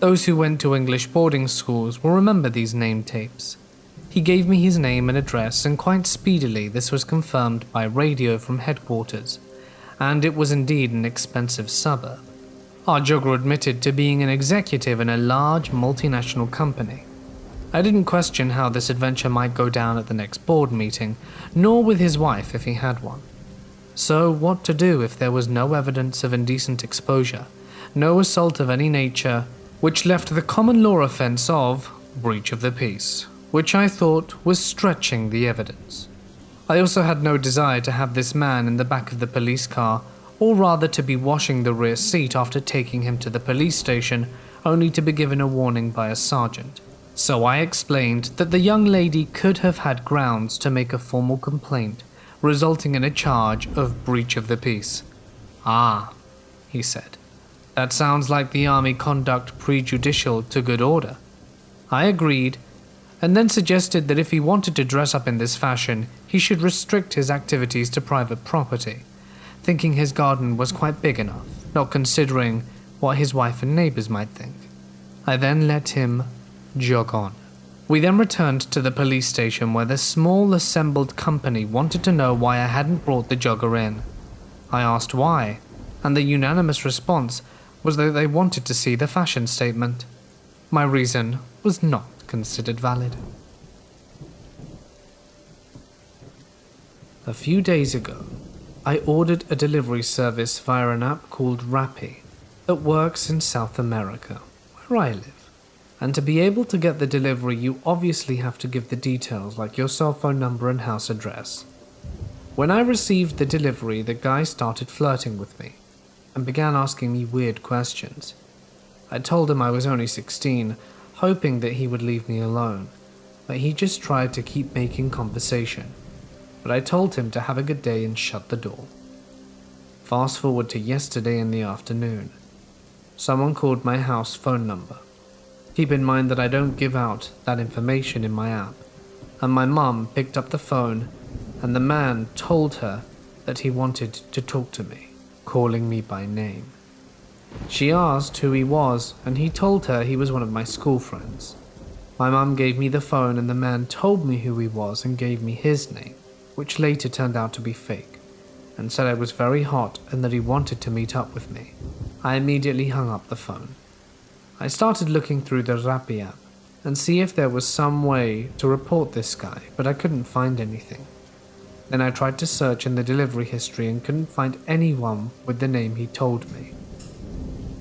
Those who went to English boarding schools will remember these name tapes. He gave me his name and address, and quite speedily this was confirmed by radio from headquarters, and it was indeed an expensive suburb. Our jogger admitted to being an executive in a large multinational company. I didn't question how this adventure might go down at the next board meeting, nor with his wife if he had one. So what to do if there was no evidence of indecent exposure, no assault of any nature, which left the common law offense of breach of the peace, which I thought was stretching the evidence. I also had no desire to have this man in the back of the police car, or rather to be washing the rear seat after taking him to the police station, only to be given a warning by a sergeant. So I explained that the young lady could have had grounds to make a formal complaint, resulting in a charge of breach of the peace. "Ah," he said, "that sounds like the army conduct prejudicial to good order." I agreed, and then suggested that if he wanted to dress up in this fashion, he should restrict his activities to private property, thinking his garden was quite big enough, not considering what his wife and neighbors might think. I then let him jog on. We then returned to the police station, where the small assembled company wanted to know why I hadn't brought the jogger in. I asked why, and the unanimous response was that they wanted to see the fashion statement. My reason was not considered valid. A few days ago, I ordered a delivery service via an app called Rappi that works in South America, where I live. And to be able to get the delivery, you obviously have to give the details like your cell phone number and house address. When I received the delivery, the guy started flirting with me and began asking me weird questions. I told him I was only 16, hoping that he would leave me alone, but he just tried to keep making conversation. But I told him to have a good day and shut the door. Fast forward to yesterday in the afternoon. Someone called my house phone number. Keep in mind that I don't give out that information in my app, and my mum picked up the phone, and the man told her that he wanted to talk to me, calling me by name. She asked who he was, and he told her he was one of my school friends. My mum gave me the phone and the man told me who he was and gave me his name, which later turned out to be fake, and said I was very hot and that he wanted to meet up with me. I immediately hung up the phone. I started looking through the Rappi app and see if there was some way to report this guy, but I couldn't find anything. Then I tried to search in the delivery history and couldn't find anyone with the name he told me.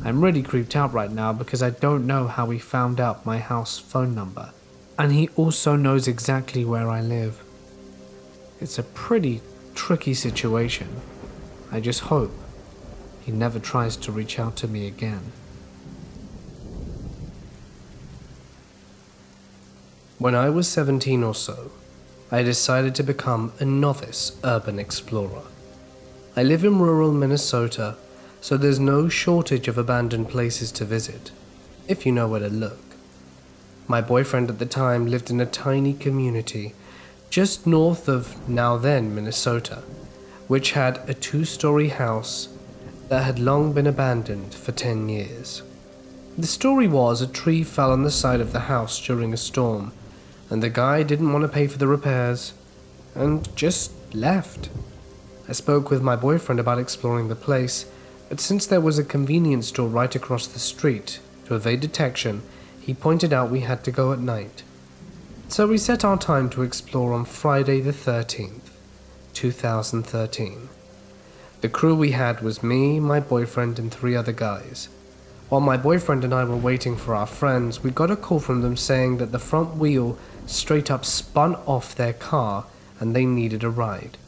I'm really creeped out right now because I don't know how he found out my house phone number, and he also knows exactly where I live. It's a pretty tricky situation. I just hope he never tries to reach out to me again. When I was 17 or so, I decided to become a novice urban explorer. I live in rural Minnesota, so there's no shortage of abandoned places to visit, if you know where to look. My boyfriend at the time lived in a tiny community just north of now then Minnesota, which had a 2-story house that had long been abandoned for 10 years. The story was a tree fell on the side of the house during a storm, and the guy didn't want to pay for the repairs and just left. I spoke with my boyfriend about exploring the place, but since there was a convenience store right across the street, to evade detection, he pointed out we had to go at night. So we set our time to explore on Friday the 13th, 2013. The crew we had was me, my boyfriend, and 3 other guys. While my boyfriend and I were waiting for our friends, we got a call from them saying that the front wheel straight up spun off their car and they needed a ride.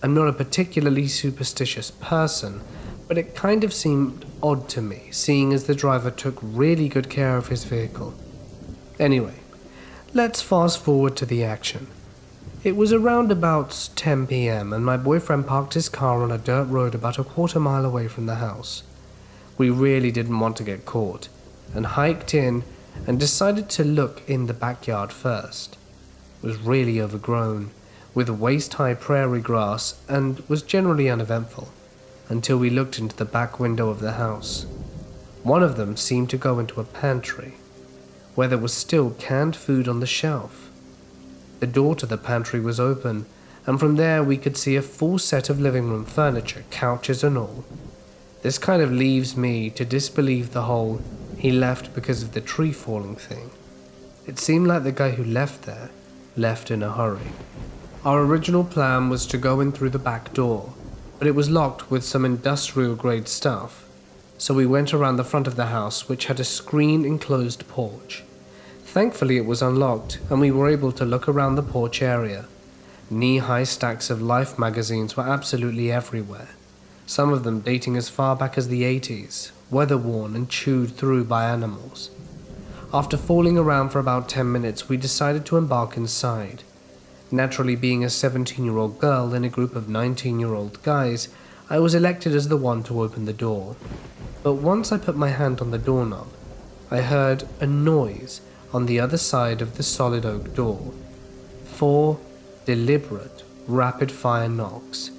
I'm not a particularly superstitious person, but it kind of seemed odd to me, seeing as the driver took really good care of his vehicle. Anyway, let's fast forward to the action. It was around about 10 p.m. and my boyfriend parked his car on a dirt road about a quarter mile away from the house. We really didn't want to get caught, and hiked in and decided to look in the backyard first. It was really overgrown, with waist-high prairie grass, and was generally uneventful, until we looked into the back window of the house. One of them seemed to go into a pantry, where there was still canned food on the shelf. The door to the pantry was open, and from there we could see a full set of living room furniture, couches and all. This kind of leaves me to disbelieve the whole "he left because of the tree falling" thing. It seemed like the guy who left there left in a hurry. Our original plan was to go in through the back door, but it was locked with some industrial grade stuff, so we went around the front of the house, which had a screen enclosed porch. Thankfully it was unlocked and we were able to look around the porch area. Knee-high stacks of Life magazines were absolutely everywhere, some of them dating as far back as the 80s, weather-worn and chewed through by animals. After fooling around for about 10 minutes, we decided to embark inside. Naturally, being a 17-year-old girl in a group of 19-year-old guys, I was elected as the one to open the door. But once I put my hand on the doorknob, I heard a noise on the other side of the solid oak door. 4 deliberate, rapid-fire knocks.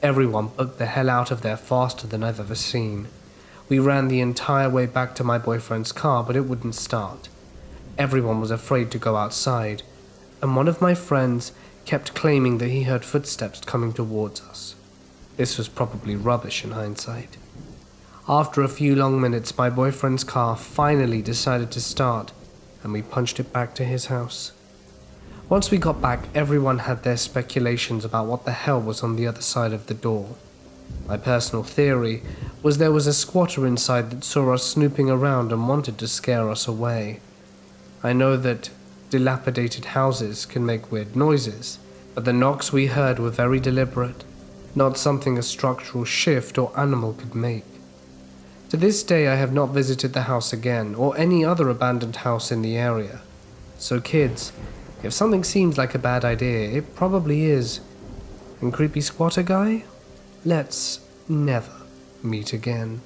Everyone booked the hell out of there faster than I've ever seen. We ran the entire way back to my boyfriend's car, but it wouldn't start. Everyone was afraid to go outside, and one of my friends kept claiming that he heard footsteps coming towards us. This was probably rubbish in hindsight. After a few long minutes, my boyfriend's car finally decided to start, and we punched it back to his house. Once we got back, everyone had their speculations about what the hell was on the other side of the door. My personal theory was there was a squatter inside that saw us snooping around and wanted to scare us away. I know that dilapidated houses can make weird noises, but the knocks we heard were very deliberate, not something a structural shift or animal could make. To this day I have not visited the house again, or any other abandoned house in the area. So kids, if something seems like a bad idea, it probably is. And creepy squatter guy? Let's never meet again.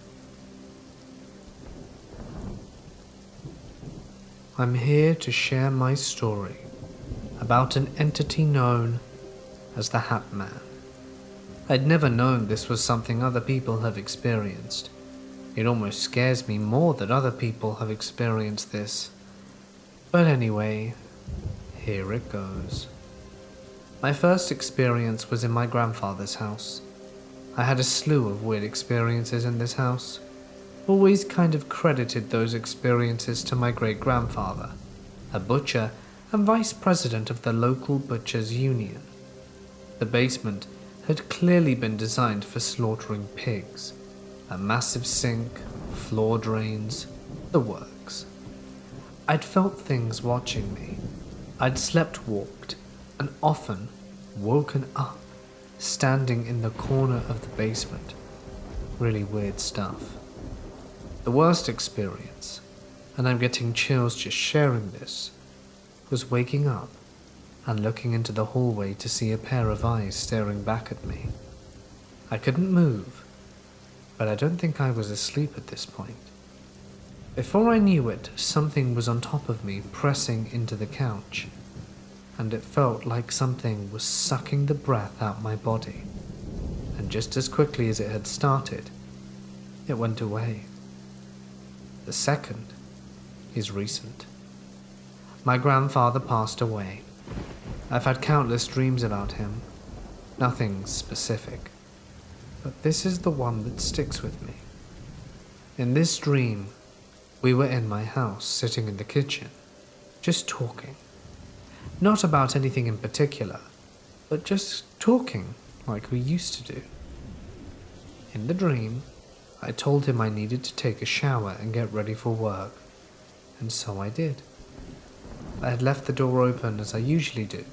I'm here to share my story about an entity known as the Hat Man. I'd never known this was something other people have experienced. It almost scares me more that other people have experienced this. But anyway, here it goes. My first experience was in my grandfather's house. I had a slew of weird experiences in this house. Always kind of credited those experiences to my great-grandfather, a butcher and vice president of the local butchers' union. The basement had clearly been designed for slaughtering pigs. A massive sink, floor drains, the works. I'd felt things watching me. I'd slept-walked and often woken up, standing in the corner of the basement. Really weird stuff. The worst experience, and I'm getting chills just sharing this, was waking up and looking into the hallway to see a pair of eyes staring back at me. I couldn't move, but I don't think I was asleep at this point. Before I knew it, something was on top of me, pressing into the couch, and it felt like something was sucking the breath out my body, and just as quickly as it had started, it went away. The second is recent. My grandfather passed away. I've had countless dreams about him, nothing specific, but this is the one that sticks with me. In this dream, we were in my house, sitting in the kitchen, just talking. Not about anything in particular, but just talking like we used to do. In the dream, I told him I needed to take a shower and get ready for work, and so I did. I had left the door open as I usually do,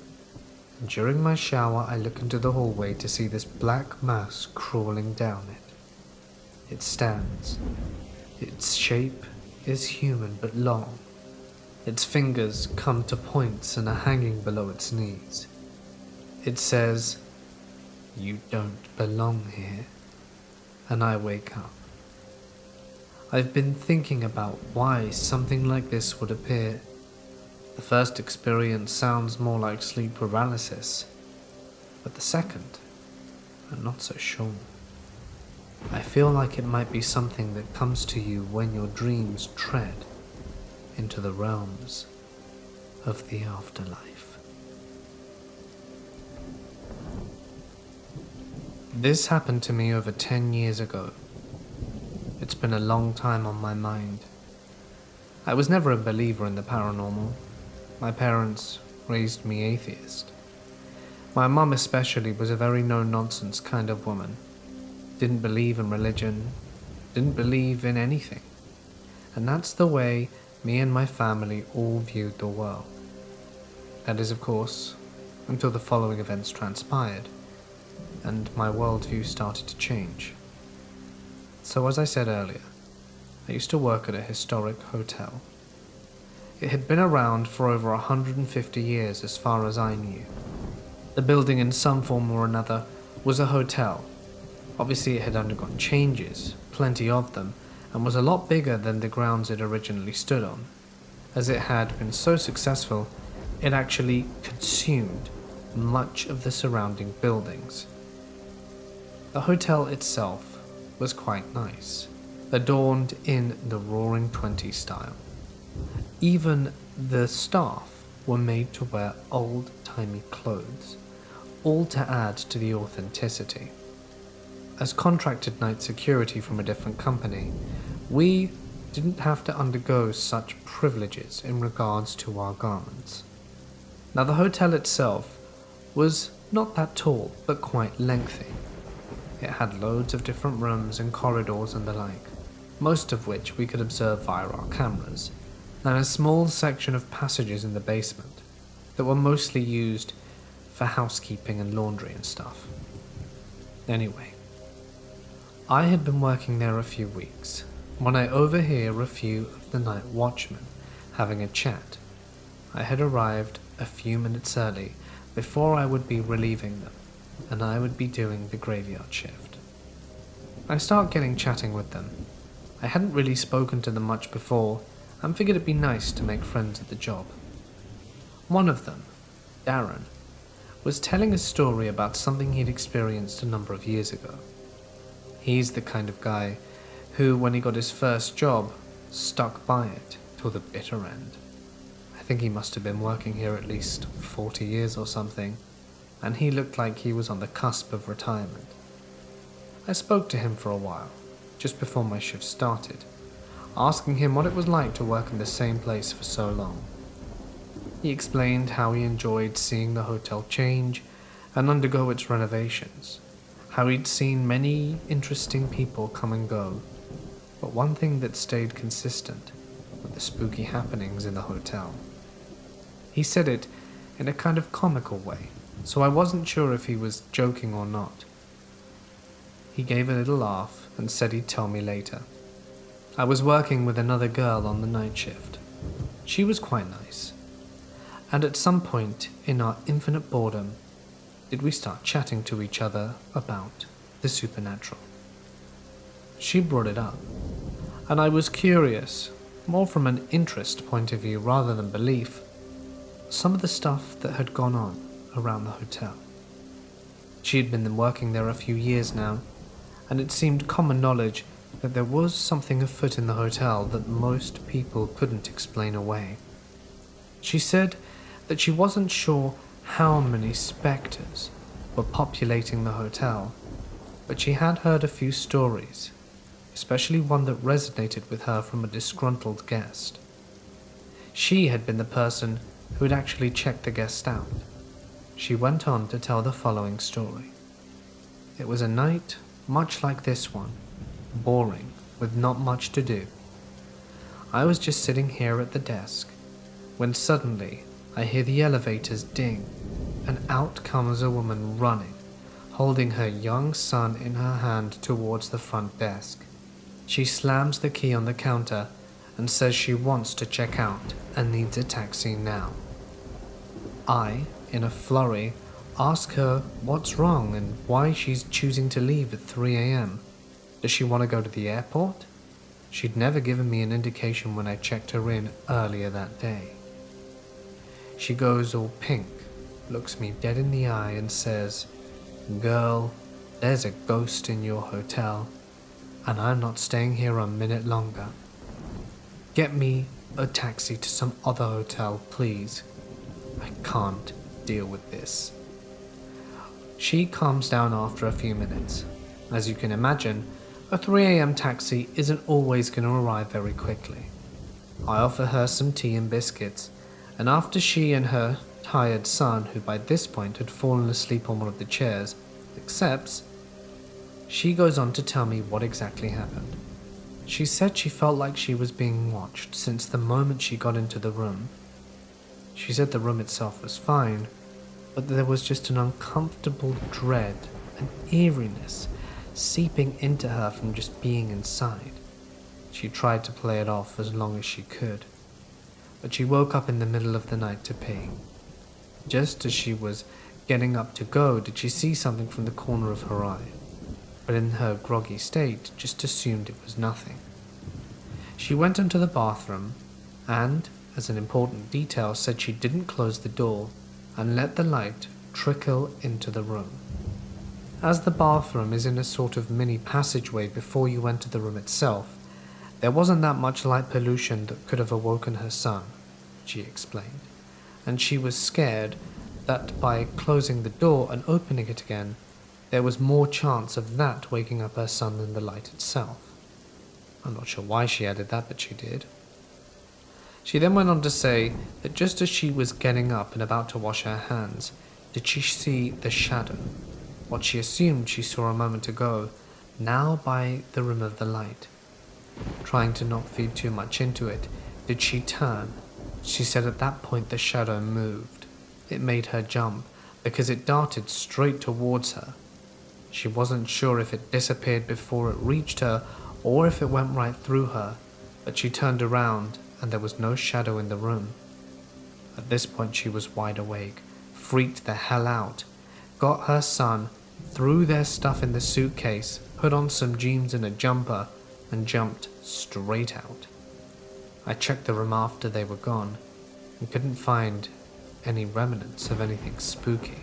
and during my shower I look into the hallway to see this black mass crawling down it. It stands. Its shape is human but long. Its fingers come to points and are hanging below its knees. It says, "You don't belong here," and I wake up. I've been thinking about why something like this would appear. The first experience sounds more like sleep paralysis, but the second, I'm not so sure. I feel like it might be something that comes to you when your dreams tread into the realms of the afterlife. This happened to me over 10 years ago. It's been a long time on my mind. I was never a believer in the paranormal. My parents raised me atheist. My mum especially was a very no-nonsense kind of woman. Didn't believe in religion, didn't believe in anything. And that's the way me and my family all viewed the world. That is, of course, until the following events transpired, and my worldview started to change. So as I said earlier, I used to work at a historic hotel. It had been around for over 150 years as far as I knew. The building in some form or another was a hotel. Obviously it had undergone changes, plenty of them, and was a lot bigger than the grounds it originally stood on. As it had been so successful, it actually consumed much of the surrounding buildings. The hotel itself was quite nice, adorned in the Roaring Twenties style. Even the staff were made to wear old-timey clothes, all to add to the authenticity. As contracted night security from a different company, we didn't have to undergo such privileges in regards to our garments. Now the hotel itself was not that tall, but quite lengthy. It had loads of different rooms and corridors and the like, most of which we could observe via our cameras, and a small section of passages in the basement that were mostly used for housekeeping and laundry and stuff. Anyway, I had been working there a few weeks when I overhear a few of the night watchmen having a chat. I had arrived a few minutes early before I would be relieving them, and I would be doing the graveyard shift. I start getting chatting with them. I hadn't really spoken to them much before, and figured it'd be nice to make friends at the job. One of them, Darren, was telling a story about something he'd experienced a number of years ago. He's the kind of guy who, when he got his first job, stuck by it till the bitter end. I think he must have been working here at least 40 years or something, and he looked like he was on the cusp of retirement. I spoke to him for a while, just before my shift started, asking him what it was like to work in the same place for so long. He explained how he enjoyed seeing the hotel change and undergo its renovations, how he'd seen many interesting people come and go, but one thing that stayed consistent were the spooky happenings in the hotel. He said it in a kind of comical way, so I wasn't sure if he was joking or not. He gave a little laugh and said he'd tell me later. I was working with another girl on the night shift. She was quite nice. And at some point in our infinite boredom, did we start chatting to each other about the supernatural. She brought it up, and I was curious, more from an interest point of view rather than belief, some of the stuff that had gone on around the hotel. She had been working there a few years now, and it seemed common knowledge that there was something afoot in the hotel that most people couldn't explain away. She said that she wasn't sure how many spectres were populating the hotel, but she had heard a few stories, especially one that resonated with her from a disgruntled guest. She had been the person who had actually checked the guest out. She went on to tell the following story. It was a night much like this one, boring, with not much to do. I was just sitting here at the desk, when suddenly I hear the elevators ding, and out comes a woman running, holding her young son in her hand towards the front desk. She slams the key on the counter and says she wants to check out and needs a taxi now. I, in a flurry, ask her what's wrong and why she's choosing to leave at 3 a.m. Does she want to go to the airport? She'd never given me an indication when I checked her in earlier that day. She goes all pink, looks me dead in the eye and says, "Girl, there's a ghost in your hotel, and I'm not staying here a minute longer. Get me a taxi to some other hotel, please. I can't deal with this." She calms down after a few minutes. As you can imagine, a 3 a.m. taxi isn't always going to arrive very quickly. I offer her some tea and biscuits, and after she and her tired son, who by this point had fallen asleep on one of the chairs, accepts, she goes on to tell me what exactly happened. She said she felt like she was being watched since the moment she got into the room. She said the room itself was fine, but there was just an uncomfortable dread and eeriness seeping into her from just being inside. She tried to play it off as long as she could, but she woke up in the middle of the night to pee. Just as she was getting up to go, did she see something from the corner of her eye, but in her groggy state just assumed it was nothing. She went into the bathroom and, as an important detail, said she didn't close the door and let the light trickle into the room. As the bathroom is in a sort of mini passageway before you enter the room itself, there wasn't that much light pollution that could have awoken her son, she explained, and she was scared that by closing the door and opening it again, there was more chance of that waking up her son than the light itself. I'm not sure why she added that, but she did. She then went on to say that just as she was getting up and about to wash her hands, did she see the shadow, what she assumed she saw a moment ago, now by the rim of the light. Trying to not feed too much into it, did she turn? She said at that point the shadow moved. It made her jump, because it darted straight towards her. She wasn't sure if it disappeared before it reached her, or if it went right through her, but she turned around and there was no shadow in the room. At this point she was wide awake, freaked the hell out, got her son, threw their stuff in the suitcase, put on some jeans and a jumper, and jumped straight out. I checked the room after they were gone, and couldn't find any remnants of anything spooky.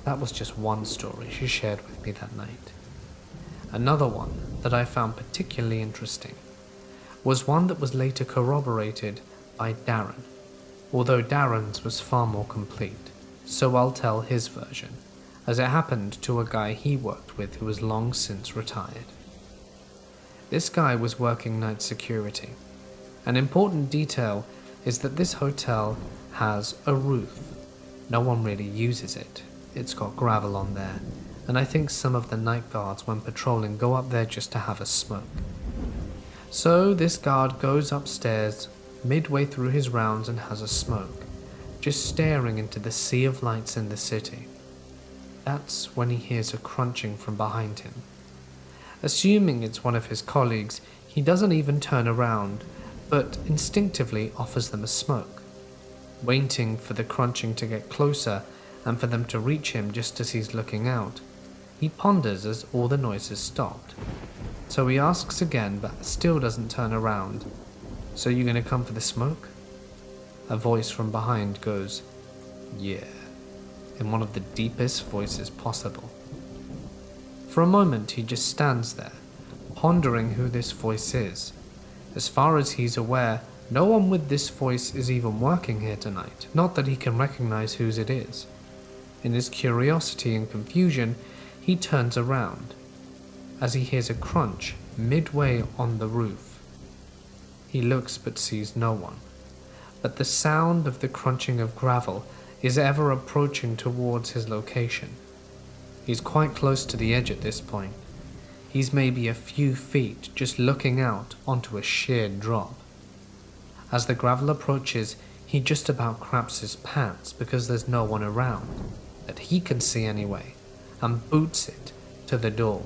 That was just one story she shared with me that night. Another one that I found particularly interesting was one that was later corroborated by Darren, although Darren's was far more complete, so I'll tell his version, as it happened to a guy he worked with who was long since retired. This guy was working night security. An important detail is that this hotel has a roof. No one really uses it. It's got gravel on there, and I think some of the night guards when patrolling go up there just to have a smoke. So this guard goes upstairs midway through his rounds and has a smoke, just staring into the sea of lights in the city. That's when he hears a crunching from behind him. Assuming it's one of his colleagues, he doesn't even turn around, but instinctively offers them a smoke, waiting for the crunching to get closer and for them to reach him just as he's looking out. He ponders as all the noises stopped. So he asks again, but still doesn't turn around. "So you gonna come for the smoke?" A voice from behind goes, "Yeah," in one of the deepest voices possible. For a moment he just stands there, pondering who this voice is. As far as he's aware, no one with this voice is even working here tonight, not that he can recognize whose it is. In his curiosity and confusion, he turns around, as he hears a crunch midway on the roof. He looks but sees no one, but the sound of the crunching of gravel is ever approaching towards his location. He's quite close to the edge at this point. He's maybe a few feet just looking out onto a sheer drop. As the gravel approaches, he just about craps his pants because there's no one around, that he can see anyway, and boots it to the door.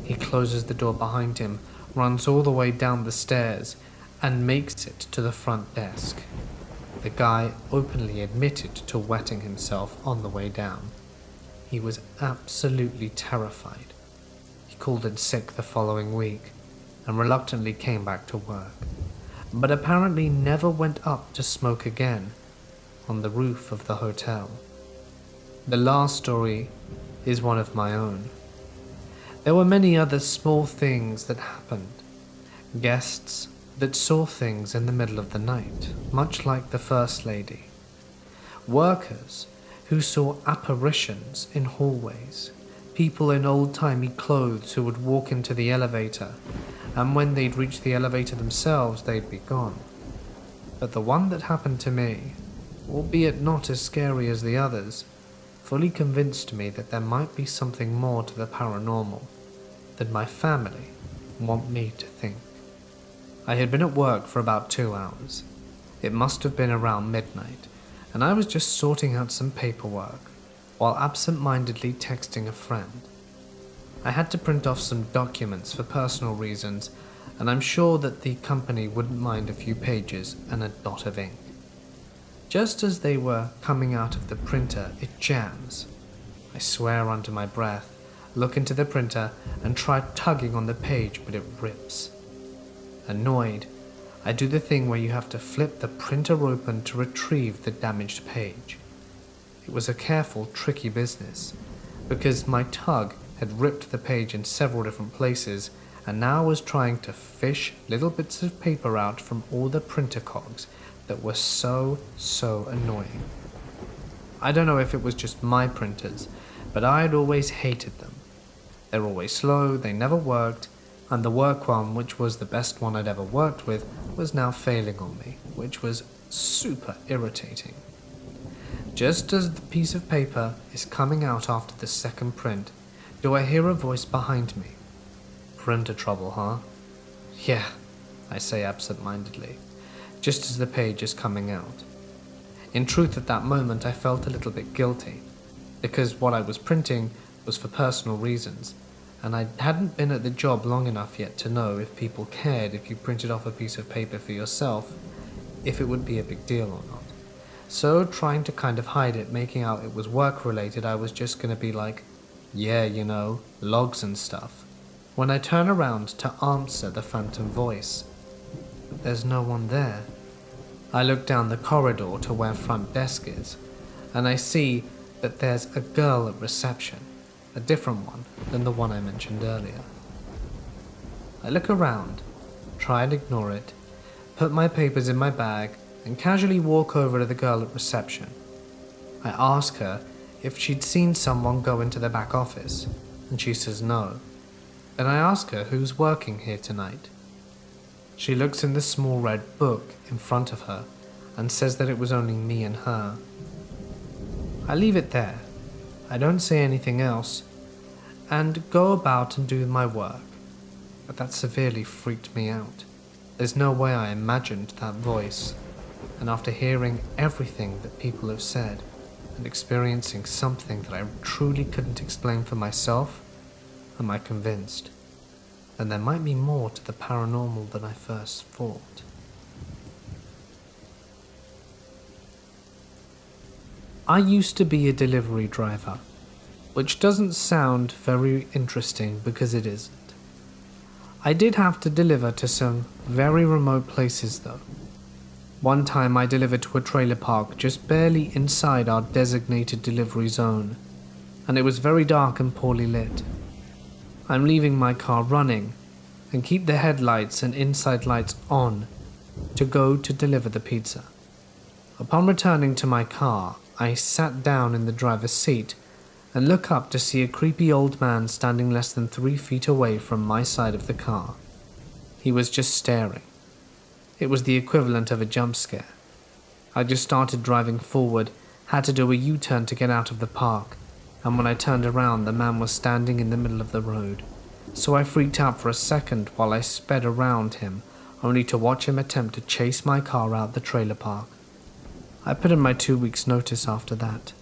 He closes the door behind him, runs all the way down the stairs, and makes it to the front desk. The guy openly admitted to wetting himself on the way down. He was absolutely terrified. He called in sick the following week, and reluctantly came back to work, but apparently never went up to smoke again on the roof of the hotel. The last story is one of my own. There were many other small things that happened. Guests that saw things in the middle of the night, much like the First Lady. Workers who saw apparitions in hallways. People in old-timey clothes who would walk into the elevator, and when they'd reach the elevator themselves, they'd be gone. But the one that happened to me, albeit not as scary as the others, fully convinced me that there might be something more to the paranormal than my family want me to think. I had been at work for about 2 hours. It must have been around midnight, and I was just sorting out some paperwork while absent-mindedly texting a friend. I had to print off some documents for personal reasons, and I'm sure that the company wouldn't mind a few pages and a dot of ink. Just as they were coming out of the printer, it jams. I swear under my breath, look into the printer, and try tugging on the page, but it rips. Annoyed, I do the thing where you have to flip the printer open to retrieve the damaged page. It was a careful, tricky business, because my tug had ripped the page in several different places, and now I was trying to fish little bits of paper out from all the printer cogs that were so annoying. I don't know if it was just my printers, but I'd always hated them. They're always slow, they never worked, and the work one, which was the best one I'd ever worked with, was now failing on me, which was super irritating. Just as the piece of paper is coming out after the second print, do I hear a voice behind me. "Printer trouble, huh?" "Yeah," I say absent-mindedly, just as the page is coming out. In truth, at that moment I felt a little bit guilty, because what I was printing was for personal reasons, and I hadn't been at the job long enough yet to know if people cared if you printed off a piece of paper for yourself, if it would be a big deal or not. So, trying to kind of hide it, making out it was work-related, I was just gonna be like, "Yeah, you know, logs and stuff," when I turn around to answer the phantom voice. But there's no one there. I look down the corridor to where front desk is, and I see that there's a girl at reception, a different one than the one I mentioned earlier. I look around, try and ignore it, put my papers in my bag, and casually walk over to the girl at reception. I ask her if she'd seen someone go into the back office, and she says no. Then I ask her who's working here tonight. She looks in the small red book in front of her and says that it was only me and her. I leave it there. I don't say anything else and go about and do my work. But that severely freaked me out. There's no way I imagined that voice. And after hearing everything that people have said and experiencing something that I truly couldn't explain for myself, am I convinced that there might be more to the paranormal than I first thought. I used to be a delivery driver, which doesn't sound very interesting because it isn't. I did have to deliver to some very remote places though. One time I delivered to a trailer park just barely inside our designated delivery zone, and it was very dark and poorly lit. I'm leaving my car running and keep the headlights and inside lights on to go to deliver the pizza. Upon returning to my car, I sat down in the driver's seat and look up to see a creepy old man standing less than 3 feet away from my side of the car. He was just staring. It was the equivalent of a jump scare. I just started driving forward, had to do a U-turn to get out of the park, and when I turned around, the man was standing in the middle of the road. So I freaked out for a second while I sped around him, only to watch him attempt to chase my car out the trailer park. I put in my 2 weeks' notice after that.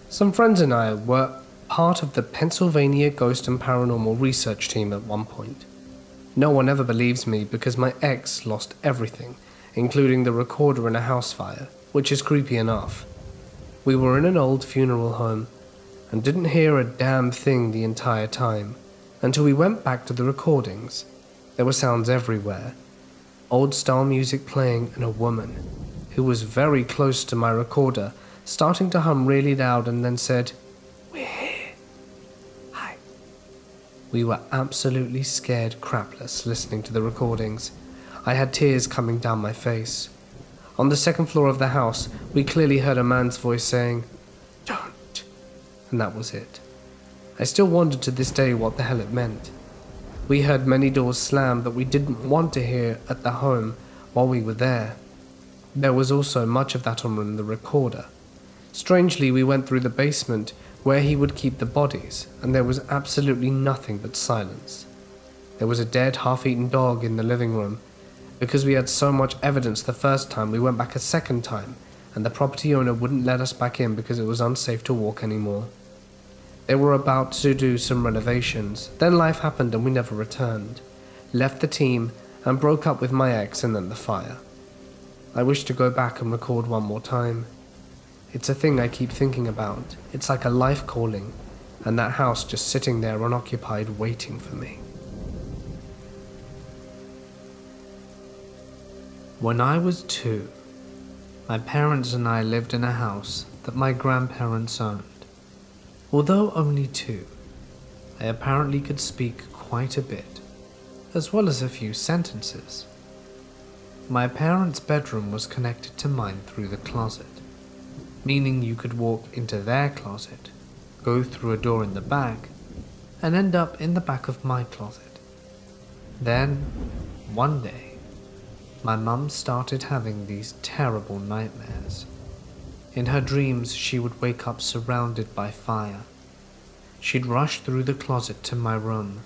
Some friends and I were part of the Pennsylvania Ghost and Paranormal Research Team at one point. No one ever believes me because my ex lost everything, including the recorder in a house fire, which is creepy enough. We were in an old funeral home and didn't hear a damn thing the entire time until we went back to the recordings. There were sounds everywhere. Old-style music playing and a woman, who was very close to my recorder, starting to hum really loud and then said, "We're here. Hi." We were absolutely scared crapless listening to the recordings. I had tears coming down my face. On the second floor of the house, we clearly heard a man's voice saying, "Don't," and that was it. I still wondered to this day what the hell it meant. We heard many doors slam that we didn't want to hear at the home while we were there. There was also much of that on the recorder. Strangely, we went through the basement where he would keep the bodies, and there was absolutely nothing but silence. There was a dead, half-eaten dog in the living room. Because we had so much evidence the first time, we went back a second time, and the property owner wouldn't let us back in because it was unsafe to walk anymore. They were about to do some renovations, then life happened and we never returned. Left the team and broke up with my ex and then the fire. I wish to go back and record one more time. It's a thing I keep thinking about. It's like a life calling, and that house just sitting there unoccupied waiting for me. When I was 2, my parents and I lived in a house that my grandparents owned. Although only 2, I apparently could speak quite a bit, as well as a few sentences. My parents' bedroom was connected to mine through the closet, meaning you could walk into their closet, go through a door in the back, and end up in the back of my closet. Then, one day, my mum started having these terrible nightmares. In her dreams, she would wake up surrounded by fire. She'd rush through the closet to my room,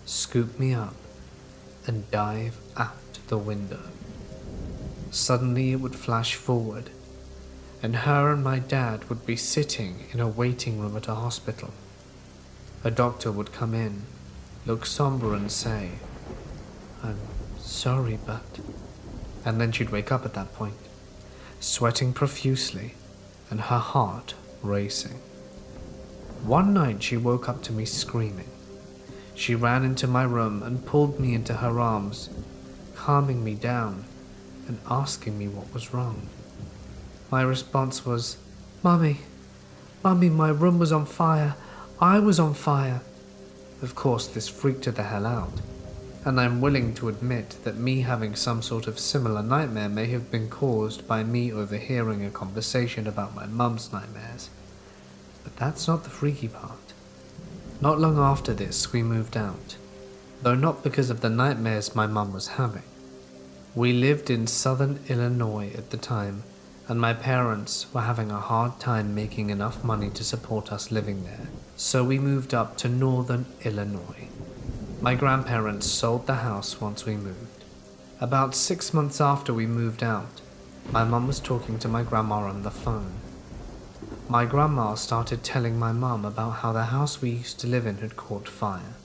scoop me up, and dive out the window. Suddenly it would flash forward, and her and my dad would be sitting in a waiting room at a hospital. A doctor would come in, look somber and say, "I'm sorry, but..." And then she'd wake up at that point, sweating profusely and her heart racing. One night she woke up to me screaming. She ran into my room and pulled me into her arms, calming me down and asking me what was wrong. My response was, Mummy, my room was on fire. I was on fire. Of course, this freaked her the hell out, and I'm willing to admit that me having some sort of similar nightmare may have been caused by me overhearing a conversation about my mum's nightmares. But that's not the freaky part. Not long after this, we moved out, though not because of the nightmares my mum was having. We lived in southern Illinois at the time, and my parents were having a hard time making enough money to support us living there, so we moved up to northern Illinois. My grandparents sold the house once we moved. About 6 months after we moved out, my mum was talking to my grandma on the phone. My grandma started telling my mum about how the house we used to live in had caught fire.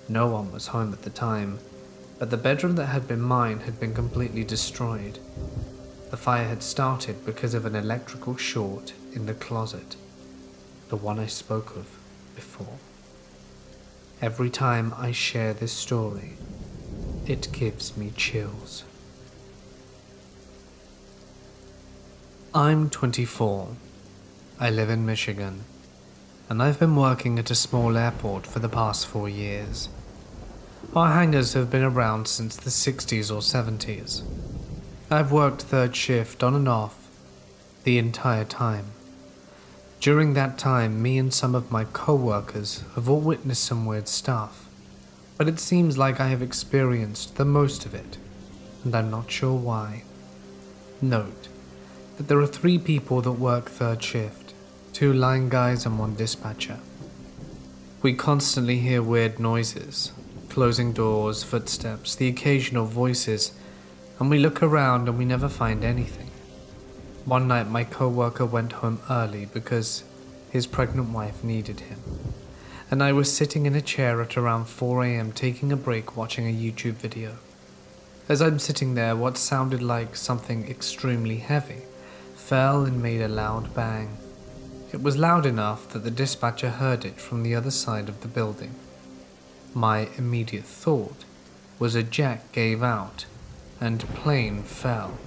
No one was home at the time, but the bedroom that had been mine had been completely destroyed. The fire had started because of an electrical short in the closet, the one I spoke of before. Every time I share this story, it gives me chills. I'm 24. I live in Michigan, and I've been working at a small airport for the past 4 years. Our hangars have been around since the 60s or 70s. I've worked third shift on and off the entire time. During that time, me and some of my co-workers have all witnessed some weird stuff, but it seems like I have experienced the most of it, and I'm not sure why. Note that there are 3 people that work third shift, 2 line guys and 1 dispatcher. We constantly hear weird noises, closing doors, footsteps, the occasional voices, and we look around and we never find anything. One night my co-worker went home early because his pregnant wife needed him, and I was sitting in a chair at around 4 AM taking a break watching a YouTube video. As I'm sitting there, what sounded like something extremely heavy fell and made a loud bang. It was loud enough that the dispatcher heard it from the other side of the building. My immediate thought was a jack gave out and plane fell,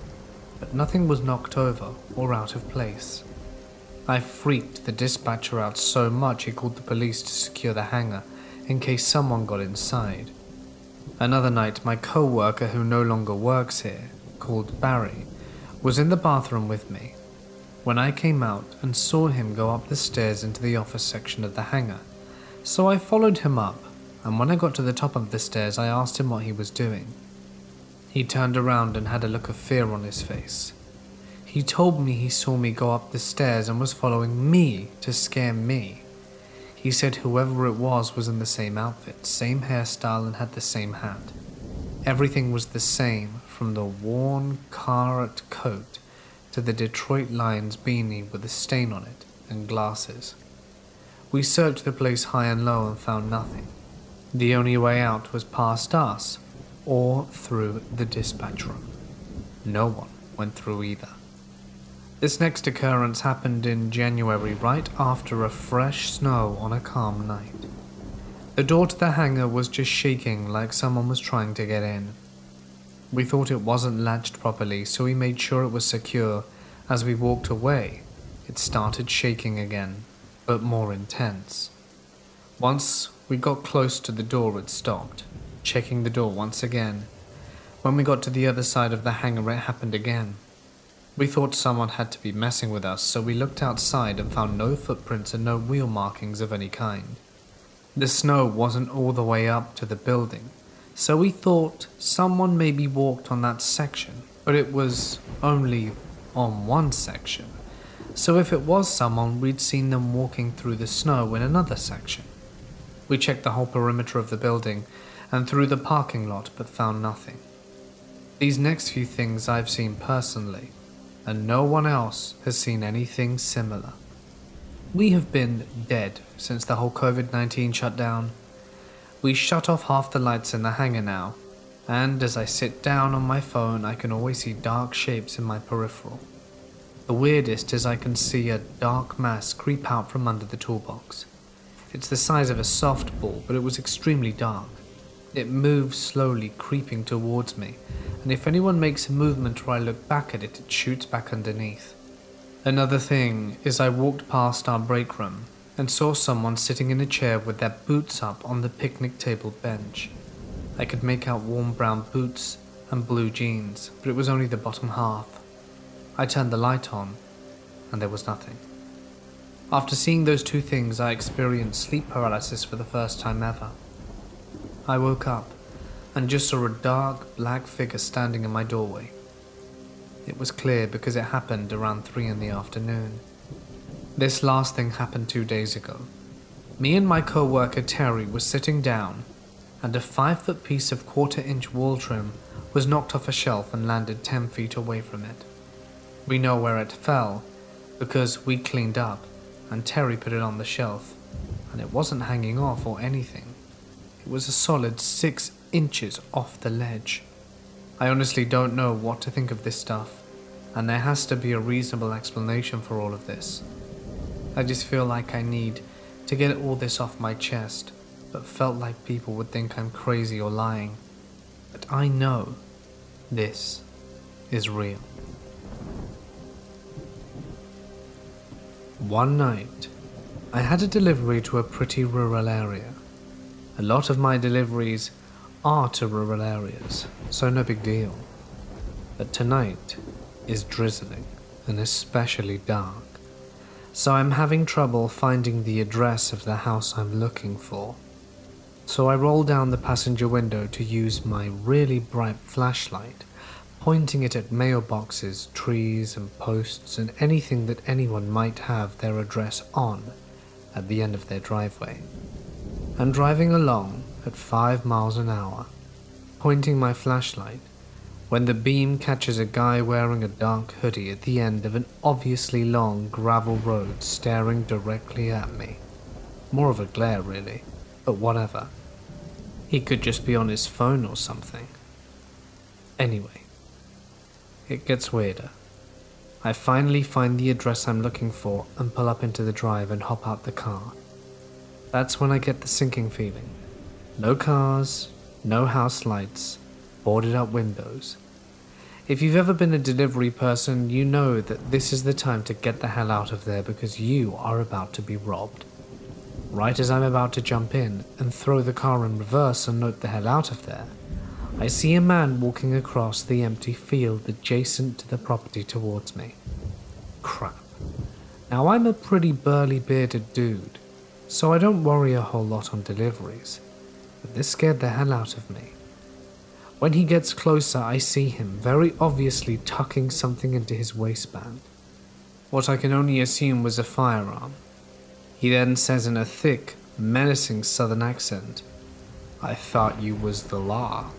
but nothing was knocked over or out of place. I freaked the dispatcher out so much he called the police to secure the hangar in case someone got inside. Another night, my co-worker who no longer works here, called Barry, was in the bathroom with me when I came out and saw him go up the stairs into the office section of the hangar. So I followed him up, and when I got to the top of the stairs, I asked him what he was doing. He turned around and had a look of fear on his face. He told me he saw me go up the stairs and was following me to scare me. He said whoever it was in the same outfit, same hairstyle, and had the same hat. Everything was the same, from the worn Carrot coat to the Detroit Lions beanie with a stain on it and glasses. We searched the place high and low and found nothing. The only way out was past us or through the dispatch room. No one went through either. This next occurrence happened in January, right after a fresh snow on a calm night. The door to the hangar was just shaking like someone was trying to get in. We thought it wasn't latched properly, so we made sure it was secure. As we walked away, it started shaking again, but more intense. Once we got close to the door, it stopped, checking the door once again. When we got to the other side of the hangar, it happened again. We thought someone had to be messing with us, so we looked outside and found no footprints and no wheel markings of any kind. The snow wasn't all the way up to the building, so we thought someone maybe walked on that section, but it was only on one section. So if it was someone, we'd seen them walking through the snow in another section. We checked the whole perimeter of the building and through the parking lot, but found nothing. These next few things I've seen personally, and no one else has seen anything similar. We have been dead since the whole COVID-19 shutdown. We shut off half the lights in the hangar now, and as I sit down on my phone, I can always see dark shapes in my peripheral. The weirdest is I can see a dark mass creep out from under the toolbox. It's the size of a softball, but it was extremely dark. It moves slowly, creeping towards me, and if anyone makes a movement or I look back at it, it shoots back underneath. Another thing is I walked past our break room and saw someone sitting in a chair with their boots up on the picnic table bench. I could make out warm brown boots and blue jeans, but it was only the bottom half. I turned the light on, and there was nothing. After seeing those two things, I experienced sleep paralysis for the first time ever. I woke up and just saw a dark, black figure standing in my doorway. It was clear because it happened around 3 in the afternoon. This last thing happened 2 days ago. Me and my co-worker Terry were sitting down, and a 5-foot piece of 1/4-inch wall trim was knocked off a shelf and landed 10 feet away from it. We know where it fell because we cleaned up and Terry put it on the shelf, and it wasn't hanging off or anything. It was a solid 6 inches off the ledge. I honestly don't know what to think of this stuff, and there has to be a reasonable explanation for all of this. I just feel like I need to get all this off my chest, but felt like people would think I'm crazy or lying. But I know this is real. One night, I had a delivery to a pretty rural area. A lot of my deliveries are to rural areas, so no big deal. But tonight is drizzling and especially dark, so I'm having trouble finding the address of the house I'm looking for. So I roll down the passenger window to use my really bright flashlight, pointing it at mailboxes, trees and posts and anything that anyone might have their address on at the end of their driveway. I'm driving along at 5 miles an hour, pointing my flashlight, when the beam catches a guy wearing a dark hoodie at the end of an obviously long gravel road staring directly at me. More of a glare really, but whatever. He could just be on his phone or something. Anyway, it gets weirder. I finally find the address I'm looking for and pull up into the drive and hop out the car. That's when I get the sinking feeling. No cars, no house lights, boarded up windows. If you've ever been a delivery person, you know that this is the time to get the hell out of there because you are about to be robbed. Right as I'm about to jump in and throw the car in reverse and note the hell out of there, I see a man walking across the empty field adjacent to the property towards me. Crap. Now I'm a pretty burly bearded dude, so I don't worry a whole lot on deliveries, but this scared the hell out of me. When he gets closer, I see him very obviously tucking something into his waistband. What I can only assume was a firearm. He then says in a thick, menacing southern accent, "I thought you was the law."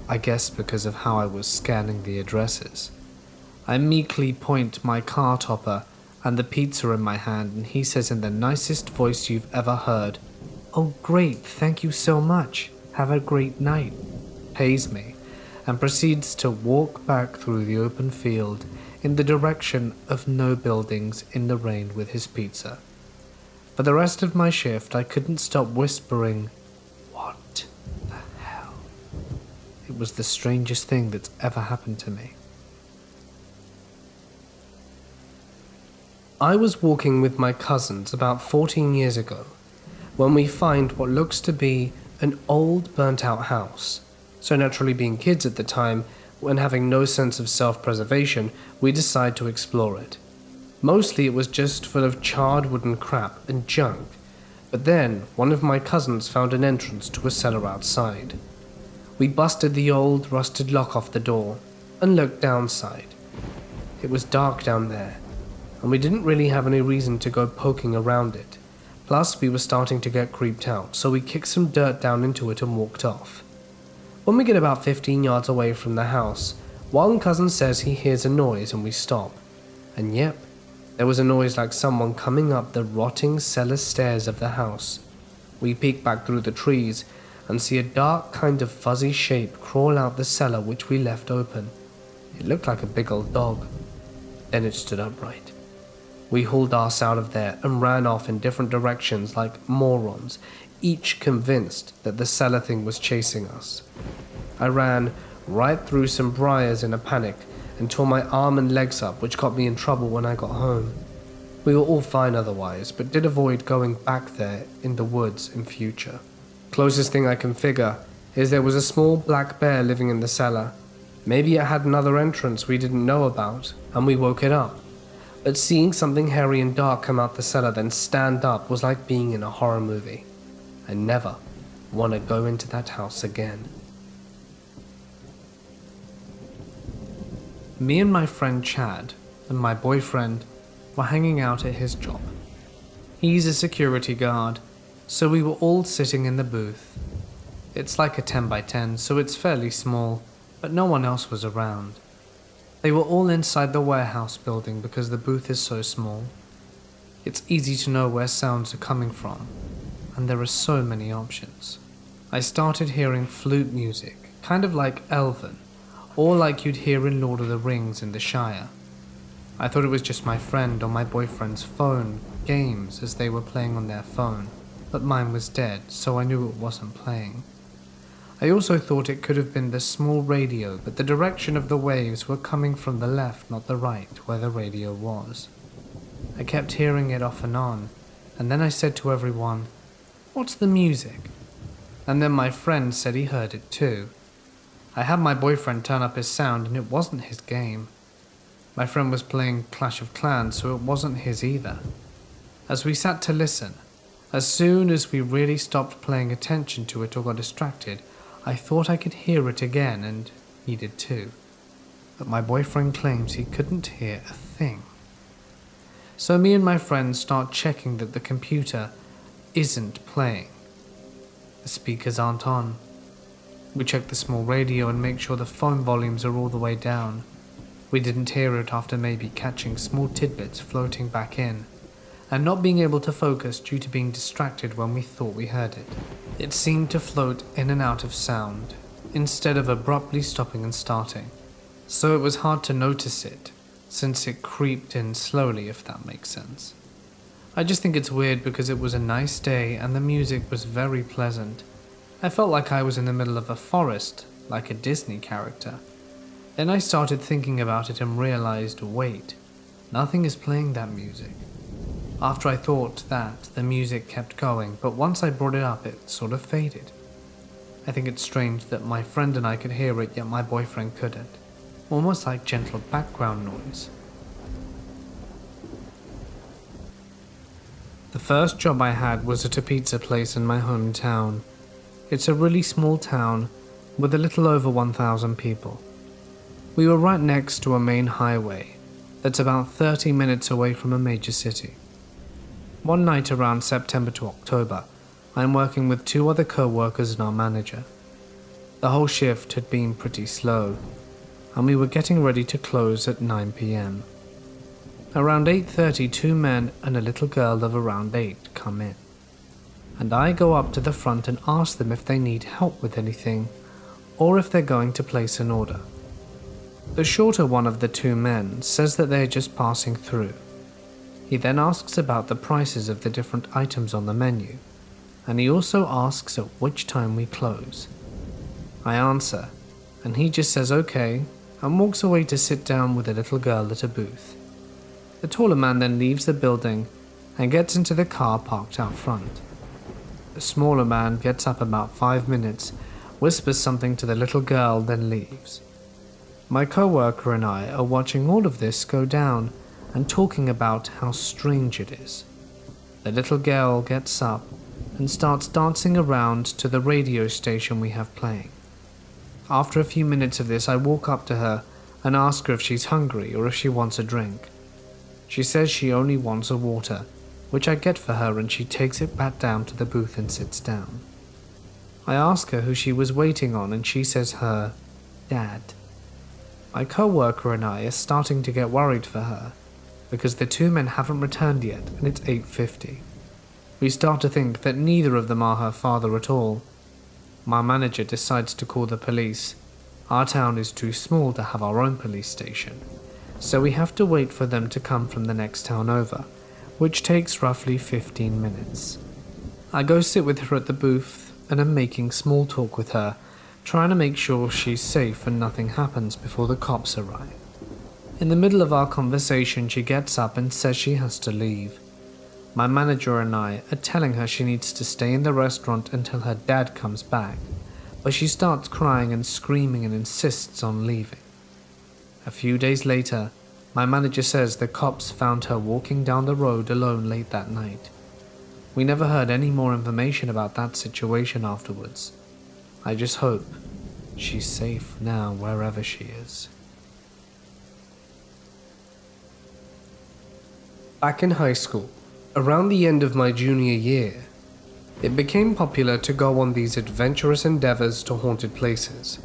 I guess because of how I was scanning the addresses. I meekly point my car topper and the pizza in my hand, and he says in the nicest voice you've ever heard, "Oh great, thank you so much. Have a great night." Pays me, and proceeds to walk back through the open field in the direction of no buildings in the rain with his pizza. For the rest of my shift, I couldn't stop whispering, "What the hell?" It was the strangest thing that's ever happened to me. I was walking with my cousins about 14 years ago when we find what looks to be an old burnt-out house. So naturally, being kids at the time and having no sense of self-preservation, we decide to explore it. Mostly it was just full of charred wooden crap and junk, but then one of my cousins found an entrance to a cellar outside. We busted the old rusted lock off the door and looked downside. It was dark down there, and we didn't really have any reason to go poking around it. Plus we were starting to get creeped out, so we kicked some dirt down into it and walked off. When we get about 15 yards away from the house, one cousin says he hears a noise and we stop. And yep, there was a noise like someone coming up the rotting cellar stairs of the house. We peek back through the trees and see a dark kind of fuzzy shape crawl out the cellar which we left open. It looked like a big old dog. Then it stood upright. We hauled ass out of there and ran off in different directions like morons, each convinced that the cellar thing was chasing us. I ran right through some briars in a panic and tore my arm and legs up, which got me in trouble when I got home. We were all fine otherwise, but did avoid going back there in the woods in future. Closest thing I can figure is there was a small black bear living in the cellar. Maybe it had another entrance we didn't know about, and we woke it up. But seeing something hairy and dark come out the cellar then stand up was like being in a horror movie. I never want to go into that house again. Me and my friend Chad and my boyfriend were hanging out at his job. He's a security guard, so we were all sitting in the booth. It's like a 10 by 10, so it's fairly small, but no one else was around. They were all inside the warehouse building because the booth is so small. It's easy to know where sounds are coming from, and there are so many options. I started hearing flute music, kind of like Elven, or like you'd hear in Lord of the Rings in the Shire. I thought it was just my friend or my boyfriend's phone games as they were playing on their phone, but mine was dead, so I knew it wasn't playing. I also thought it could have been the small radio, but the direction of the waves were coming from the left, not the right, where the radio was. I kept hearing it off and on, and then I said to everyone, "What's the music?" And then my friend said he heard it too. I had my boyfriend turn up his sound, and it wasn't his game. My friend was playing Clash of Clans, so it wasn't his either. As we sat to listen, as soon as we really stopped paying attention to it or got distracted, I thought I could hear it again, and he did too. But my boyfriend claims he couldn't hear a thing. So me and my friend start checking that the computer isn't playing. The speakers aren't on. We check the small radio and make sure the phone volumes are all the way down. We didn't hear it after maybe catching small tidbits floating back in, and not being able to focus due to being distracted when we thought we heard it. It seemed to float in and out of sound, instead of abruptly stopping and starting. So it was hard to notice it, since it creeped in slowly, if that makes sense. I just think it's weird because it was a nice day and the music was very pleasant. I felt like I was in the middle of a forest, like a Disney character. Then I started thinking about it and realized, wait, nothing is playing that music. After I thought that, the music kept going, but once I brought it up, it sort of faded. I think it's strange that my friend and I could hear it, yet my boyfriend couldn't. Almost like gentle background noise. The first job I had was at a pizza place in my hometown. It's a really small town with a little over 1,000 people. We were right next to a main highway that's about 30 minutes away from a major city. One night around September to October, I'm working with 2 other co-workers and our manager. The whole shift had been pretty slow, and we were getting ready to close at 9 p.m. Around 8:30, 2 men and a little girl of around 8 come in, and I go up to the front and ask them if they need help with anything, or if they're going to place an order. The shorter one of the 2 men says that they're just passing through. He then asks about the prices of the different items on the menu, and he also asks at which time we close. I answer, and he just says okay, and walks away to sit down with a little girl at a booth. The taller man then leaves the building and gets into the car parked out front. The smaller man gets up about 5 minutes, whispers something to the little girl, then leaves. My co-worker and I are watching all of this go down and talking about how strange it is. The little girl gets up and starts dancing around to the radio station we have playing. After a few minutes of this, I walk up to her and ask her if she's hungry or if she wants a drink. She says she only wants a water, which I get for her, and she takes it back down to the booth and sits down. I ask her who she was waiting on, and she says her dad. My co-worker and I are starting to get worried for her, because the 2 men haven't returned yet, and it's 8:50. We start to think that neither of them are her father at all. My manager decides to call the police. Our town is too small to have our own police station, so we have to wait for them to come from the next town over, which takes roughly 15 minutes. I go sit with her at the booth and am making small talk with her, trying to make sure she's safe and nothing happens before the cops arrive. In the middle of our conversation, she gets up and says she has to leave. My manager and I are telling her she needs to stay in the restaurant until her dad comes back, but she starts crying and screaming and insists on leaving. A few days later, my manager says the cops found her walking down the road alone late that night. We never heard any more information about that situation afterwards. I just hope she's safe now wherever she is. Back in high school, around the end of my junior year, it became popular to go on these adventurous endeavors to haunted places.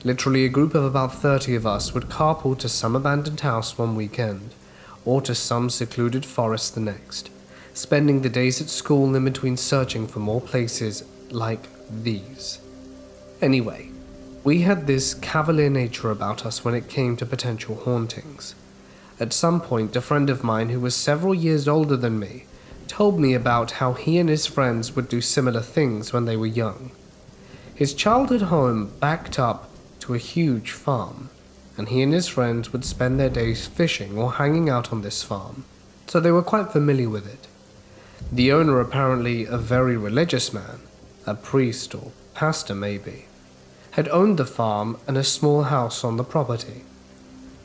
Literally a group of about 30 of us would carpool to some abandoned house one weekend, or to some secluded forest the next, spending the days at school in between searching for more places like these. Anyway, we had this cavalier nature about us when it came to potential hauntings. At some point, a friend of mine who was several years older than me told me about how he and his friends would do similar things when they were young. His childhood home backed up to a huge farm, and he and his friends would spend their days fishing or hanging out on this farm, so they were quite familiar with it. The owner, apparently a very religious man, a priest or pastor maybe, had owned the farm and a small house on the property.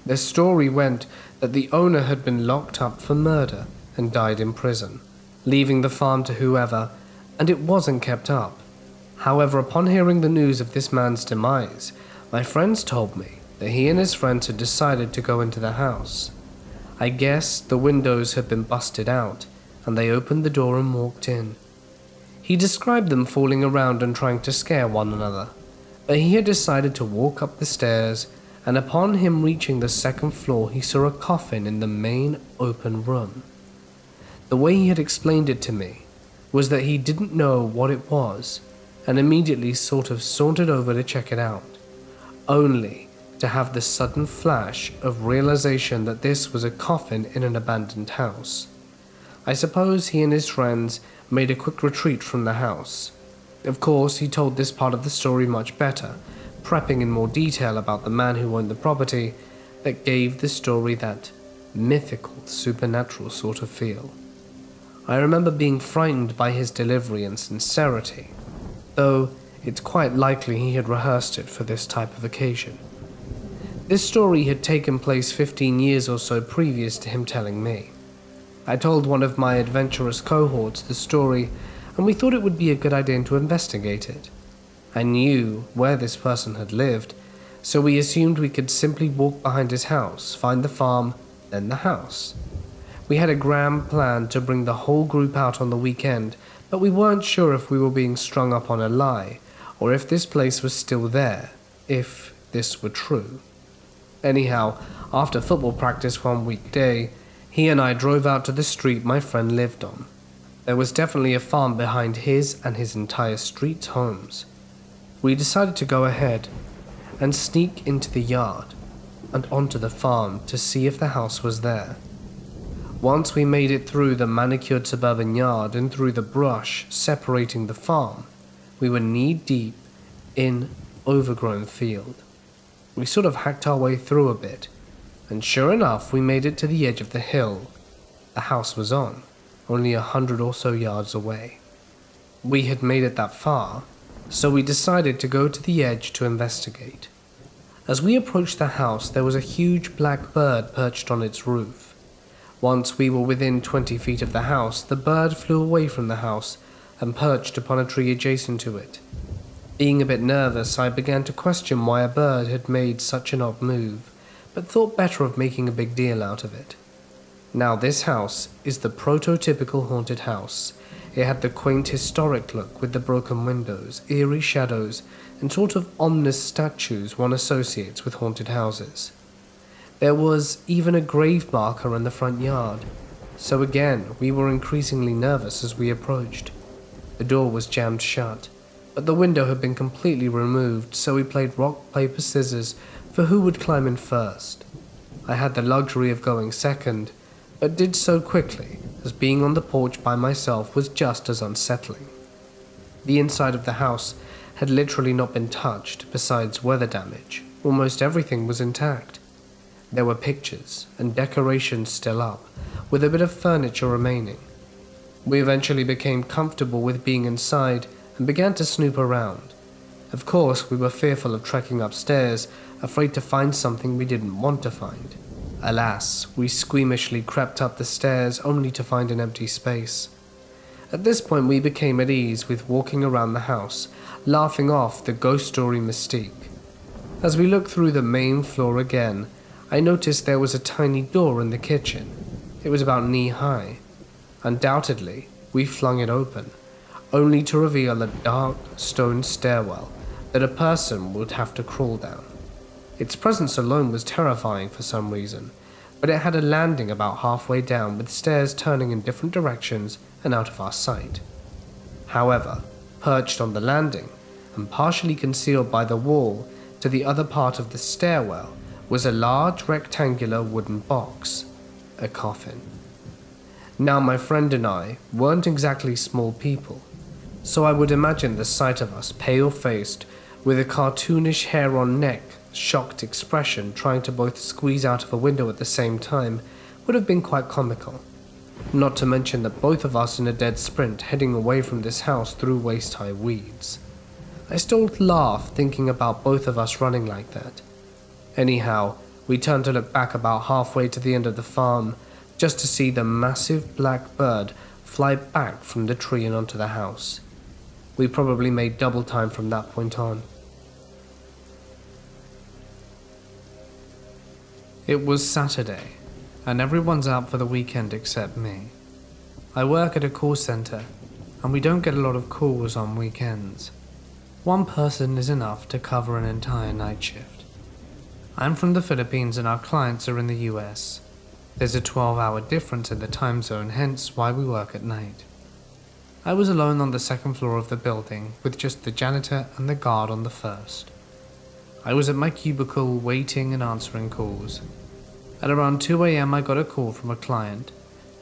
The story went that the owner had been locked up for murder and died in prison, leaving the farm to whoever, and it wasn't kept up. However, upon hearing the news of this man's demise, my friends told me that he and his friends had decided to go into the house. I guess the windows had been busted out, and they opened the door and walked in. He described them fooling around and trying to scare one another, but he had decided to walk up the stairs, and upon him reaching the second floor, he saw a coffin in the main open room. The way he had explained it to me was that he didn't know what it was, and immediately sort of sauntered over to check it out, only to have the sudden flash of realization that this was a coffin in an abandoned house. I suppose he and his friends made a quick retreat from the house. Of course, he told this part of the story much better, prepping in more detail about the man who owned the property that gave the story that mythical, supernatural sort of feel. I remember being frightened by his delivery and sincerity, though it's quite likely he had rehearsed it for this type of occasion. This story had taken place 15 years or so previous to him telling me. I told one of my adventurous cohorts the story, and we thought it would be a good idea to investigate it. I knew where this person had lived, so we assumed we could simply walk behind his house, find the farm, then the house. We had a grand plan to bring the whole group out on the weekend, but we weren't sure if we were being strung up on a lie, or if this place was still there, if this were true. Anyhow, after football practice one weekday, he and I drove out to the street my friend lived on. There was definitely a farm behind his and his entire street's homes. We decided to go ahead and sneak into the yard and onto the farm to see if the house was there. Once we made it through the manicured suburban yard and through the brush separating the farm, we were knee-deep in overgrown field. We sort of hacked our way through a bit, and sure enough, we made it to the edge of the hill the house was on, only 100 or so yards away. We had made it that far, so we decided to go to the edge to investigate. As we approached the house, there was a huge black bird perched on its roof. Once we were within 20 feet of the house, the bird flew away from the house and perched upon a tree adjacent to it. Being a bit nervous, I began to question why a bird had made such an odd move, but thought better of making a big deal out of it. Now, this house is the prototypical haunted house. It had the quaint historic look with the broken windows, eerie shadows, and sort of ominous statues one associates with haunted houses. There was even a grave marker in the front yard, so again we were increasingly nervous as we approached. The door was jammed shut, but the window had been completely removed, so we played rock, paper, scissors for who would climb in first. I had the luxury of going second, but did so quickly, as being on the porch by myself was just as unsettling. The inside of the house had literally not been touched, besides weather damage. Almost everything was intact. There were pictures and decorations still up, with a bit of furniture remaining. We eventually became comfortable with being inside and began to snoop around. Of course, we were fearful of trekking upstairs, afraid to find something we didn't want to find. Alas, we squeamishly crept up the stairs only to find an empty space. At this point, we became at ease with walking around the house, laughing off the ghost story mystique. As we looked through the main floor again, I noticed there was a tiny door in the kitchen. It was about knee-high. Undoubtedly, we flung it open, only to reveal a dark stone stairwell that a person would have to crawl down. Its presence alone was terrifying for some reason, but it had a landing about halfway down with stairs turning in different directions and out of our sight. However, perched on the landing, and partially concealed by the wall to the other part of the stairwell, was a large rectangular wooden box, a coffin. Now my friend and I weren't exactly small people, so I would imagine the sight of us pale-faced, with a cartoonish hair on neck, shocked expression trying to both squeeze out of a window at the same time would have been quite comical. Not to mention that both of us in a dead sprint heading away from this house through waist-high weeds. I still laugh thinking about both of us running like that. Anyhow, we turned to look back about halfway to the end of the farm, just to see the massive black bird fly back from the tree and onto the house. We probably made double time from that point on. It was Saturday, and everyone's out for the weekend except me. I work at a call center, and we don't get a lot of calls on weekends. One person is enough to cover an entire night shift. I'm from the Philippines and our clients are in the US. There's a 12-hour difference in the time zone, hence why we work at night. I was alone on the second floor of the building, with just the janitor and the guard on the first. I was at my cubicle waiting and answering calls. At around 2 a.m. I got a call from a client,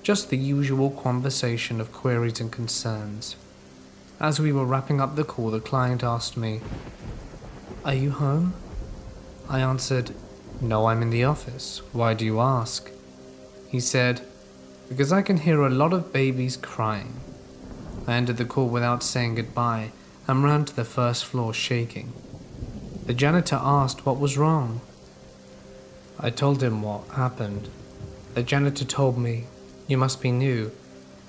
just the usual conversation of queries and concerns. As we were wrapping up the call, the client asked me, "Are you home?" I answered, "No, I'm in the office. Why do you ask?" He said, "Because I can hear a lot of babies crying." I ended the call without saying goodbye and ran to the first floor shaking. The janitor asked what was wrong. I told him what happened. The janitor told me, "You must be new.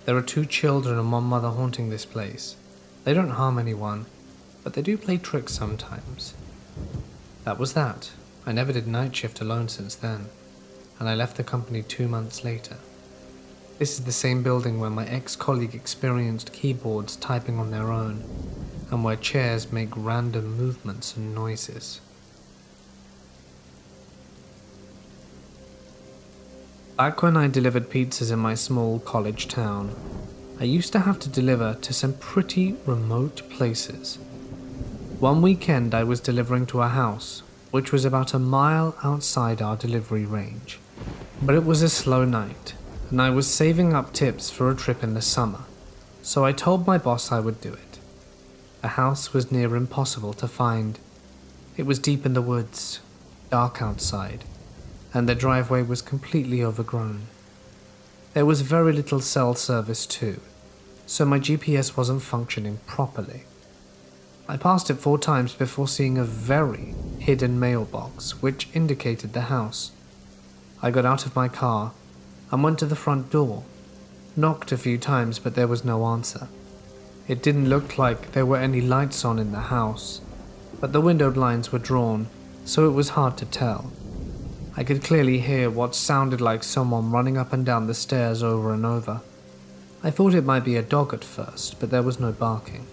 There are 2 children and 1 mother haunting this place. They don't harm anyone, but they do play tricks sometimes." That was that. I never did night shift alone since then, and I left the company 2 months later. This is the same building where my ex-colleague experienced keyboards typing on their own, and where chairs make random movements and noises. Back when I delivered pizzas in my small college town, I used to have to deliver to some pretty remote places. One weekend I was delivering to a house, which was about a mile outside our delivery range. But it was a slow night, and I was saving up tips for a trip in the summer, so I told my boss I would do it. The house was near impossible to find. It was deep in the woods, dark outside, and the driveway was completely overgrown. There was very little cell service too, so my GPS wasn't functioning properly. I passed it 4 times before seeing a very hidden mailbox which indicated the house. I got out of my car and went to the front door, knocked a few times but there was no answer. It didn't look like there were any lights on in the house, but the window blinds were drawn, so it was hard to tell. I could clearly hear what sounded like someone running up and down the stairs over and over. I thought it might be a dog at first, but there was no barking.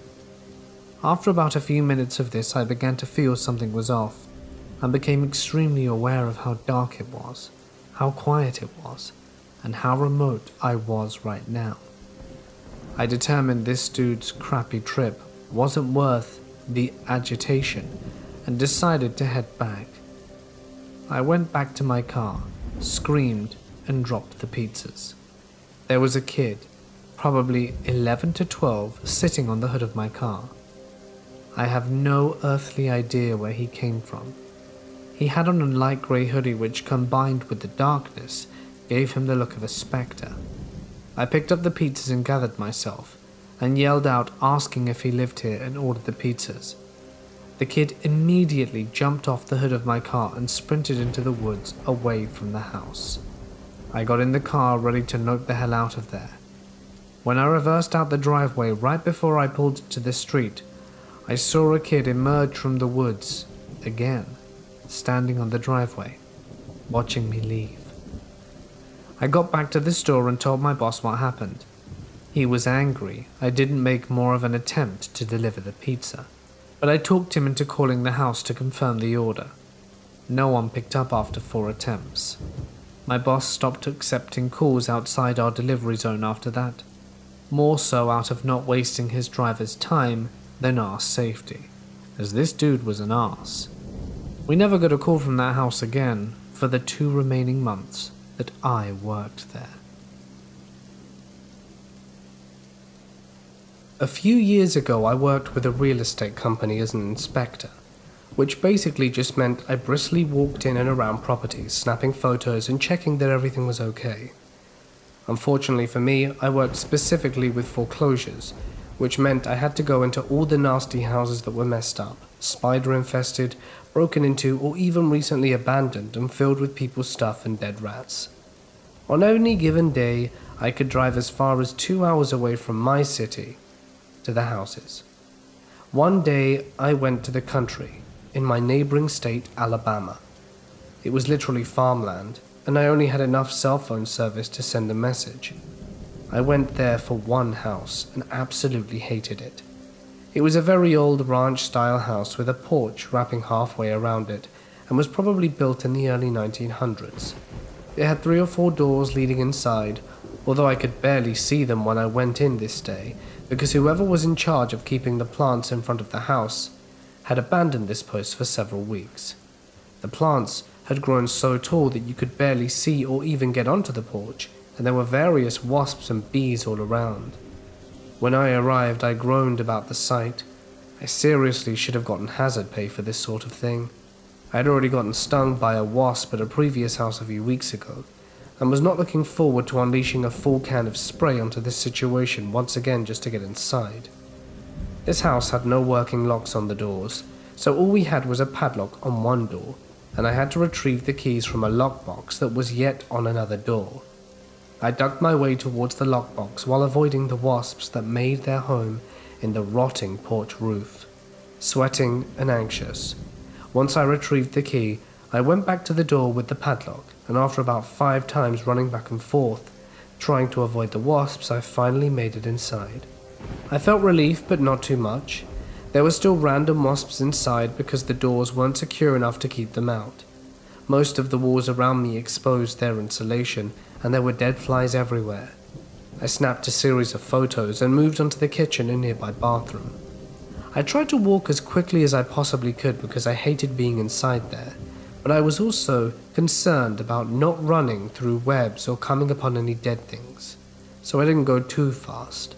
After about a few minutes of this, I began to feel something was off, and became extremely aware of how dark it was, how quiet it was, and how remote I was right now. I determined this dude's crappy trip wasn't worth the agitation, and decided to head back. I went back to my car, screamed, and dropped the pizzas. There was a kid, probably 11 to 12, sitting on the hood of my car. I have no earthly idea where he came from. He had on a light grey hoodie which, combined with the darkness, gave him the look of a spectre. I picked up the pizzas and gathered myself, and yelled out asking if he lived here and ordered the pizzas. The kid immediately jumped off the hood of my car and sprinted into the woods away from the house. I got in the car ready to knock the hell out of there. When I reversed out the driveway right before I pulled to the street, I saw a kid emerge from the woods, again, standing on the driveway, watching me leave. I got back to the store and told my boss what happened. He was angry I didn't make more of an attempt to deliver the pizza, but I talked him into calling the house to confirm the order. No one picked up after 4 attempts. My boss stopped accepting calls outside our delivery zone after that, more so out of not wasting his driver's time than our safety, as this dude was an arse. We never got a call from that house again for the 2 remaining months that I worked there. A few years ago, I worked with a real estate company as an inspector, which basically just meant I briskly walked in and around properties, snapping photos and checking that everything was okay. Unfortunately for me, I worked specifically with foreclosures, which meant I had to go into all the nasty houses that were messed up, spider-infested, broken into, or even recently abandoned and filled with people's stuff and dead rats. On any given day, I could drive as far as 2 hours away from my city to the houses. One day, I went to the country, in my neighboring state, Alabama. It was literally farmland, and I only had enough cell phone service to send a message. I went there for one house and absolutely hated it. It was a very old ranch-style house with a porch wrapping halfway around it, and was probably built in the early 1900s. It had 3 or 4 doors leading inside, although I could barely see them when I went in this day, because whoever was in charge of keeping the plants in front of the house had abandoned this post for several weeks. The plants had grown so tall that you could barely see or even get onto the porch, and there were various wasps and bees all around. When I arrived, I groaned about the sight. I seriously should have gotten hazard pay for this sort of thing. I had already gotten stung by a wasp at a previous house a few weeks ago, and was not looking forward to unleashing a full can of spray onto this situation once again just to get inside. This house had no working locks on the doors, so all we had was a padlock on one door, and I had to retrieve the keys from a lockbox that was yet on another door. I ducked my way towards the lockbox while avoiding the wasps that made their home in the rotting porch roof. Sweating and anxious, once I retrieved the key, I went back to the door with the padlock, and after about 5 times running back and forth, trying to avoid the wasps, I finally made it inside. I felt relief, but not too much. There were still random wasps inside because the doors weren't secure enough to keep them out. Most of the walls around me exposed their insulation, and there were dead flies everywhere. I snapped a series of photos and moved on to the kitchen and nearby bathroom. I tried to walk as quickly as I possibly could because I hated being inside there, but I was also concerned about not running through webs or coming upon any dead things, so I didn't go too fast.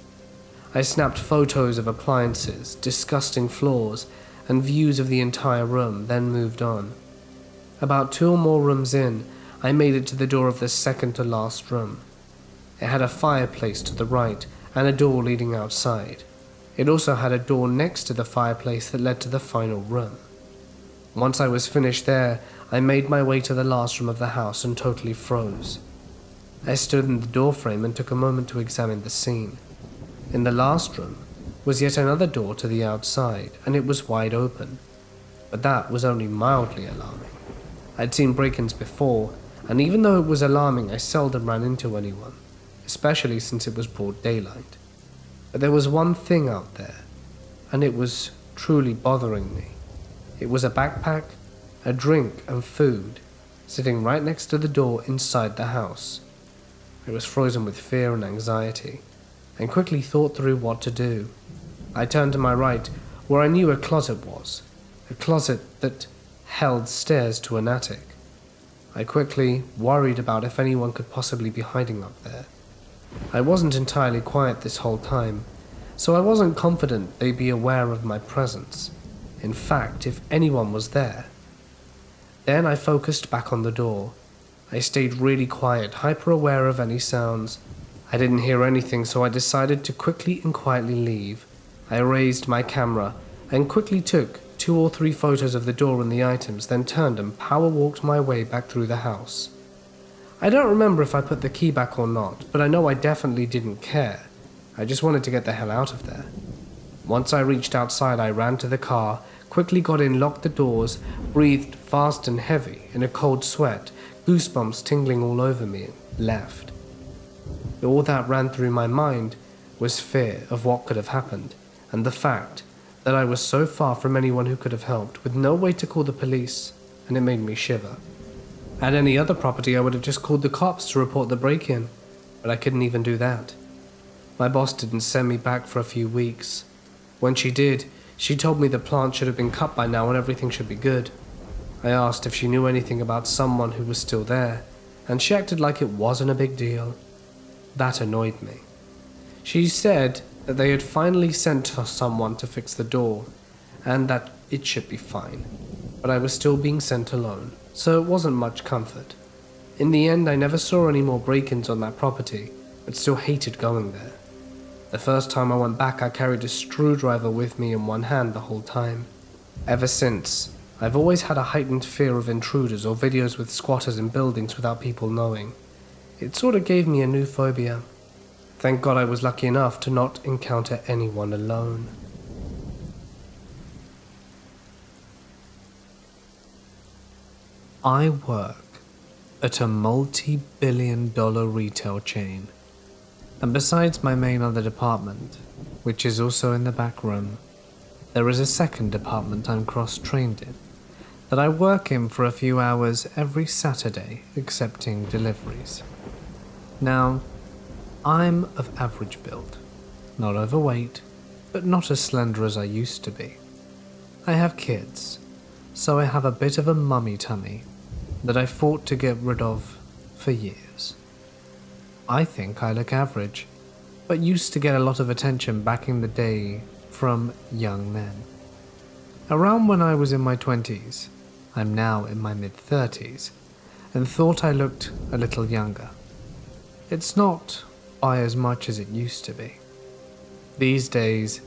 I snapped photos of appliances, disgusting floors, and views of the entire room, then moved on. About 2 or more rooms in, I made it to the door of the second to last room. It had a fireplace to the right and a door leading outside. It also had a door next to the fireplace that led to the final room. Once I was finished there, I made my way to the last room of the house and totally froze. I stood in the doorframe and took a moment to examine the scene. In the last room was yet another door to the outside, and it was wide open. But that was only mildly alarming. I'd seen break-ins before, and even though it was alarming, I seldom ran into anyone, especially since it was broad daylight. But there was one thing out there, and it was truly bothering me. It was a backpack, a drink, and food, sitting right next to the door inside the house. I was frozen with fear and anxiety, and quickly thought through what to do. I turned to my right, where I knew a closet was, a closet that held stairs to an attic. I quickly worried about if anyone could possibly be hiding up there. I wasn't entirely quiet this whole time, so I wasn't confident they'd be aware of my presence. In fact, if anyone was there, Then I focused back on the door. I stayed really quiet, hyper aware of any sounds. I didn't hear anything, so I decided to quickly and quietly leave. I raised my camera and quickly took 2 or 3 photos of the door and the items, then turned and power walked my way back through the house. I don't remember if I put the key back or not, but I know I definitely didn't care. I just wanted to get the hell out of there. Once I reached outside, I ran to the car, quickly got in, locked the doors, breathed fast and heavy in a cold sweat, goosebumps tingling all over me, and left. All that ran through my mind was fear of what could have happened, and the fact that I was so far from anyone who could have helped, with no way to call the police, and it made me shiver. At any other property, I would have just called the cops to report the break-in, but I couldn't even do that. My boss didn't send me back for a few weeks. When she did, she told me the plant should have been cut by now and everything should be good. I asked if she knew anything about someone who was still there, and she acted like it wasn't a big deal. That annoyed me. She said that they had finally sent someone to fix the door, and that it should be fine, but I was still being sent alone, so it wasn't much comfort. In the end, I never saw any more break-ins on that property, but still hated going there. The first time I went back, I carried a screwdriver with me in one hand the whole time. Ever since, I've always had a heightened fear of intruders or videos with squatters in buildings without people knowing. It sort of gave me a new phobia. Thank God I was lucky enough to not encounter anyone alone. I work at a multi-billion-dollar retail chain. And besides my main other department, which is also in the back room, there is a second department I'm cross-trained in, that I work in for a few hours every Saturday accepting deliveries. Now, I'm of average build, not overweight, but not as slender as I used to be. I have kids, so I have a bit of a mummy tummy that I fought to get rid of for years. I think I look average, but used to get a lot of attention back in the day from young men. Around when I was in my 20s, I'm now in my mid-30s, and thought I looked a little younger. It's not by as much as it used to be. These days,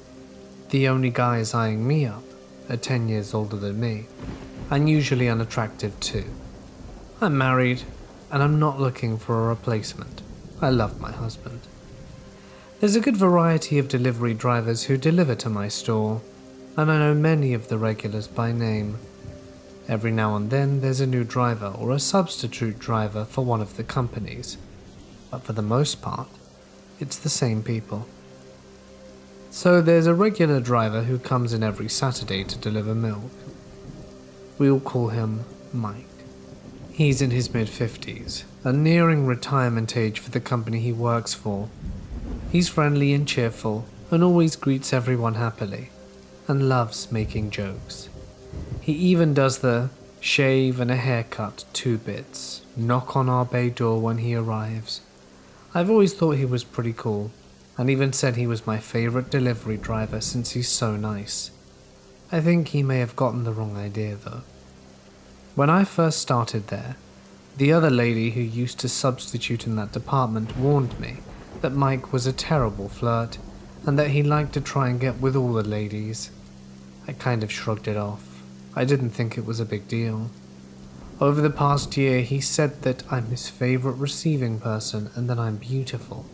the only guys eyeing me up are 10 years older than me, and usually unattractive too. I'm married, and I'm not looking for a replacement. I love my husband. There's a good variety of delivery drivers who deliver to my store, and I know many of the regulars by name. Every now and then there's a new driver or a substitute driver for one of the companies, but for the most part, it's the same people. So there's a regular driver who comes in every Saturday to deliver milk. We'll call him Mike. He's in his mid-50s, and nearing retirement age for the company he works for. He's friendly and cheerful, and always greets everyone happily, and loves making jokes. He even does the shave and a haircut 2 bits, knock on our bay door when he arrives. I've always thought he was pretty cool, and even said he was my favorite delivery driver since he's so nice. I think he may have gotten the wrong idea though. When I first started there, the other lady who used to substitute in that department warned me that Mike was a terrible flirt and that he liked to try and get with all the ladies. I kind of shrugged it off. I didn't think it was a big deal. Over the past year, he said that I'm his favorite receiving person and that I'm beautiful.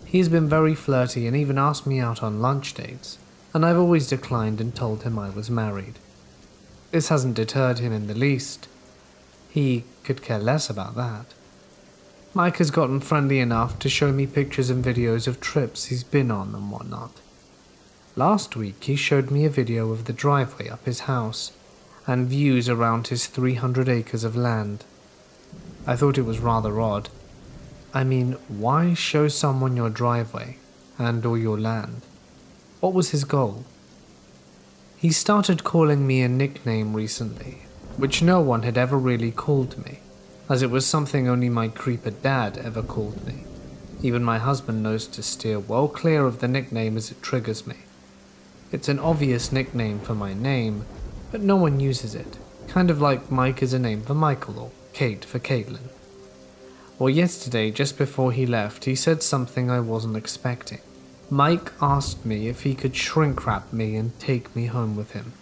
He's been very flirty and even asked me out on lunch dates, and I've always declined and told him I was married. This hasn't deterred him in the least. He could care less about that. Mike has gotten friendly enough to show me pictures and videos of trips he's been on and whatnot. Last week he showed me a video of the driveway up his house and views around his 300 acres of land. I thought it was rather odd. I mean, why show someone your driveway and or your land? What was his goal? He started calling me a nickname recently, which no one had ever really called me, as it was something only my creeper dad ever called me. Even my husband knows to steer well clear of the nickname as it triggers me. It's an obvious nickname for my name, but no one uses it, Kind of like Mike is a name for Michael or Kate for Caitlin. Well, yesterday, just before he left, he said something I wasn't expecting. Mike asked me if he could shrink wrap me and take me home with him.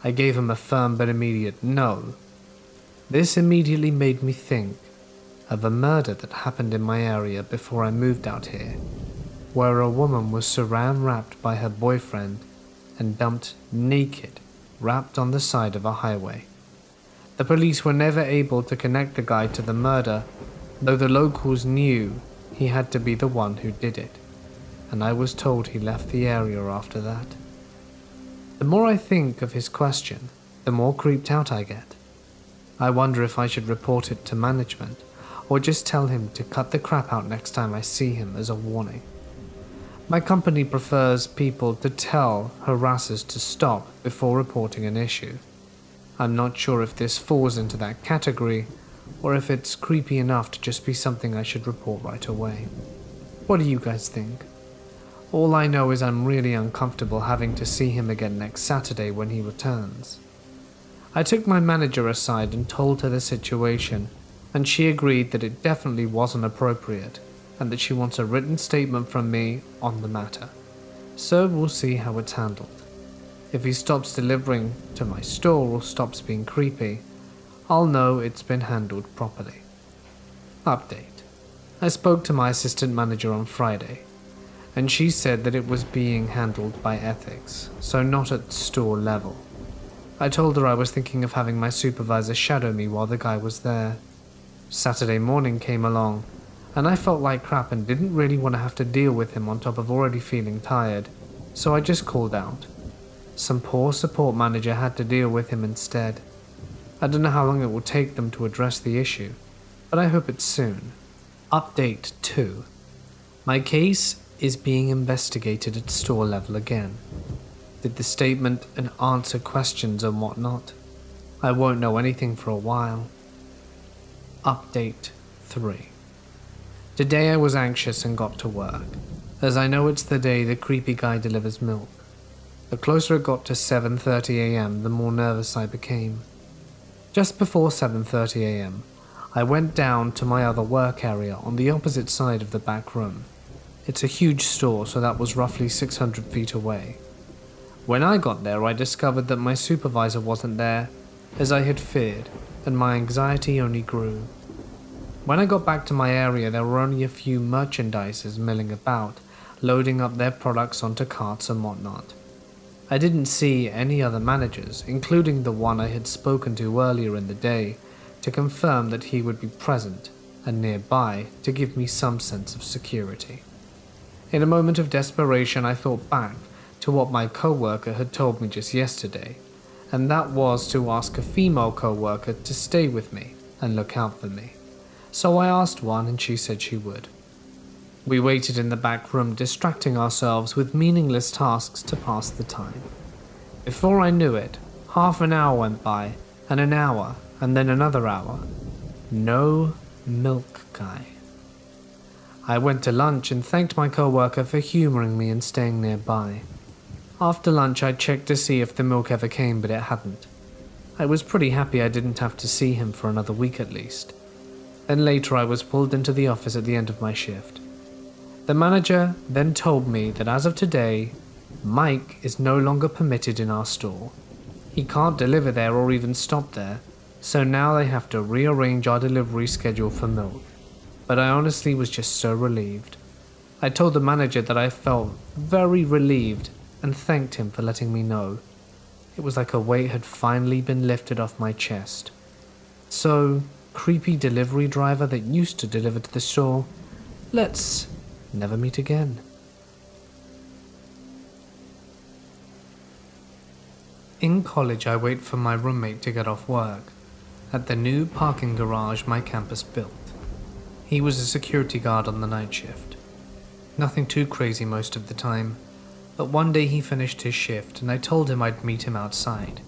I gave him a firm but immediate no. This immediately made me think of a murder that happened in my area before I moved out here, where a woman was saran wrapped by her boyfriend and dumped naked, wrapped on the side of a highway. The police were never able to connect the guy to the murder, though the locals knew he had to be the one who did it, and I was told he left the area after that. The more I think of his question, the more creeped out I get. I wonder if I should report it to management, or just tell him to cut the crap out next time I see him as a warning. My company prefers people to tell harassers to stop before reporting an issue. I'm not sure if this falls into that category, or if it's creepy enough to just be something I should report right away. What do you guys think? All I know is I'm really uncomfortable having to see him again next Saturday when he returns. I took my manager aside and told her the situation, and she agreed that it definitely wasn't appropriate, and that she wants a written statement from me on the matter. So we'll see how it's handled. If he stops delivering to my store or stops being creepy, I'll know it's been handled properly. Update. I spoke to my assistant manager on Friday, and she said that it was being handled by ethics, so not at store level. I told her I was thinking of having my supervisor shadow me while the guy was there. Saturday morning came along, and I felt like crap and didn't really want to have to deal with him on top of already feeling tired, so I just called out. Some poor support manager had to deal with him instead. I don't know how long it will take them to address the issue, but I hope it's soon. Update 2. My case is being investigated at store level again. Did the statement and answer questions and whatnot. I won't know anything for a while. Update 3. Today I was anxious and got to work, as I know it's the day the creepy guy delivers milk. The closer it got to 7:30 AM, the more nervous I became. Just before 7:30 AM, I went down to my other work area on the opposite side of the back room. It's a huge store, so that was roughly 600 feet away. When I got there, I discovered that my supervisor wasn't there, as I had feared, and my anxiety only grew. When I got back to my area, there were only a few merchandisers milling about, loading up their products onto carts and whatnot. I didn't see any other managers, including the one I had spoken to earlier in the day, to confirm that he would be present and nearby to give me some sense of security. In a moment of desperation, I thought back to what my co-worker had told me just yesterday, and that was to ask a female co-worker to stay with me and look out for me. So I asked one and she said she would. We waited in the back room, distracting ourselves with meaningless tasks to pass the time. Before I knew it, half an hour went by, and an hour, and then another hour. No milk guy. I went to lunch and thanked my co-worker for humoring me and staying nearby. After lunch I checked to see if the milk ever came, but it hadn't. I was pretty happy I didn't have to see him for another week at least. Then later I was pulled into the office at the end of my shift. The manager then told me that as of today, Mike is no longer permitted in our store. He can't deliver there or even stop there, so now they have to rearrange our delivery schedule for milk. But I honestly was just so relieved. I told the manager that I felt very relieved and thanked him for letting me know. It was like a weight had finally been lifted off my chest. So, creepy delivery driver that used to deliver to the store, let's never meet again. In college, I wait for my roommate to get off work at the new parking garage my campus built. He was a security guard on the night shift. Nothing too crazy most of the time, but one day he finished his shift and I told him I'd meet him outside.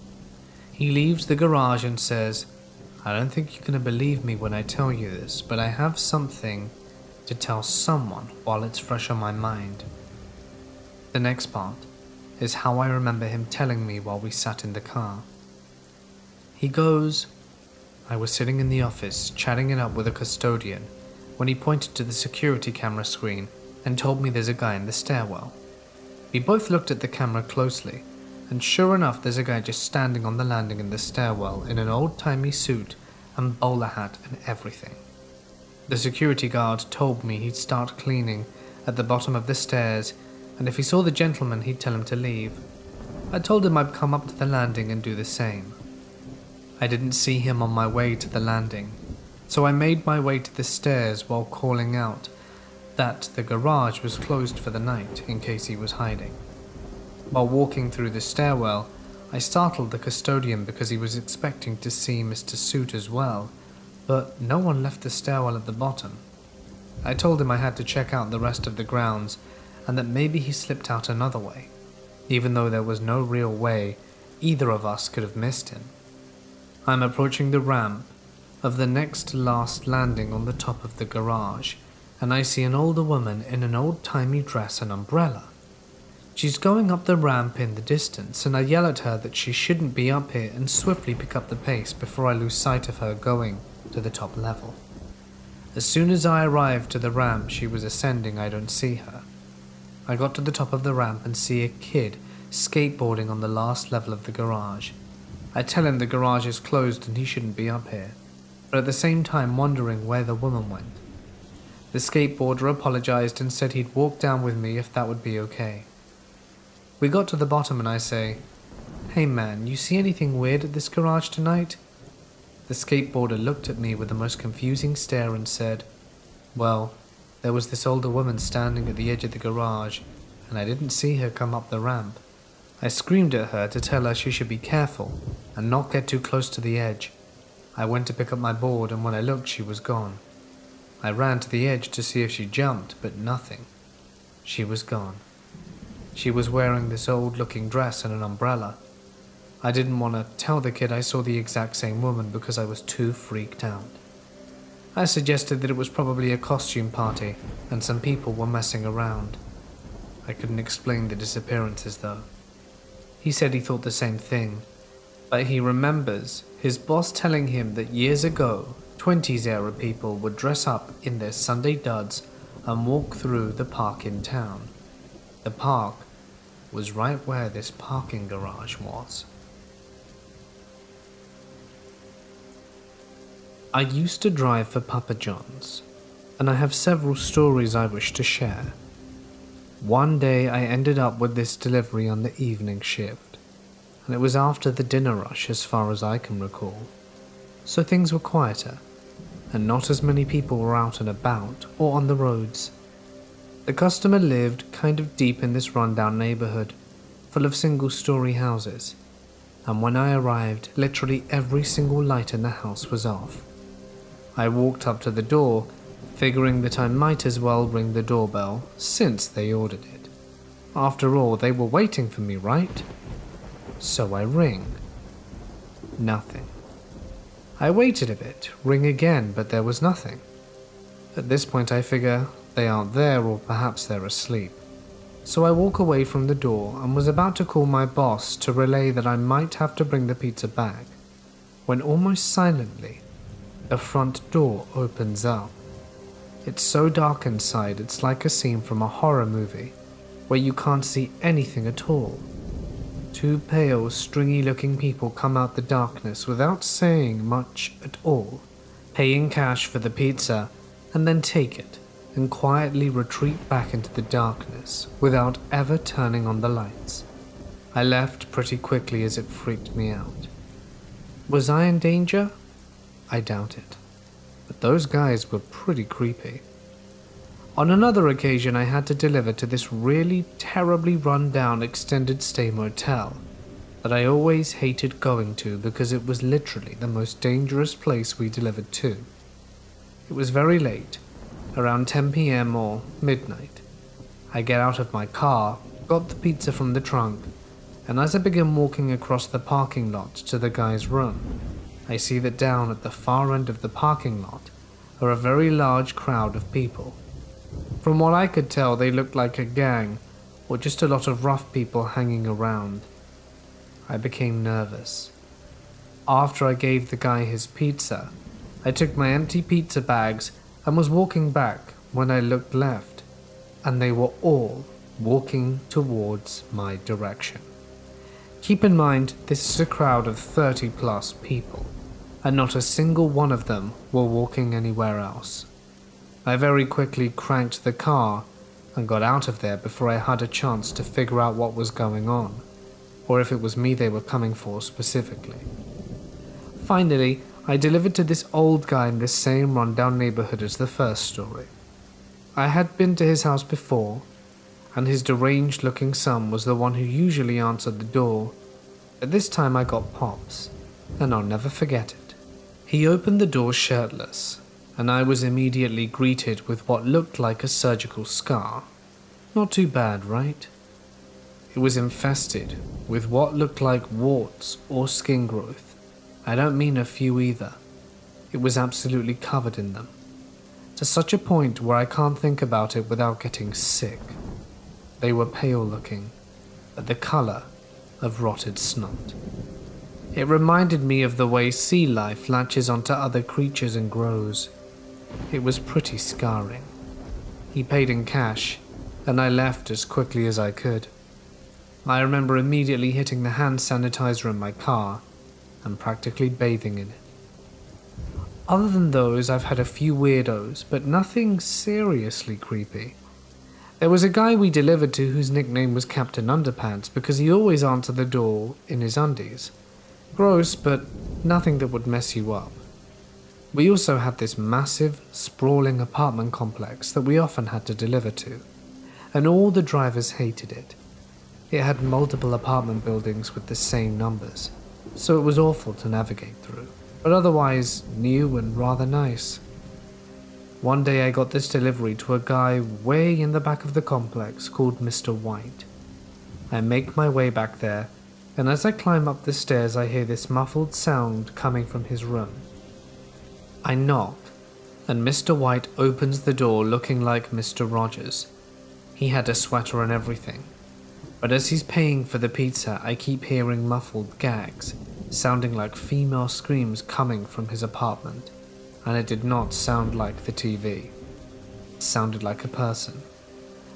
He leaves the garage and says, "I don't think you're going to believe me when I tell you this, but I have something to tell someone while it's fresh on my mind." The next part is how I remember him telling me while we sat in the car. He goes, I was sitting in the office chatting it up with a custodian when he pointed to the security camera screen and told me there's a guy in the stairwell. We both looked at the camera closely, and sure enough there's a guy just standing on the landing in the stairwell in an old-timey suit and bowler hat and everything. The security guard told me he'd start cleaning at the bottom of the stairs, and if he saw the gentleman he'd tell him to leave. I told him I'd come up to the landing and do the same. I didn't see him on my way to the landing, so I made my way to the stairs while calling out that the garage was closed for the night in case he was hiding. While walking through the stairwell, I startled the custodian because he was expecting to see Mr. Suit as well, but no one left the stairwell at the bottom. I told him I had to check out the rest of the grounds and that maybe he slipped out another way, even though there was no real way either of us could have missed him. I'm approaching the ramp of the next last landing on the top of the garage, and I see an older woman in an old-timey dress and umbrella. She's going up the ramp in the distance, and I yell at her that she shouldn't be up here and swiftly pick up the pace before I lose sight of her going to the top level. As soon as I arrive to the ramp she was ascending, I don't see her. I got to the top of the ramp and see a kid skateboarding on the last level of the garage. I tell him the garage is closed and he shouldn't be up here, but at the same time wondering where the woman went. The skateboarder apologized and said he'd walk down with me if that would be okay. We got to the bottom and I say, "Hey man, you see anything weird at this garage tonight?" The skateboarder looked at me with the most confusing stare and said, "Well, there was this older woman standing at the edge of the garage, and I didn't see her come up the ramp. I screamed at her to tell her she should be careful and not get too close to the edge. I went to pick up my board and when I looked she was gone. I ran to the edge to see if she jumped, but nothing. She was gone. She was wearing this old-looking dress and an umbrella. I didn't want to tell the kid I saw the exact same woman because I was too freaked out. I suggested that it was probably a costume party and some people were messing around. I couldn't explain the disappearances though. He said he thought the same thing, but he remembers his boss telling him that years ago, 20s era people would dress up in their Sunday duds and walk through the park in town. The park was right where this parking garage was. I used to drive for Papa John's, and I have several stories I wish to share. One day I ended up with this delivery on the evening shift, and it was after the dinner rush as far as I can recall, so things were quieter, and not as many people were out and about or on the roads. The customer lived kind of deep in this rundown neighborhood, full of single-story houses, and when I arrived, literally every single light in the house was off. I walked up to the door, figuring that I might as well ring the doorbell since they ordered it. After all, they were waiting for me, right? So I ring. Nothing. I waited a bit, ring again, but there was nothing. At this point I figure they aren't there or perhaps they're asleep. So I walk away from the door and was about to call my boss to relay that I might have to bring the pizza back, when almost silently, the front door opens up. It's so dark inside, it's like a scene from a horror movie, where you can't see anything at all. Two pale, stringy-looking people come out the darkness without saying much at all, paying cash for the pizza, and then take it, and quietly retreat back into the darkness without ever turning on the lights. I left pretty quickly as it freaked me out. Was I in danger? I doubt it. But those guys were pretty creepy. On another occasion I had to deliver to this really terribly run-down extended stay motel that I always hated going to because it was literally the most dangerous place we delivered to. It was very late, around 10 p.m. or midnight. I get out of my car, got the pizza from the trunk, and as I begin walking across the parking lot to the guy's room, I see that down at the far end of the parking lot are a very large crowd of people. From what I could tell, they looked like a gang, or just a lot of rough people hanging around. I became nervous. After I gave the guy his pizza, I took my empty pizza bags and was walking back when I looked left, and they were all walking towards my direction. Keep in mind, this is a crowd of 30 plus people, and not a single one of them were walking anywhere else. I very quickly cranked the car and got out of there before I had a chance to figure out what was going on, or if it was me they were coming for specifically. Finally, I delivered to this old guy in the same rundown neighborhood as the first story. I had been to his house before, and his deranged-looking son was the one who usually answered the door, but this time I got Pops, and I'll never forget it. He opened the door shirtless, and I was immediately greeted with what looked like a surgical scar. Not too bad, right? It was infested with what looked like warts or skin growth. I don't mean a few either. It was absolutely covered in them, to such a point where I can't think about it without getting sick. They were pale looking, but the color of rotted snot. It reminded me of the way sea life latches onto other creatures and grows. It was pretty scarring. He paid in cash, and I left as quickly as I could. I remember immediately hitting the hand sanitizer in my car and practically bathing in it. Other than those, I've had a few weirdos, but nothing seriously creepy. There was a guy we delivered to whose nickname was Captain Underpants because he always answered the door in his undies. Gross, but nothing that would mess you up. We also had this massive, sprawling apartment complex that we often had to deliver to, and all the drivers hated it. It had multiple apartment buildings with the same numbers, so it was awful to navigate through, but otherwise new and rather nice. One day I got this delivery to a guy way in the back of the complex called Mr. White. I make my way back there, and as I climb up the stairs I hear this muffled sound coming from his room. I knock, and Mr. White opens the door looking like Mr. Rogers. He had a sweater and everything, but as he's paying for the pizza I keep hearing muffled gags, sounding like female screams coming from his apartment, and it did not sound like the TV. It sounded like a person.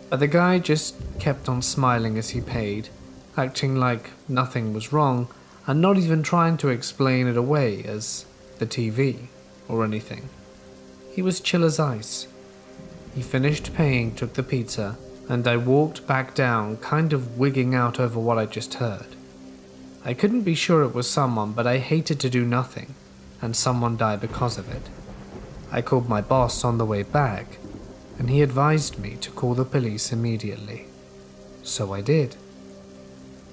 But the guy just kept on smiling as he paid, acting like nothing was wrong, and not even trying to explain it away as the TV or anything. He was chill as ice. He finished paying, took the pizza, and I walked back down, kind of wigging out over what I just heard. I couldn't be sure it was someone, but I hated to do nothing, and someone die because of it. I called my boss on the way back, and he advised me to call the police immediately. So I did.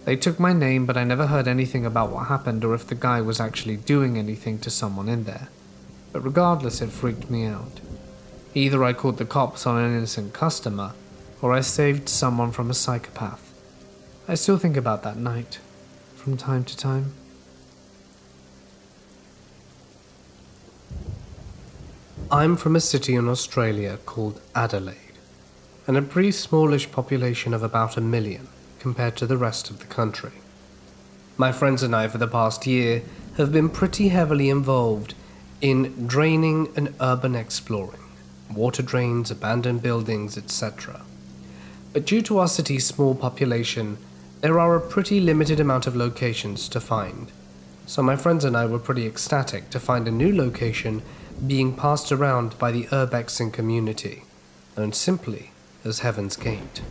They took my name, but I never heard anything about what happened or if the guy was actually doing anything to someone in there. But regardless, it freaked me out. Either I called the cops on an innocent customer, or I saved someone from a psychopath. I still think about that night, from time to time. I'm from a city in Australia called Adelaide, and a pretty smallish population of about 1 million compared to the rest of the country. My friends and I for the past year have been pretty heavily involved in draining and urban exploring, water drains, abandoned buildings, etc. But due to our city's small population, there are a pretty limited amount of locations to find. So my friends and I were pretty ecstatic to find a new location being passed around by the urbexing community, known simply as Heaven's Gate,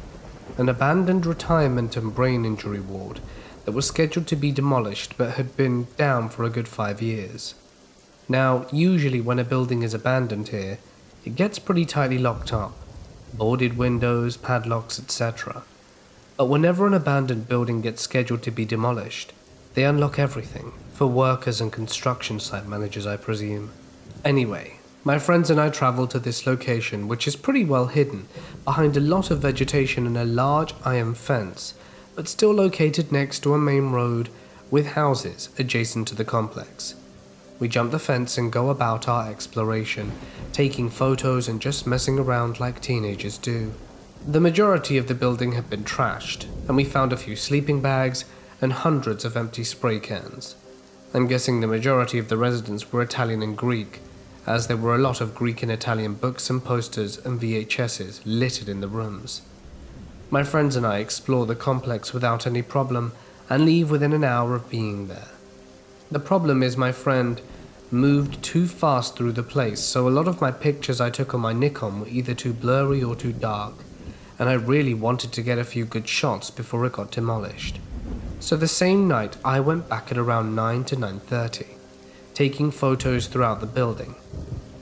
an abandoned retirement and brain injury ward that was scheduled to be demolished but had been down for a good 5 years. Now, usually when a building is abandoned here, it gets pretty tightly locked up, boarded windows, padlocks, etc. But whenever an abandoned building gets scheduled to be demolished, they unlock everything, for workers and construction site managers, I presume. Anyway, my friends and I traveled to this location, which is pretty well hidden behind a lot of vegetation and a large iron fence, but still located next to a main road with houses adjacent to the complex. We jump the fence and go about our exploration, taking photos and just messing around like teenagers do. The majority of the building had been trashed, and we found a few sleeping bags and hundreds of empty spray cans. I'm guessing the majority of the residents were Italian and Greek, as there were a lot of Greek and Italian books and posters and VHSs littered in the rooms. My friends and I explore the complex without any problem and leave within an hour of being there. The problem is my friend moved too fast through the place, so a lot of my pictures I took on my Nikon were either too blurry or too dark, and I really wanted to get a few good shots before it got demolished. So the same night I went back at around 9 to 9:30, taking photos throughout the building.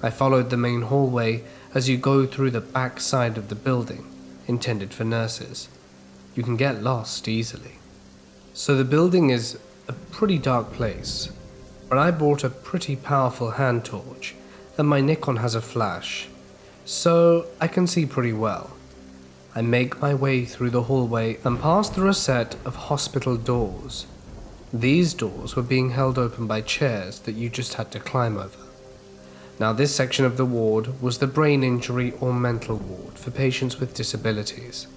I followed the main hallway as you go through the back side of the building, intended for nurses. You can get lost easily. So the building is a pretty dark place, but I brought a pretty powerful hand torch, and my Nikon has a flash, so I can see pretty well. I make my way through the hallway and pass through a set of hospital doors. These doors were being held open by chairs that you just had to climb over. Now this section of the ward was the brain injury or mental ward for patients with disabilities.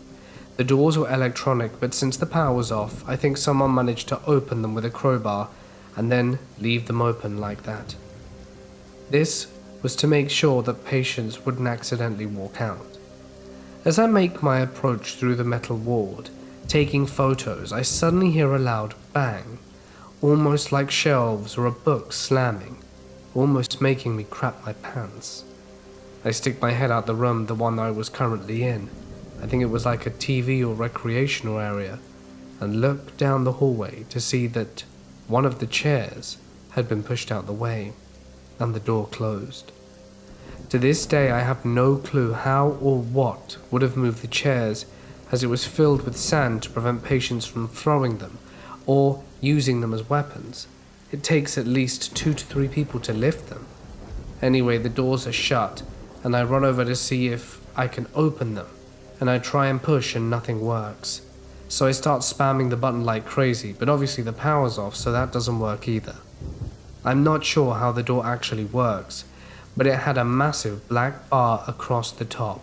The doors were electronic, but since the power was off, I think someone managed to open them with a crowbar and then leave them open like that. This was to make sure that patients wouldn't accidentally walk out. As I make my approach through the metal ward, taking photos, I suddenly hear a loud bang, almost like shelves or a book slamming, almost making me crap my pants. I stick my head out the room, the one I was currently in. I think it was like a TV or recreational area, and look down the hallway to see that one of the chairs had been pushed out the way, and the door closed. To this day I have no clue how or what would have moved the chairs, as it was filled with sand to prevent patients from throwing them or using them as weapons. It takes at least 2 to 3 people to lift them. Anyway, the doors are shut, and I run over to see if I can open them, and I try and push and nothing works. So I start spamming the button like crazy, but obviously the power's off, so that doesn't work either. I'm not sure how the door actually works, but it had a massive black bar across the top,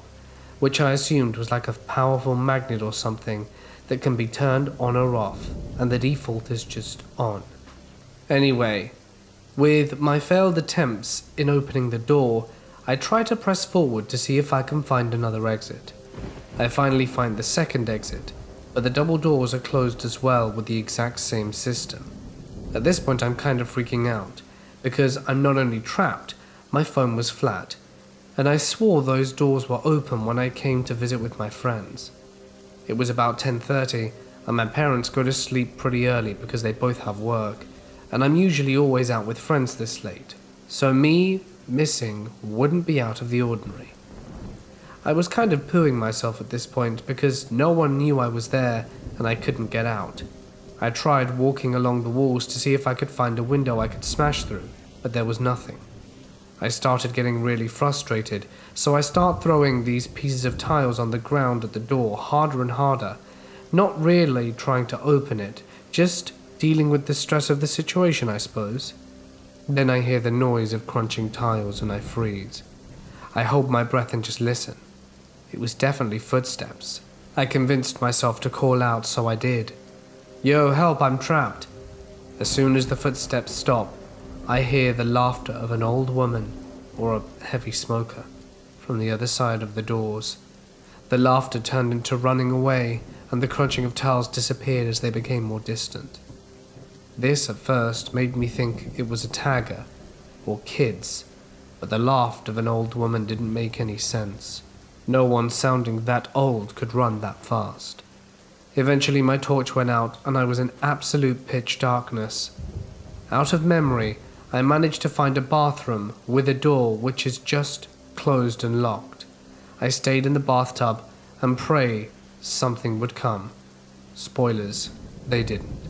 which I assumed was like a powerful magnet or something that can be turned on or off, and the default is just on. Anyway, with my failed attempts in opening the door, I try to press forward to see if I can find another exit. I finally find the second exit, but the double doors are closed as well with the exact same system. At this point I'm kind of freaking out, because I'm not only trapped, my phone was flat, and I swore those doors were open when I came to visit with my friends. It was about 10:30, and my parents go to sleep pretty early because they both have work, and I'm usually always out with friends this late, so me missing wouldn't be out of the ordinary. I was kind of pooing myself at this point because no one knew I was there and I couldn't get out. I tried walking along the walls to see if I could find a window I could smash through, but there was nothing. I started getting really frustrated, so I start throwing these pieces of tiles on the ground at the door harder and harder, not really trying to open it, just dealing with the stress of the situation, I suppose. Then I hear the noise of crunching tiles and I freeze. I hold my breath and just listen. It was definitely footsteps. I convinced myself to call out, so I did. "Yo, help, I'm trapped." As soon as the footsteps stop, I hear the laughter of an old woman, or a heavy smoker, from the other side of the doors. The laughter turned into running away, and the crunching of tiles disappeared as they became more distant. This at first made me think it was a tagger, or kids, but the laugh of an old woman didn't make any sense. No one sounding that old could run that fast. Eventually my torch went out, and I was in absolute pitch darkness. Out of memory, I managed to find a bathroom with a door which is just closed and locked. I stayed in the bathtub and pray something would come. Spoilers, they didn't.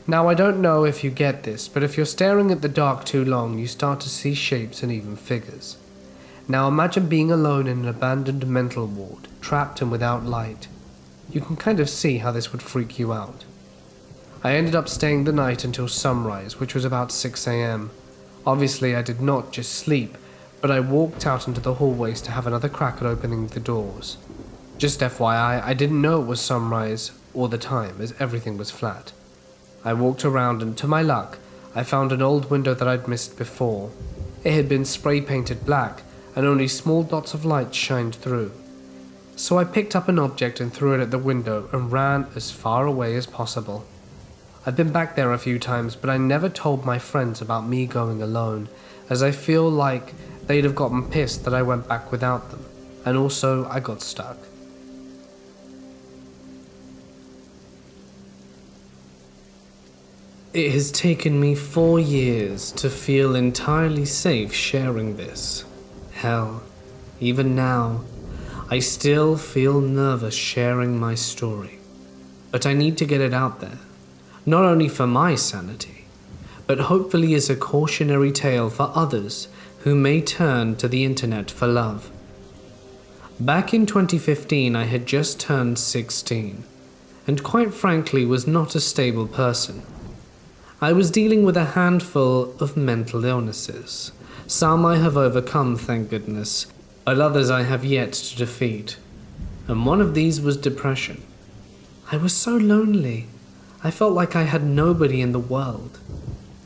Now I don't know if you get this, but if you're staring at the dark too long, you start to see shapes and even figures. Now imagine being alone in an abandoned mental ward, trapped and without light. You can kind of see how this would freak you out. I ended up staying the night until sunrise, which was about 6 a.m. Obviously I did not just sleep, but I walked out into the hallways to have another crack at opening the doors. Just FYI, I didn't know it was sunrise or the time, as everything was flat. I walked around and to my luck, I found an old window that I'd missed before. It had been spray painted black and only small dots of light shined through. So I picked up an object and threw it at the window and ran as far away as possible. I've been back there a few times, but I never told my friends about me going alone, as I feel like they'd have gotten pissed that I went back without them, and also I got stuck. It has taken me 4 years to feel entirely safe sharing this. Hell, even now, I still feel nervous sharing my story. But I need to get it out there, not only for my sanity, but hopefully as a cautionary tale for others who may turn to the internet for love. Back in 2015, I had just turned 16, and quite frankly was not a stable person. I was dealing with a handful of mental illnesses. Some I have overcome, thank goodness, but others I have yet to defeat. And one of these was depression. I was so lonely. I felt like I had nobody in the world.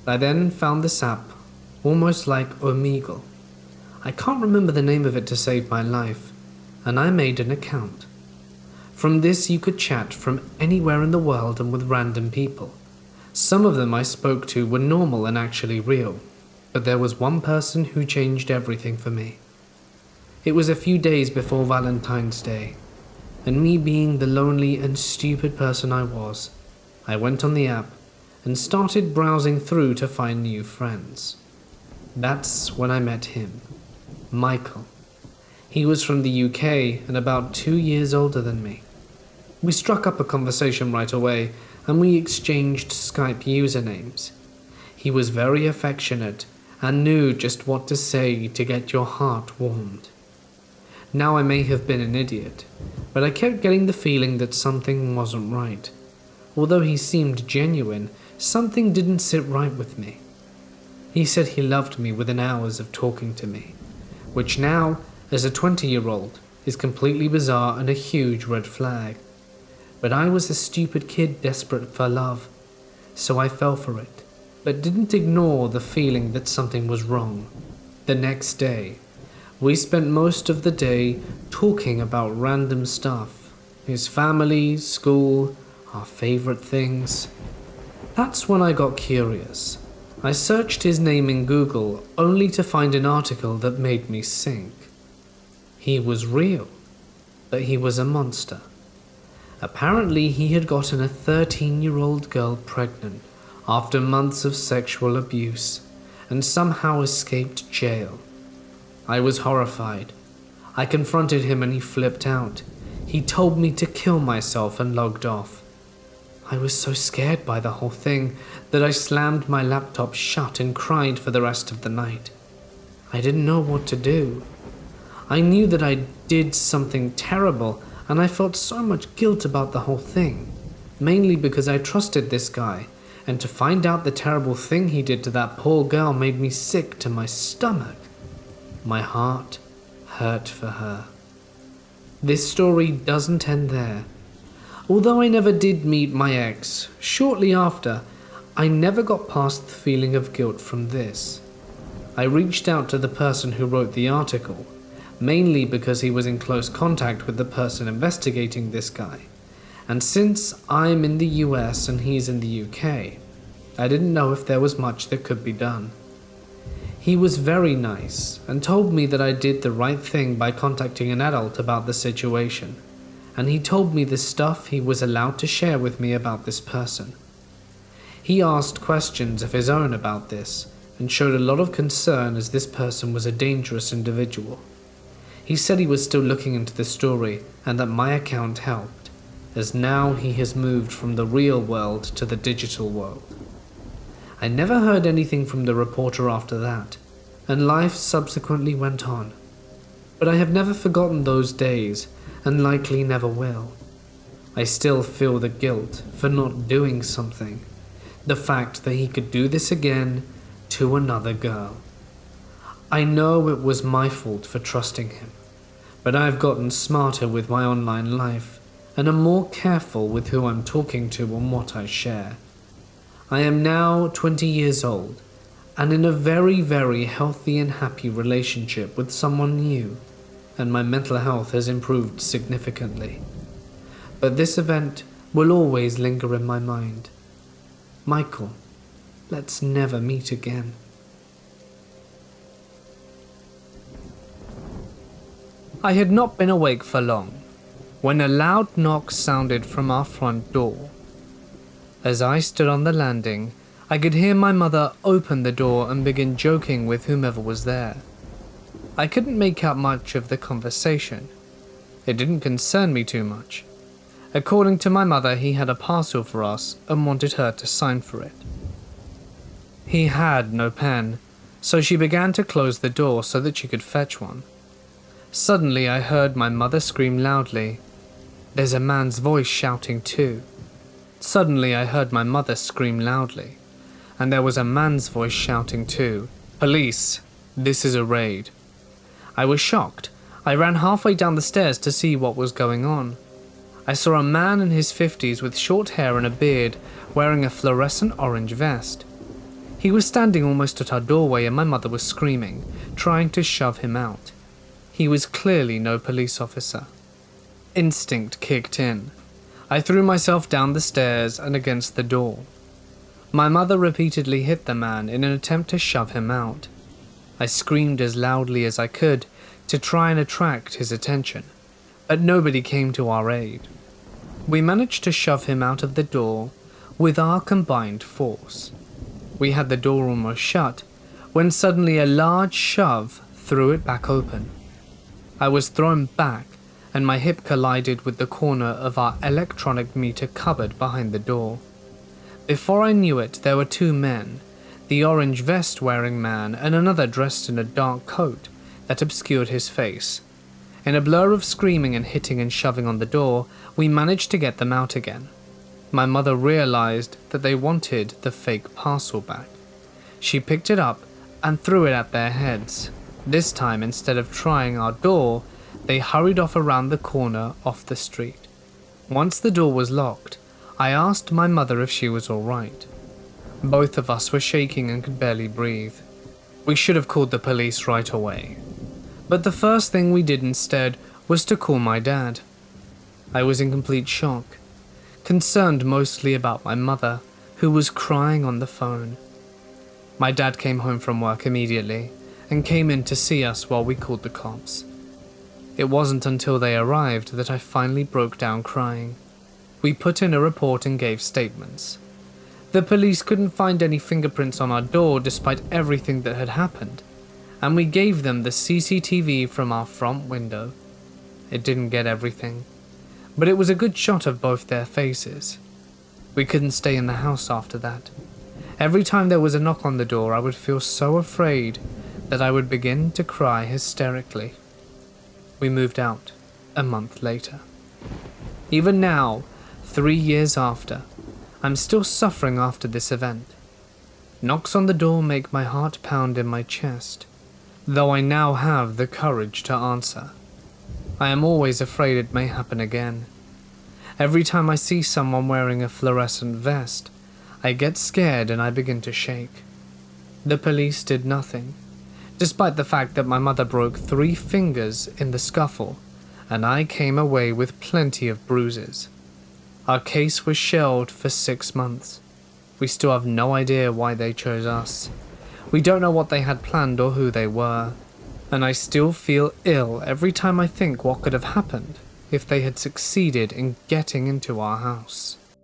I then found this app, almost like Omegle. I can't remember the name of it to save my life, and I made an account. From this you could chat from anywhere in the world and with random people. Some of them I spoke to were normal and actually real, but there was one person who changed everything for me. It was a few days before Valentine's Day, and me being the lonely and stupid person I was, I went on the app and started browsing through to find new friends. That's when I met him, Michael. He was from the UK and about 2 years older than me. We struck up a conversation right away, and we exchanged Skype usernames. He was very affectionate and knew just what to say to get your heart warmed. Now I may have been an idiot, but I kept getting the feeling that something wasn't right. Although he seemed genuine, something didn't sit right with me. He said he loved me within hours of talking to me, which now, as a 20-year-old, is completely bizarre and a huge red flag. But I was a stupid kid desperate for love, so I fell for it, but didn't ignore the feeling that something was wrong. The next day, we spent most of the day talking about random stuff. His family, school, our favorite things. That's when I got curious. I searched his name in Google only to find an article that made me sink. He was real, but he was a monster. Apparently, he had gotten a 13-year-old girl pregnant after months of sexual abuse and somehow escaped jail. I was horrified. I confronted him and he flipped out. He told me to kill myself and logged off. I was so scared by the whole thing that I slammed my laptop shut and cried for the rest of the night. I didn't know what to do. I knew that I did something terrible, and I felt so much guilt about the whole thing, mainly because I trusted this guy, and to find out the terrible thing he did to that poor girl made me sick to my stomach. My heart hurt for her. This story doesn't end there. Although I never did meet my ex, shortly after, I never got past the feeling of guilt from this. I reached out to the person who wrote the article, mainly because he was in close contact with the person investigating this guy. And since I'm in the US and he's in the UK, I didn't know if there was much that could be done. He was very nice and told me that I did the right thing by contacting an adult about the situation, and he told me the stuff he was allowed to share with me about this person. He asked questions of his own about this and showed a lot of concern as this person was a dangerous individual. He said he was still looking into the story and that my account helped, as now he has moved from the real world to the digital world. I never heard anything from the reporter after that, and life subsequently went on. But I have never forgotten those days, and likely never will. I still feel the guilt for not doing something, the fact that he could do this again to another girl. I know it was my fault for trusting him, but I've gotten smarter with my online life and am more careful with who I'm talking to and what I share. I am now 20 years old and in a very, very healthy and happy relationship with someone new, and my mental health has improved significantly. But this event will always linger in my mind. Michael, let's never meet again. I had not been awake for long when a loud knock sounded from our front door. As I stood on the landing, I could hear my mother open the door and begin joking with whomever was there. I couldn't make out much of the conversation. It didn't concern me too much. According to my mother, he had a parcel for us and wanted her to sign for it. He had no pen, so she began to close the door so that she could fetch one. Suddenly I heard my mother scream loudly, "There's a man's voice shouting too." Suddenly I heard my mother scream loudly, and there was a man's voice shouting too, "Police! This is a raid." I was shocked. I ran halfway down the stairs to see what was going on. I saw a man in his 50s with short hair and a beard, wearing a fluorescent orange vest. He was standing almost at our doorway and my mother was screaming, trying to shove him out. He was clearly no police officer. Instinct kicked in. I threw myself down the stairs and against the door. My mother repeatedly hit the man in an attempt to shove him out. I screamed as loudly as I could to try and attract his attention, but nobody came to our aid. We managed to shove him out of the door with our combined force. We had the door almost shut when suddenly a large shove threw it back open. I was thrown back and my hip collided with the corner of our electronic meter cupboard behind the door. Before I knew it, there were two men, the orange vest wearing man and another dressed in a dark coat that obscured his face. In a blur of screaming and hitting and shoving on the door, we managed to get them out again. My mother realized that they wanted the fake parcel back. She picked it up and threw it at their heads. This time, instead of trying our door, they hurried off around the corner off the street. Once the door was locked, I asked my mother if she was all right. Both of us were shaking and could barely breathe. We should have called the police right away. But the first thing we did instead was to call my dad. I was in complete shock, concerned mostly about my mother, who was crying on the phone. My dad came home from work immediately and came in to see us while we called the cops. It wasn't until they arrived that I finally broke down crying. We put in a report and gave statements. The police couldn't find any fingerprints on our door despite everything that had happened, and we gave them the CCTV from our front window. It didn't get everything, but it was a good shot of both their faces. We couldn't stay in the house after that. Every time there was a knock on the door, I would feel so afraid that I would begin to cry hysterically. We moved out a month later. Even now, 3 years after, I'm still suffering after this event. Knocks on the door make my heart pound in my chest, though I now have the courage to answer. I am always afraid it may happen again. Every time I see someone wearing a fluorescent vest, I get scared and I begin to shake. The police did nothing, despite the fact that my mother broke 3 fingers in the scuffle, and I came away with plenty of bruises. Our case was shelved for 6 months. We still have no idea why they chose us. We don't know what they had planned or who they were, and I still feel ill every time I think what could have happened if they had succeeded in getting into our house.